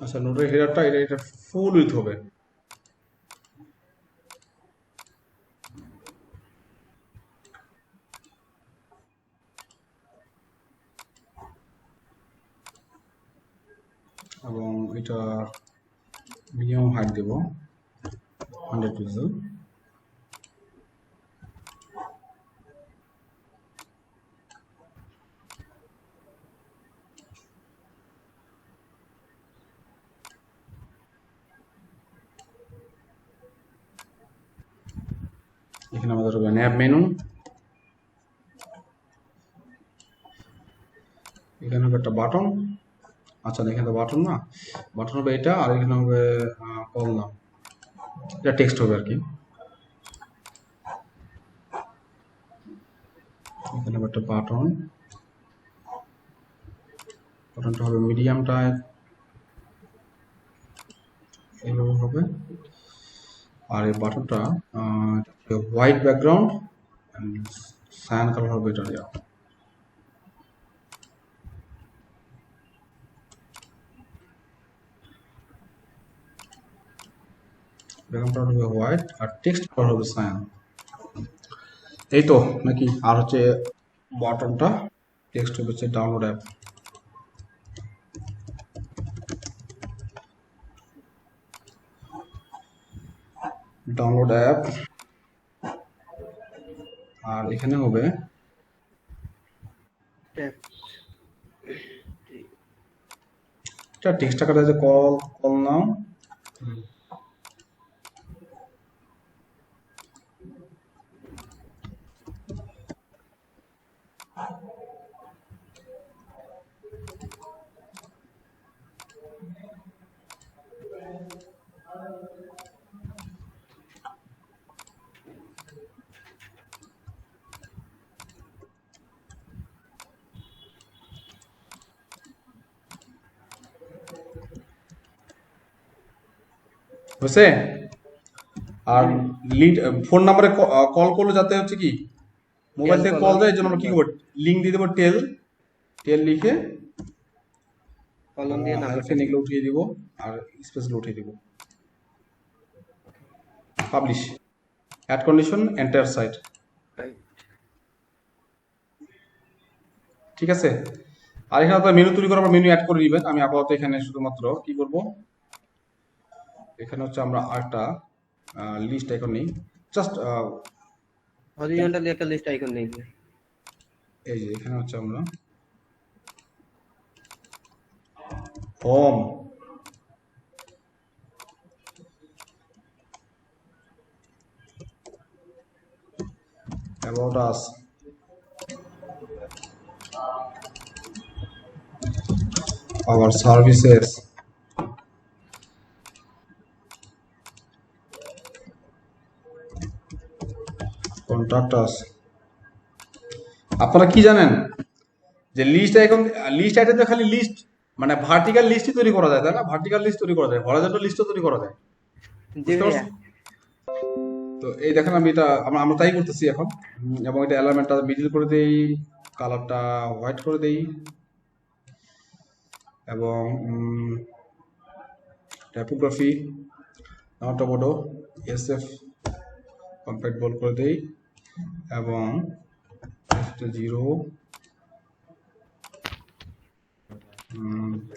আচ্ছা, নোটের হেডারটা এটা ফুল উইথ হবে। এবং এটা মিনিমাম হাইট দেব 100 পিক্সেল। এখানে আমাদের হবে ন্যাব মেনু, এখানে হবে একটা বাটন। আচ্ছা, এখানে বাটন না, বাটন হবে এটা, আর এখানে হবে কল নাম, এটা টেক্সট হবে আর কি। এখানে হবে একটা বাটন, বাটনটা হবে মিডিয়াম টাইপ, এইভাবে হবে। আর এই বাটনটা হোয়াইট ব্যাকগ্রাউন্ড, সায়ান কালার হবে এটা দেওয়া। ব্যাকগ্রাউন্ডটা হবে হোয়াইট আর টেক্সট কালার হবে সায়ান। এই তো নাকি? আর হচ্ছে বাটনটা টেক্সট হচ্ছে ডাউনলোড অ্যাপ। ডাউনলোড অ্যাপ, আর এখানে হবে এটা টেক্সট আকারে আছে কল, কল নাও। হয়েছে? আর লিড ফোন নাম্বারে কল করলে যাতে হচ্ছে কি মোবাইল থেকে কল যায়, এই জন্য আমরা কি করবো, লিঙ্ক দিয়ে দেবো, টেল, টেল লিখে কলম দিয়ে হাইফেন এগুলো উঠিয়ে দিব আর স্পেসগুলো উঠিয়ে দিব। Publish, add condition, enter site. ঠিক আছে? আর এখানে আপনার মেনু তৈরি করার পর মেনু অ্যাড করে দিবেন। আমি আপাতত এখানে শুধুমাত্র কি করব, এখানে হচ্ছে আমরা আরেকটা লিস্ট আইকন নেই, জাস্ট হরিজন্টালি একটা লিস্ট আইকন নেই। এই যে এখানে হচ্ছে আমরা home, about us, our services, contact us। আপনারা কি জানেন যে লিস্ট আইকন, লিস্ট আইটেম খালি লিস্ট মানে ভার্টিক্যাল লিস্টই তৈরি করা যায়, তাই না? ভার্টিক্যাল লিস্ট তৈরি করা যায়, হরাইজন্টাল লিস্টও তৈরি করা যায়। তো এই দেখেন আমি এটা আমরা তাই করতেছি এখন। এবং এটা অ্যালাইনমেন্টটা মিডল করে দেই, কালারটা হোয়াইট করে দেই, এবং টাইপোগ্রাফি নট বড় এসএফ কম্প্যাক্ট বল করে দেই, এবং 0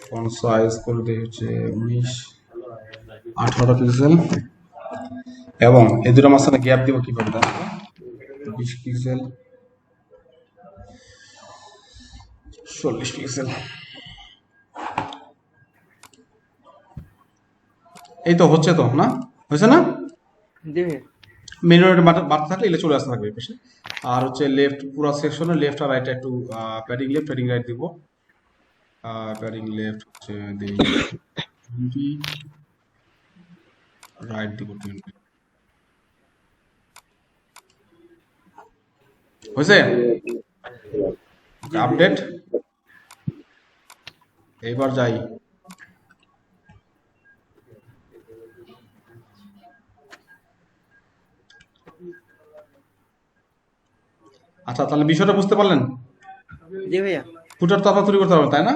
ফন্ট সাইজ করে দেই হচ্ছে 19-18 পিক্সেল, এবং এই দুটো মাঝখানে গ্যাপ দিব কিভাবে, দেখো 20 পিক্সেল, 40 পিক্সেল। এই তো হচ্ছে, তো না হয়েছে না? মেনু বাড়তে থাকলে এগুলো চলে আসতে থাকবে এই পাশে। আর হচ্ছে লেফট পুরো সেকশনে লেফট আর রাইটে একটু প্যাডিং লেফট, প্যাডিং রাইট দিব। প্যাডিং লেফট হচ্ছে দিই 20, রাইট দিব 20। হয়েছে? আপডেট, এইবার যাই। আচ্ছা, তাহলে বিষয়টা বুঝতে পারলেন? জি ভাইয়া, ফুটার তো আপনার তৈরি করতে পারবেন, তাই না?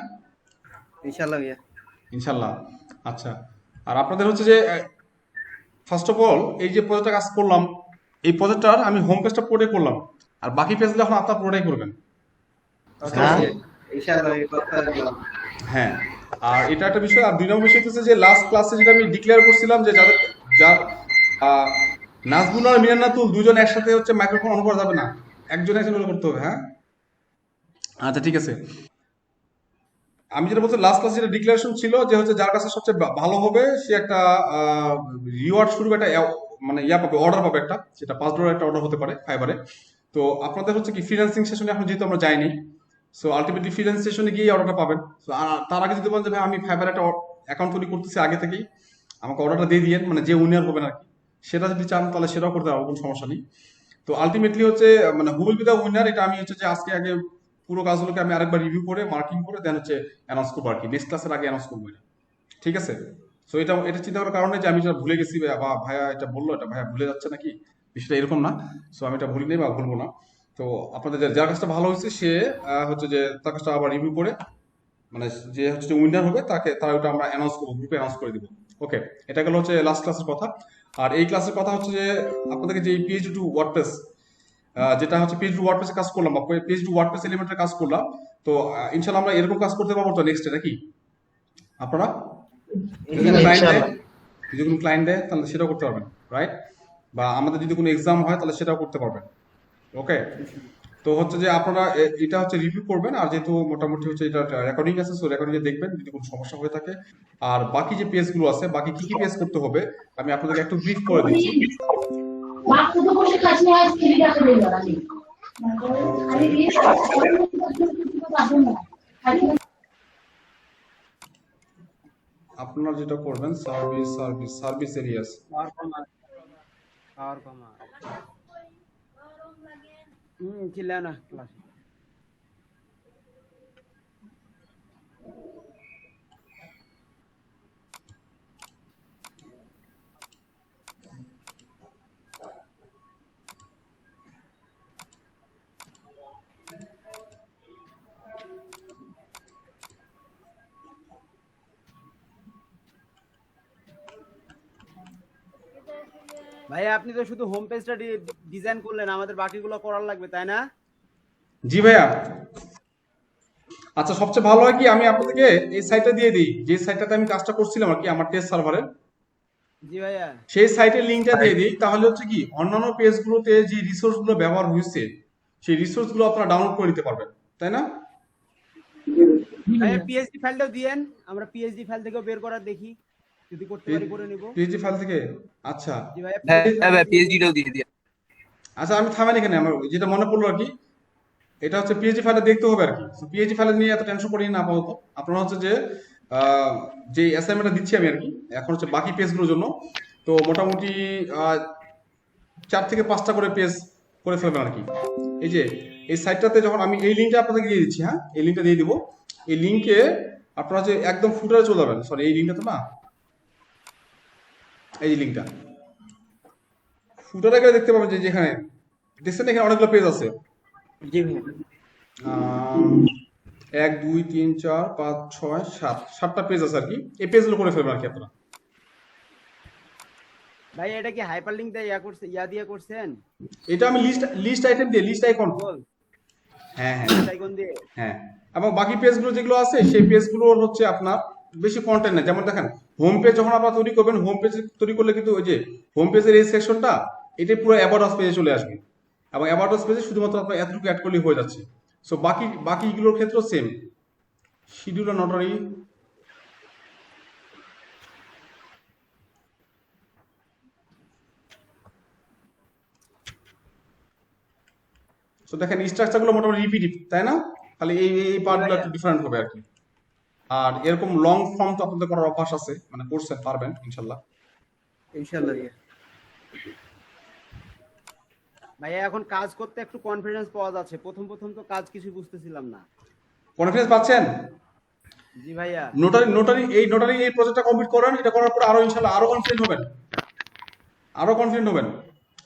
ইনশাআল্লাহ ভাইয়া। ইনশাল্লাহ। আচ্ছা, আর আপনাদের হচ্ছে যে ফার্স্ট অফ অল এই যে প্রজেক্টটা কাজ করলাম, এই প্রজেক্টটার আমি হোম পেজটা পুরোটাই করলাম, আর বাকি পেজগুলো এখন আপনার পুরোটাই করবেন। বুঝতে হ্যাঁ। পারছেন? ইনশাআল্লাহ এই কথা দিলাম। হ্যাঁ, আর এটা একটা বিষয়। আর 2 নম্বর বিষয় হচ্ছে যে লাস্ট ক্লাসে যেটা আমি ডিক্লেয়ার করছিলাম যে যার আহ, নাজমুল আর মিনান্নাতুল দুজন একসাথে হচ্ছে মাইক্রোফোন অন করা যাবে না, একজন একজন করে করতে হবে। হ্যাঁ, আচ্ছা ঠিক আছে। আমি যেটা বলছি লাস্ট ক্লাসে যেটা ডিক্লারেশন ছিল যে হচ্ছে যার কাছে সবচেয়ে ভালো হবে সে একটা রিওয়ার্ড শুরু একটা মানে ইয়া পাবে, অর্ডার পাবে একটা, সেটা $5 একটা অর্ডার হতে পারে ফাইবারে। তো আপনাদের হচ্ছে কি ফ্রিল্যান্সিং সেশনে এখন যেহেতু আমরা যাইনি, সো আলটিমেটলি ফ্রিল্যান্স সেশনে গিয়ে অর্ডারটা পাবেন। তো তার আগে যদি বলেন যে ভাই আমি ফাইবার একটা অ্যাকাউন্ট তৈরি করতেছি আগে থেকেই, আমাকে অর্ডারটা দিয়ে দিয়েন, মানে যে উইনার হবেন আর কি, সেটা যদি চান তাহলে সেটাও করতে পারবো, কোনো সমস্যা নেই। তো আলটিমেটলি হচ্ছে মানে who will be the winner, এটা আমি হচ্ছে যে আজকে আগে পুরো কাজগুলোকে আমি আরেকবার রিভিউ করে মার্কিং করে দেন হচ্ছে অ্যানাউন্স করবো আর কি, নেক্সট ক্লাসের আগে অ্যানাউন্স করবো এটা। ঠিক আছে? সো এটা এটা চিন্তা করার কারণে যে আমি যেটা ভুলে গেছি বা ভাইয়া এটা বললো, এটা ভাইয়া ভুলে যাচ্ছে নাকি, বিষয়টা এরকম না। সো আমি এটা ভুলি নেই বা ভুলবো না। তো আপনাদের যার কাজটা ভালো হয়েছে সে হচ্ছে যে তার কাজটা আবার রিভিউ করে, মানে যে হচ্ছে যে উইনার হবে তার ওটা আমরা অ্যানাউন্স করবো, গ্রুপে অ্যানাউন্স করে দিব। ওকে, এটা গেল হচ্ছে লাস্ট ক্লাসের কথা। আর এই ক্লাসের কথা হচ্ছে যে আপনাদেরকে যে পিএইচডি টু ওয়ার্ডপ্রেস, যেটা হচ্ছে পিএইচডি ওয়ার্ডপ্রেসে কাজ করলাম বা পিএইচডি ওয়ার্ডপ্রেস এলিমেন্টের কাজ করলাম, তো ইনশাআল্লাহ আমরা এরকম কাজ করতে পারবো তো নেক্সট নাকি আপনারা যদি ক্লায়েন্ট দেয়, যদি কোনো ক্লায়েন্ট দেয় তাহলে সেটাও করতে পারবেন, রাইট? বা আমাদের যদি কোনো এক্সাম হয় তাহলে সেটাও করতে পারবেন। ওকে, তো হচ্ছে যে আপনারা এটা হচ্ছে রিভিউ করবেন, আর যেহেতু মোটামুটি হচ্ছে এটা রেকর্ডিং আছে, সো রেকর্ডিং এ দেখবেন যদি কোনো সমস্যা হয়ে থাকে। আর বাকি যে পেজ গুলো আছে, বাকি কি কি পেজ করতে হবে আমি আপনাদেরকে একটু ব্রিফ করে দিচ্ছি। আপনারা যেটা করবেন সার্ভিস এরিয়াস, পাওয়ার কমা চিল্লা না ক্লাস। ভাই আপনি তো শুধু হোম পেজটা ডিজাইন করলেন, আমাদের বাকিগুলো করার লাগবে তাই না? জি ভাইয়া। আচ্ছা, সবচেয়ে ভালো হয় কি আমি আপনাদেরকে এই সাইটটা দিয়ে দিই, যে সাইটটাতে আমি কাজটা করছিলাম আর কি আমার টেস্ট সার্ভারে, জি ভাইয়া। সেই সাইটের লিঙ্কটা দিয়ে দিই, তাহলে হচ্ছে কি অন্যান্য পেজগুলোতে যে রিসোর্স গুলো ব্যবহার হয়েছে সেই রিসোর্স গুলো আপনারা ডাউনলোড করে নিতে পারবেন, তাই না? ভাইয়া পিএইচডি ফাইলটাও দিয়েন, আমরা পিএইচডি ফাইল থেকেও বের করার দেখি, যদি করতে পারি করে নিব। পিএইচডি ফাইল থেকে? আচ্ছা জি ভাইয়া পিএইচডিটাও দিয়ে দিই। আচ্ছা, আমি থামেন এখানে, আমার যেটা মনে পড়লো আর কি, এটা হচ্ছে পিএইচডি ফাইলটা দেখতে হবে আর কি। পিএইচডি ফাইল নিয়ে এত টেনশন করি না আপাতত। আপনারা হচ্ছে যে যে অ্যাসাইনমেন্টটা দিচ্ছি আমি আর কি, এখন হচ্ছে বাকি পেজগুলোর জন্য, তো মোটামুটি 4 থেকে 5টা করে পেজ করে ফেলবেন আর কি। এই যে এই সাইটটাতে যখন আমি এই লিঙ্কটা আপনাদেরকে দিয়ে দিচ্ছি, হ্যাঁ এই লিঙ্কটা দিয়ে দিব, এই লিঙ্কে আপনারা যে একদম ফুটারে চলে যাবেন, সরি এই লিঙ্কটা তো না, এই যে লিঙ্কটা ফুটারে গেলে দেখতে পাবেন যে যেখানে দেখছেন এখানে অনেকগুলো পেজ আছে। জি ভাইয়া। 1 2 3 4 5 6 7 7টা পেজ আছে আর কি, এই পেজগুলো করে ফেলবেন আর কি আপনারা। ভাই এটা কি হাইপারলিংক দিয়ে ইয়া দিয়ে করছেন? এটা আমি লিস্ট আইটেম দিয়ে, লিস্ট আইকন, বল হ্যাঁ হ্যাঁ আইকন দিয়ে। হ্যাঁ, এবং বাকি পেজগুলো যেগুলো আছে সেই পেজগুলোর হচ্ছে আপনার বেশি কন্টেন্ট না। যেমন দেখেন হোম পেজ যখন আপনারা তৈরি করবেন, হোম পেজ তৈরি করলে কিন্তু ওই যে হোম পেজের এই সেকশনটা এটা পুরো অ্যাবাউট আস পেজে চলে আসবে, এবং অ্যাবাউট আস পেজে শুধুমাত্র আপনার এতটুকু অ্যাড করলেই হয়ে যাচ্ছে। সো বাকিগুলোর ক্ষেত্রেও সেম, শিডিউল আর নোটারি। তো দেখেন স্ট্রাকচারগুলো মোটামুটি রিপিটিভ, তাই না? খালি এই পার্টগুলো একটু ডিফারেন্ট হবে আর কি। আর এরকম লং ফর্ম তো আপনাদের করার অভ্যাস আছে, মানে করছেন, পারবেন ইনশাল্লাহ। ইনশাআল্লাহ। ভাইয়া এখন কাজ করতে একটু কনফিডেন্স পাওয়া যাচ্ছে, প্রথম তো কাজ কিছু বুঝতেছিলাম না। কনফিডেন্স পাচ্ছেন? জি ভাইয়া। নোটারি এই প্রজেক্টটা কমপ্লিট করেন, এটা করার পর আরো ইনশাল্লাহ আরো কনফিডেন্ট হবেন।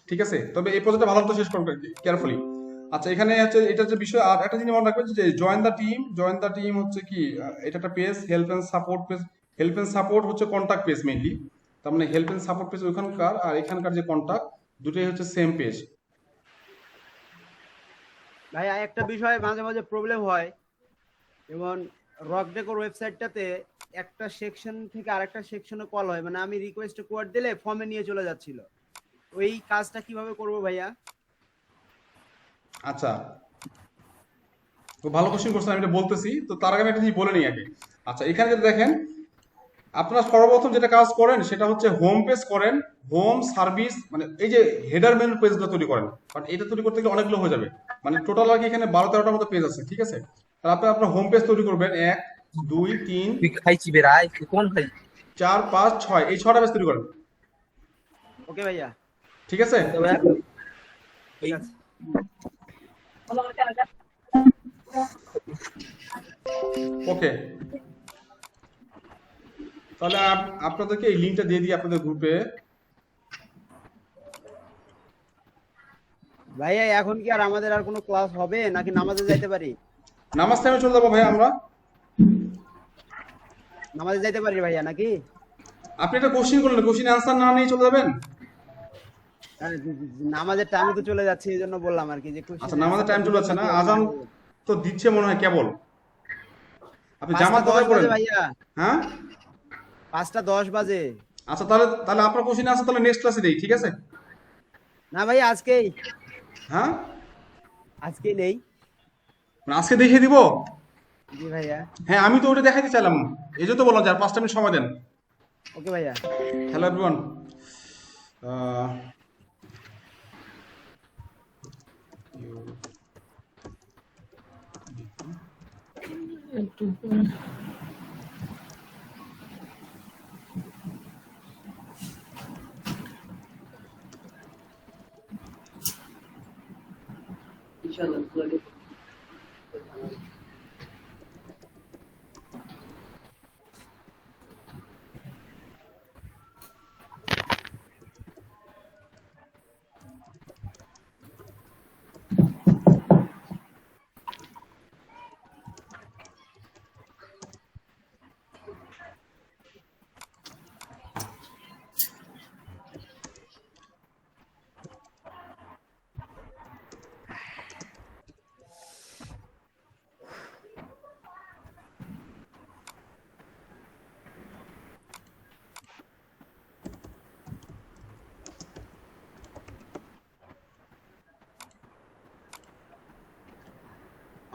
ঠিক আছে, তবে এই প্রজেক্টটা ভালো মতো শেষ করবেন কেয়ারফুলি। আচ্ছা, এখানে হচ্ছে এটা হচ্ছে বিষয়। আর একটা জিনিস মনে রাখবেন যে জয়েন দা টিম হচ্ছে কি এটা একটা page, help and support page, help and support হচ্ছে কন্টাক্ট পেজ মেইনলি। তার মানে হেল্প এন্ড সাপোর্ট পেজ ওইখানকার আর এখানকার যে কন্টাক্ট দুটোই হচ্ছে সেম পেজ। ভাইয়া একটা বিষয় মাঝে মাঝে প্রবলেম হয়, যেমন রক ডেকোর ওয়েবসাইটটাতে একটা সেকশন থেকে আরেকটা সেকশনে কল হয়, মানে আমি রিকোয়েস্ট কোড দিলে ফর্মে নিয়ে চলে যাচ্ছিল। ওই কাজটা কিভাবে করব ভাইয়া? আচ্ছা, তো ভালো কোশ্চেন করছেন, আমি এটা বলতেছি। তো তার আগে আমি একটা জিনিস বলে নিই আগে। আচ্ছা, এখানে যদি দেখেন, আপনারা সর্বপ্রথম যেটা কাজ করেন সেটা হচ্ছে হোম পেজ করেন, হোম সার্ভিস, মানে এই যে হেডার মেনু পেজগুলো তৈরি করেন। বাট এটা তৈরি করতে গেলে অনেকগুলো হয়ে যাবে, মানে টোটাল আর কি এখানে 12-13টার মতো পেজ আছে, ঠিক আছে? তাহলে আপনি আপনার হোম পেজ তৈরি করবেন 1 2 3 তুই খাইছি বেড়াই, তুই কোন খাই? 4 5 6, এই 6টা পেজ তৈরি করেন, ওকে ভাইয়া, ঠিক আছে? ঠিক আছে। ওকে, তাহলে আপনাদেরকে এই লিঙ্কটা দিয়ে দিই আপনাদের গ্রুপে। ভাইয়া এখন কি আর আমাদের আর কোনো ক্লাস হবে নাকি নামাজে যাইতে পারি? নামাজ টাইমে চলে যাবো ভাই আমরা। নামাজে যাইতে পারি ভাইয়া নাকি? আপনি একটা কোশ্চেন করলেন, কোশ্চেন আনসার না নিয়ে চলে যাবেন? নামাজের টাইমে তো চলে যাচ্ছে, এই জন্য বললাম আর কি যে আচ্ছা, নামাজের টাইম চলে যাচ্ছে না, আজান তো দিচ্ছে মনে হয় কেবল। আপনি জামাত 5টা 10 করেন? বাজে ভাইয়া, হ্যাঁ, 5টা 10 বাজে। আচ্ছা, তাহলে আপনার কোশ্চেন আছে, তাহলে নেক্সট ক্লাসে দেই, ঠিক আছে? না ভাইয়া আজকেই হ্যাঁ, নেই। মানে আজকে দেখিয়ে দিব? জি ভাইয়া। হ্যাঁ, আমি তো ওটা দেখাইতে চাইলাম, এই জন্য তো বললাম যে আর 5টা মিনিট সময় দেন। ওকে ভাইয়া। হ্যালো এভরিওয়ান, একটু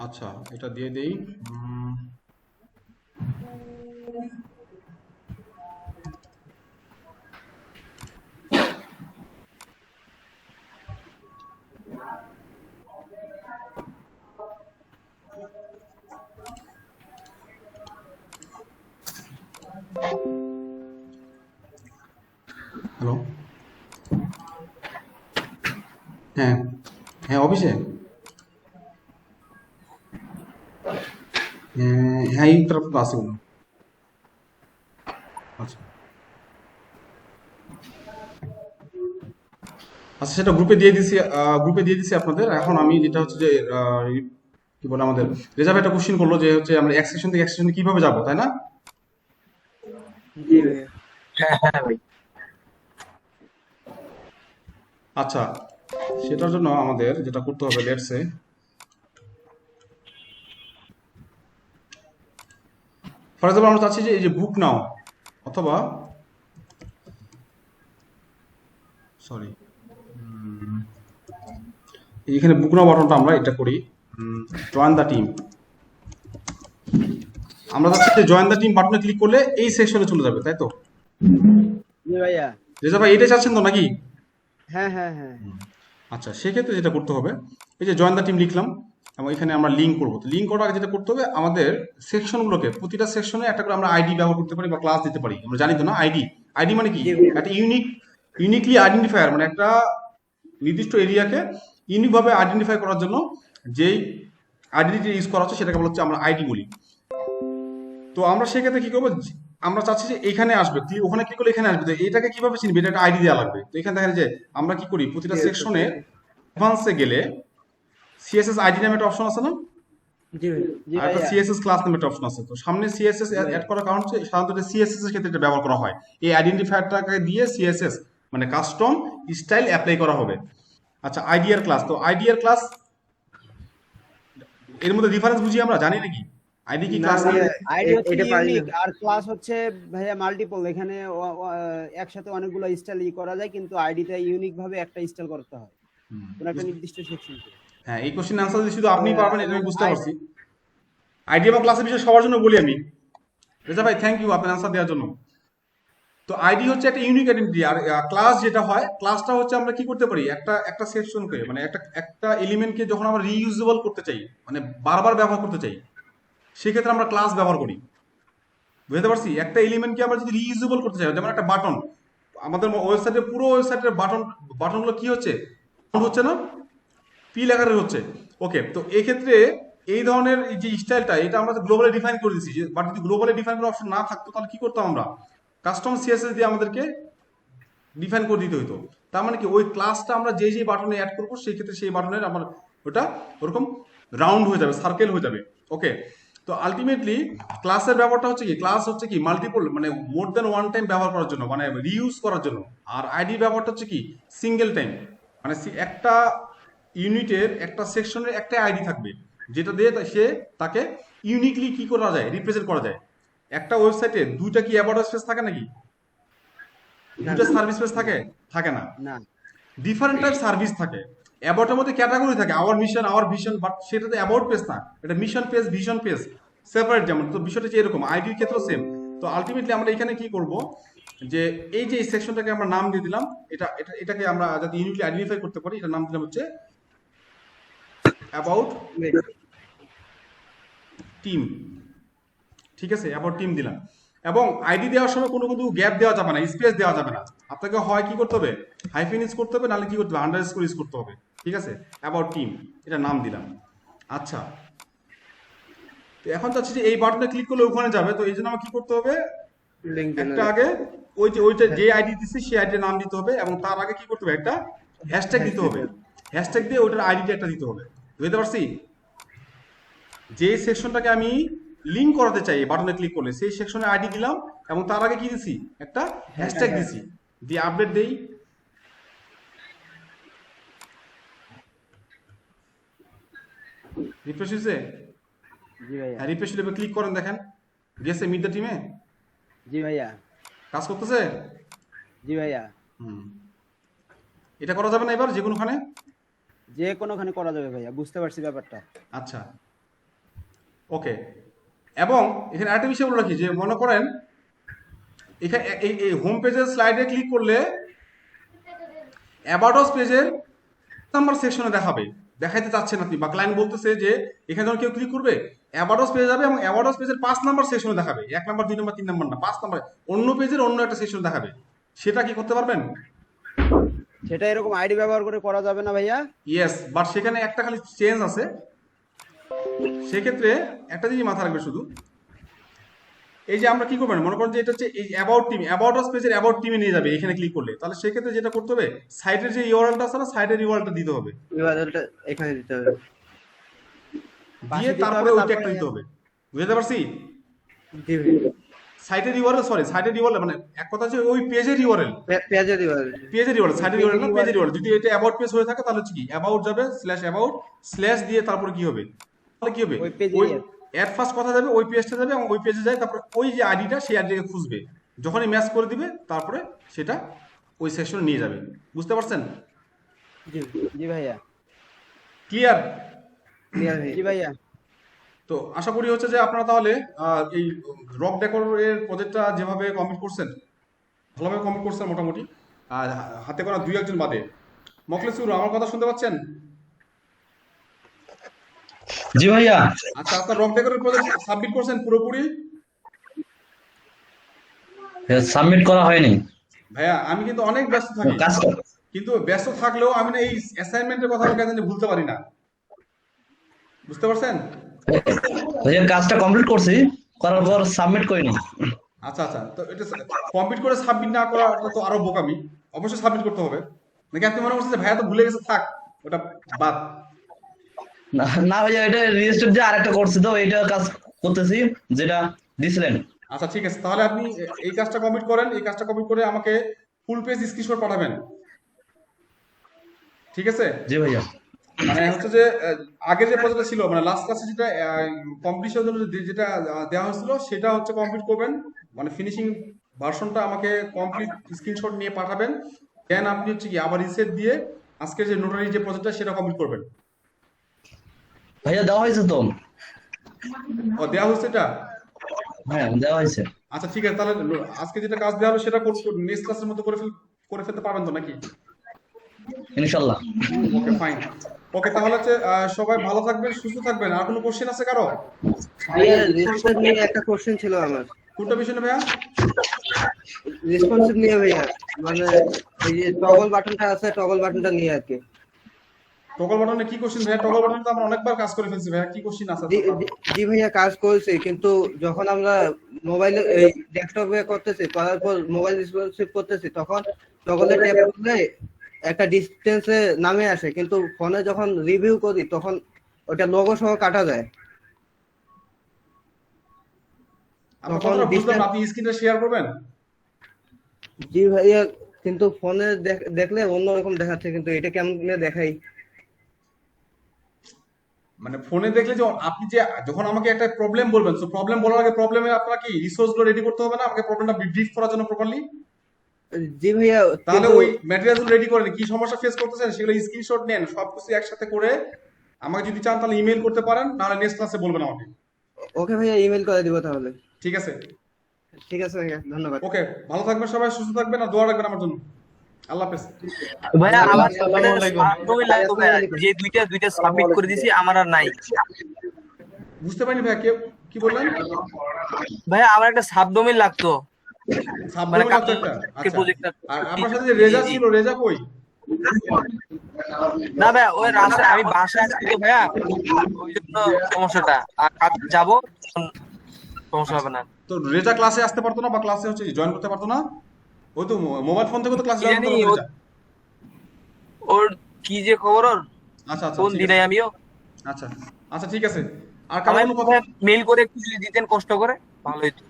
আচ্ছা, এটা দিয়ে দেই। হ্যালো, হ্যাঁ হ্যাঁ, অফিসে, হ্যাঁ এই তরফ তো আছে বলুন। আচ্ছা আচ্ছা, সেটা গ্রুপে দিয়ে দিছি আপনাদের। এখন আমি যেটা হচ্ছে যে কি বলে, আমাদের রেজাল্ট একটা কোশ্চেন করলো যে হচ্ছে আমরা এক সেকশন থেকে এক সেকশনে কিভাবে যাবো, তাই না? হ্যাঁ হ্যাঁ ভাই। আচ্ছা, সেটার জন্য আমাদের যেটা করতে হবে, লেটসে ফর এক্সাম্পল আমরা চাচ্ছি যে এই যে বুক নাও, অথবা সরি এখানে বুক নাও বাটনটা আমরা এটা করি, জয়েন দ্য টিম। আমরা চাচ্ছি যে জয়েন দ্য টিম বাটনে ক্লিক করলে এই সেকশনে চলে যাবে, তাই তো? জি ভাইয়া। রেজা ভাই এটাই চাচ্ছেন তো নাকি? হ্যাঁ হ্যাঁ হ্যাঁ। আচ্ছা, সেক্ষেত্রে যেটা করতে হবে, এই যে জয়েন দ্য টিম লিখলাম এবং এখানে আমরা লিঙ্ক করবো। তো লিঙ্ক করার আগে যেটা করতে হবে, আমাদের সেকশনগুলোকে প্রতিটা সেকশনে একটা করে আমরা আইডি ব্যবহার করতে পারি বা ক্লাস দিতে পারি। আমরা জানি তো না আইডি মানে কি? একটা ইউনিকলি আইডেন্টিফায়ার, মানে একটা নির্দিষ্ট এরিয়াকে ইউনিকভাবে আইডেন্টিফাই করার জন্য যেই আইডেন্টিটি ইউজ করা হচ্ছে সেটাকে বলা হচ্ছে আমরা আইডি বলি। তো আমরা সেক্ষেত্রে কি করবো, আমরা চাচ্ছি যে এখানে আসবে, ওখানে ক্লিক করলে এখানে আসবে। তো এটাকে কিভাবে চিনবে? এটা একটা আইডি দেওয়া লাগবে। তো এখানে দেখেন যে আমরা কি করি, প্রতিটা সেকশনে অ্যাডভান্সে গেলে সিএসএস আইডি নামে একটা অপশন আছে না? জি ভাই জি আর একটা ভাইয়া। সিএসএস ক্লাস নামে একটা অপশন আছে। তো সামনে সিএসএস জি ভাই। অ্যাড করার কারণ হচ্ছে সাধারণত এটা সিএসএস এর ক্ষেত্রে এটা ব্যবহার করা হয়। এই আইডেন্টিফায়ারটাকে দিয়ে সিএসএস মানে কাস্টম স্টাইল অ্যাপ্লাই করা হবে। আচ্ছা, আইডিয়ার ক্লাস, তো আইডিয়ার ক্লাস এর মধ্যে ডিফারেন্স বুঝি আমরা জানি নাকি? আইডি কি না ক্লাস কি? ভাইয়া, আইডি হচ্ছে এটা পারি না। ইউনিক আর ক্লাস হচ্ছে ভাইয়া মাল্টিপল। এখানে একসাথে অনেকগুলো স্টাইল করা যায়, কিন্তু আইডিটা ইউনিক ভাবে একটা স্টাইল করতে হয় কোন একটা নির্দিষ্ট সেকশন। হ্যাঁ, এই কোশ্চেন আনসার যদি শুধু আপনিই পারবেন এটা আমি বুঝতে পারছি। আইডি এবং ক্লাসের বিষয়ে সবার জন্য বলি আমি। রেজা ভাই থ্যাংক ইউ আপনার আনসার দেওয়ার জন্য। তো আইডি হচ্ছে একটা ইউনিক আইডেন্টিটি, আর ক্লাস যেটা হয়, ক্লাসটা হচ্ছে আমরা কি করতে পারি, একটা একটা সেকশনকে মানে একটা একটা এলিমেন্টকে যখন আমরা রিইউজেবল করতে চাই, মানে বারবার ব্যবহার করতে চাই, সেক্ষেত্রে আমরা ক্লাস ব্যবহার করি। বুঝতে পারছি? একটা এলিমেন্টকে আমরা যদি রিইউজেবল করতে চাই, যেমন একটা বাটন, আমাদের ওয়েবসাইটে পুরো ওয়েবসাইটের বাটনগুলো কি হচ্ছে, হচ্ছে না, পি লেখারে হচ্ছে। ওকে, তো এই ক্ষেত্রে এই ধরনের এই যে স্টাইলটা, এটা আমরা গ্লোবালি ডিফাইন করে দিচ্ছি, বাট যদি গ্লোবালি ডিফাইন করার অপশন না থাকতো তাহলে কি করতাম আমরা, কাস্টম সিএসএস দিয়ে আমাদেরকে ডিফাইন করে দিতে হতো। তার মানে কি ওই ক্লাসটা আমরা যে যে বাটনে অ্যাড করবো সেই ক্ষেত্রে সেই বাটনের আমার ওটা ওরকম রাউন্ড হয়ে যাবে, সার্কেল হয়ে যাবে। ওকে, তো আলটিমেটলি ক্লাসের ব্যাপারটা হচ্ছে কি, ক্লাস হচ্ছে কি মাল্টিপল মানে মোর দেন ওয়ান টাইম ব্যবহার করার জন্য, মানে রিইউজ করার জন্য। আর আইডি ব্যাপারটা হচ্ছে কি সিঙ্গেল টাইম, মানে একটা ইউনিটের একটা সেকশনের একটা আইডি থাকবে, যেটা দিয়ে সে তাকে ইউনিকলি কি করা যায়, রিপ্রেজেন্ট করা যায়। একটা ওয়েবসাইটে দুইটা কি অ্যাবাউট স্পেস থাকে নাকি? দুইটা সার্ভিস পেজ থাকে? থাকে না। না ডিফারেন্ট টাইপ সার্ভিস থাকে। অ্যাবাউটের মধ্যে ক্যাটাগরি থাকে, our mission, our vision, but সেটা তো অ্যাবাউট পেজ না, এটা mission page, vision page separate. যেমন তো বিষয়টা হচ্ছে এরকম, আইডির ক্ষেত্রেও সেম। তো আলটিমেটলি আমরা এখানে কি করব, যে এই যে সেকশনটাকে আমরা নাম দিয়ে দিলাম, এটাকে আমরা যাতে ইউনিকলি আইডেন্টিফাই করতে পারি, এটা নাম দিলাম হচ্ছে অ্যাবাউট টিম। ঠিক আছে, অ্যাবাউট টিম দিলাম। এবং আইডি দেওয়ার সময় কোনো কিন্তু গ্যাপ দেওয়া যাবে না, স্পেস দেওয়া যাবে না। আপনাকে হয় কি করতে হবে, হাইফেন ইউজ করতে হবে, নাহলে কি করতে হবে, আন্ডারস্কোর ইউজ করতে হবে। ঠিক আছে, অ্যাবাউট টিম এটা নাম দিলাম। আচ্ছা, তো এখন চাচ্ছি যে এই বাটনে ক্লিক করলে ওখানে যাবে, তো এই জন্য আমার কি করতে হবে, লিংক একটা আগে ওইটা যে আইডি দিচ্ছি সেই আইডির নাম দিতে হবে, এবং তার আগে কি করতে হবে, একটা হ্যাশট্যাগ দিতে হবে। হ্যাশট্যাগ দিয়ে ওইটার আইডিটা একটা দিতে হবে। বুঝতে পারছি? যে সেকশনটাকে আমি লিংক করাতে চাই বাটনে ক্লিক করলে, সেই সেকশনের আইডি দিলাম, এবং তার আগে কি দিছি, একটা হ্যাশট্যাগ দিছি, দিয়ে আপডেট দেই। রিফ্রেশ হয়েছে? জি ভাইয়া। হ্যাঁ, রিফ্রেশ হলে ক্লিক করেন, দেখেন গেছে মিড দ্য টিমে, জি ভাইয়া। কাজ করতেছে। জি ভাইয়া। হুম, এটা করা যাবে না এবার যে কোনোখানে? যে কোনোখানে করা যাবে ভাইয়া, বুঝতে পারছি ব্যাপারটা। আচ্ছা, ওকে। এবং এখানে আরেকটা বিষয় বলে রাখি, যে মনে করেন এখানে এই হোম পেজের স্লাইডে ক্লিক করলে অ্যাবাউট আস পেজের নাম্বার সেকশনে দেখাবে, দেখাইতে চাচ্ছে না আপনি, বা ক্লায়েন্ট বলতেছে যে এখানে যখন কেউ ক্লিক করবে অ্যাবাউট আস পেজে যাবে, এবং অ্যাবাউট আস পেজের 5 নাম্বার সেকশনে দেখাবে, 1 নাম্বার 2 নাম্বার 3 নাম্বার না, 5 নাম্বার অন্য পেজের অন্য একটা সেকশন দেখাবে। সেটা কি করতে পারবেন? সেটা এরকম আইডি ব্যবহার করে করা যাবে না ভাইয়া? ইয়েস, বাট সেখানে একটা খালি চেঞ্জ আছে। সেক্ষেত্রে একটা জিনিস মাথা রাখবে শুধু, এই যে আমরা কি করবেন, মনে করেন যে এটা হচ্ছে এই অ্যাবাউট টিম, অ্যাবাউট আস পেজের অ্যাবাউট টিমে নিয়ে যাবে এখানে ক্লিক করলে, তাহলে সেক্ষেত্রে যেটা করতে হবে, সাইটের যে ইউআরএলটা আছে না, সাইটের ইউআরএলটা দিতে হবে, ইউআরএলটা এখানে দিতে হবে। দিয়ে পাশে দিতে তারপরে হবে, ওইটা একটা তারপরে দিতে হবে। বুঝতে পারছি? জি ভাই। সাইটের ইউআরএল, সরি সাইটের ইউআরএল মানে এক কথা হচ্ছে ওই পেজের ইউআরএল, পেজের ইউআরএল। পেজের ইউআরএল, সাইটের ইউআরএল না, পেজের ইউআরএল। যদি এটা অ্যাবাউট পেজ হয়ে থাকে তাহলে হচ্ছে কি, অ্যাবাউট যাবে স্ল্যাশ অ্যাবাউট স্ল্যাশ দিয়ে তারপরে কি হবে, তাহলে কি হবে, ওই পেজে ওই অ্যাড ফার্স্ট কথা যাবে, ওই পেজটা যাবে, এবং ওই পেজে যায়, তারপরে ওই যে আইডিটা সেই আইডিটাকে খুঁজবে, যখনই ম্যাচ করে দিবে তারপরে সেটা ওই সেকশনে নিয়ে যাবে। বুঝতে পারছেন? জি জি ভাইয়া। ক্লিয়ার? ক্লিয়ার ভাই। জি ভাইয়া। তো আশা করি হচ্ছে যে আপনারা তাহলে এই রক ডেকোরের প্রজেক্টটা যেভাবে কমপ্লিট করছেন, ভালোভাবে কমপ্লিট করছেন মোটামুটি, আর হাতে করা 2-1 বাদে। মখলেসুর, আমার কথা শুনতে পাচ্ছেন? জি ভাইয়া। আচ্ছা, আপনার রক ডেকোরের প্রজেক্ট সাবমিট করছেন পুরোপুরি? সাবমিট করা হয়নি। ভাইয়া আমি কিন্তু অনেক ব্যস্ত থাকি, কাজ কর। কিন্তু ব্যস্ত থাকলেও আমি না এই অ্যাসাইনমেন্টের কথা আমি কেন জানি ভুলতে পারি না। বুঝতে পারছেন? ভাইয়া কাজটা কমপ্লিট করছি, করার পর সাবমিট করিনি। আচ্ছা আচ্ছা, তো এটা কমপ্লিট করে সাবমিট না করা তো আরো বোকামি। অবশ্যই সাবমিট করতে হবে, নাকি আপনি মনে করছেন যে ভাইয়া তো ভুলে গেছে, থাক ওটা বাদ? না না ভাইয়া, এটা রেজিস্টার দিয়ে আরেকটা করছি তো, এইটা কাজ করতেছি যেটা দিছিলেন। আচ্ছা ঠিক আছে, তাহলে আপনি এই কাজটা কমপ্লিট করেন, এই কাজটা কমপ্লিট করে আমাকে ফুল পেজ স্ক্রিনশট পাঠাবেন, ঠিক আছে? জি ভাইয়া। মানে হচ্ছে যে আগে যে প্রজেক্টটা ছিল, মানে লাস্ট ক্লাসে যেটা কমপ্লিটের জন্য যেটা দেওয়া হয়েছিল সেটা হচ্ছে কমপ্লিট করবেন, মানে ফিনিশিং ভার্সনটা আমাকে কমপ্লিট স্ক্রিনশট নিয়ে পাঠাবেন। দেন আপনি হচ্ছে কি আবার রিসেট দিয়ে আজকে যে নোটারি যে প্রজেক্টটা সেটা কমপ্লিট করবেন। ভাইয়া দেওয়া হয়েছে তো। ও দেওয়া হয়েছে এটা? হ্যাঁ দেওয়া হয়েছে। আচ্ছা ঠিক আছে, তাহলে আজকে যেটা কাজ দেওয়া হলো সেটা নেক্সট ক্লাসের মধ্যে করে ফেলতে পারবেন তো নাকি? ইনশাল্লাহ। Okay fine. ওকে তাহলে হচ্ছে সবাই ভালো থাকবেন, সুস্থ থাকবেন। আর কোনো কোশ্চেন আছে কারো? ভাইয়া রেসপন্সিভ নিয়ে একটা কোশ্চেন ছিল আমার। কোনটা বিষয় ভাইয়া? রেসপন্সিভ নিয়ে ভাইয়া, মানে এই যে টগল বাটনটা আছে, টগল বাটনটা নিয়ে আর কি। টগল বাটনে কি কোশ্চেন ভাইয়া? টগল বাটনে তো আমরা অনেকবার কাজ করে ফেলছি ভাইয়া, কি কোশ্চেন আছে? জি ভাইয়া কাজ করছি, কিন্তু যখন আমরা মোবাইলে এই ডেস্কটপে করতেছি, করার পর মোবাইল রেসপন্সিভ করতেছি, তখন টগলে ট্যাপ করলে একটা ডিসটেন্সে নামে আসে, কিন্তু ফোনে যখন রিভিউ করি তখন ওটা লোগো সহ কাটা যায়। আপনার তখন কথাটা বুঝলাম না, distance- আপনি স্ক্রিনটা শেয়ার করবেন? জি ভাইয়া, কিন্তু ফোনে দেখলে অন্যরকম দেখাচ্ছে, কিন্তু এটা কেমন দেখাই। মানে ফোনে দেখলে যে আপনি যে যখন আমাকে একটা প্রবলেম বলবেন, তো প্রবলেম বলার আগে প্রবলেমে আপনার কি রিসোর্স গুলো রেডি করতে হবে না আমাকে প্রবলেমটা ব্রিফ করার জন্য প্রপারলি? জি ভাইয়া, তাহলে কিন্তু ওই ম্যাটেরিয়ালস গুলো রেডি করেন, কি সমস্যা ফেস করতেছেন সেগুলো স্ক্রিনশট নেন, সবকিছু একসাথে করে আমাকে যদি চান তাহলে ইমেল করতে পারেন, নাহলে নেক্সট ক্লাসে বলবেন আমাকে, ওকে ভাইয়া, ইমেল করে দিব তাহলে। ঠিক আছে? ঠিক আছে ভাইয়া, ধন্যবাদ। ওকে, ভালো থাকবেন সবাই, সুস্থ থাকবেন, আর দোয়া রাখবেন আমার জন্য। আল্লাহ হাফেজ। ভাইয়া আমার আসসালামু আলাইকুম। সাবডোমেইন লাগতো ভাইয়া, যে দুইটা সাবমিট করে দিয়েছি আমার আর নাই। বুঝতে পারিনি ভাইয়া, কি বললেন? ভাইয়া আমার একটা সাবডোমেইন লাগতো, মানে সাবডোমেন আছে একটা? আচ্ছা। প্রজেক্টটা। আর আপনার সাথে যে রেজা ছিল, রেজা কই? না ভাইয়া ওই রাস্তায় আমি বাসায় আছি তো ভাইয়া, ওই জন্য সমস্যাটা। আর কাজ যাবো তখন সমস্যা হবে না। তো রেজা ক্লাসে আসতে পারতো না, বা ক্লাসে হচ্ছে জয়েন করতে পারতো না? ওই তো মোবাইল ফোন থেকে তো ক্লাসে কি জয়েন জানি করতে পারতো রেজা। ওর কি যে খবর ওর, আচ্ছা আচ্ছা ফোন ঠিক দিই আছে। নাই আমিও। আচ্ছা আচ্ছা ঠিক আছে। আর কারো আমায় কোনো কথা? মেইল করে একটু যদি দিতেন কষ্ট করে ভালো হতো।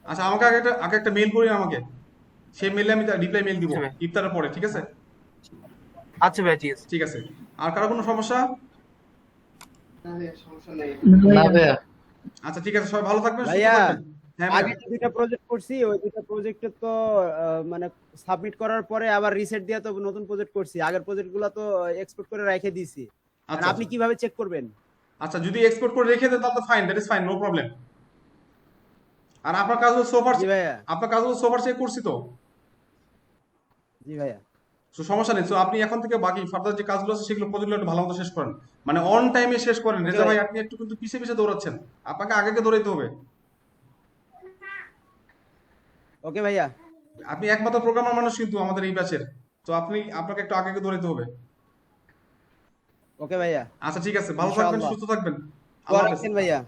আচ্ছা আমাকে আগে একটা মেইল করি আমাকে, সেই মেইলে আমি রিপ্লাই মেইল দিব আচ্ছা ভাই। ইফতারের পরে, ঠিক আছে? আচ্ছা ভাইয়া ঠিক আছে। ঠিক আছে। আর কারো কোনো সমস্যা? না ভাইয়া। আচ্ছা ঠিক আছে, সবাই ভালো থাকবেন, সুস্থ ভাইয়া, থাকবেন। হ্যাঁ আগে ভাইয়া। যে দুইটা প্রজেক্ট করছি, ওই দুইটা প্রজেক্টে তো মানে সাবমিট করার পরে আবার রিসেট দিয়ে তো নতুন প্রজেক্ট করছি। আগের প্রজেক্ট গুলো তো এক্সপোর্ট করে রেখে দিয়েছি। আচ্ছা আপনি কিভাবে চেক করবেন? আচ্ছা, যদি এক্সপোর্ট করে রেখে দেন তাহলে তো fine, that is fine, no problem. আর আপনার কাজগুলো সোফার, জি ভাইয়া। আপনার কাজগুলো সোফার চেক করছি তো, জি ভাইয়া। তো সমস্যা নেই। তো আপনি এখন থেকে বাকি ফার্দার যে কাজগুলো আছে সেগুলো প্রজেক্টগুলো একটু ভালো মতো শেষ করেন, মানে অন টাইমে শেষ করেন। রেজা ভাই আপনি একটু কিন্তু পিছে পিছে দৌড়াচ্ছেন, আপনাকে আগে দৌড়াইতে হবে। ওকে ভাইয়া। আপনি একমাত্র প্রোগ্রামার মানুষ কিন্তু আমাদের এই ব্যাচের, তো আপনাকে একটু আগে দৌড়াইতে হবে। ওকে ভাইয়া। আচ্ছা ঠিক আছে, ভালো থাকবেন, ইনশাআল্লাহ। সুস্থ থাকবেন, দোয়া আল্লাহ হাফেজ। রাখবেন ভাইয়া।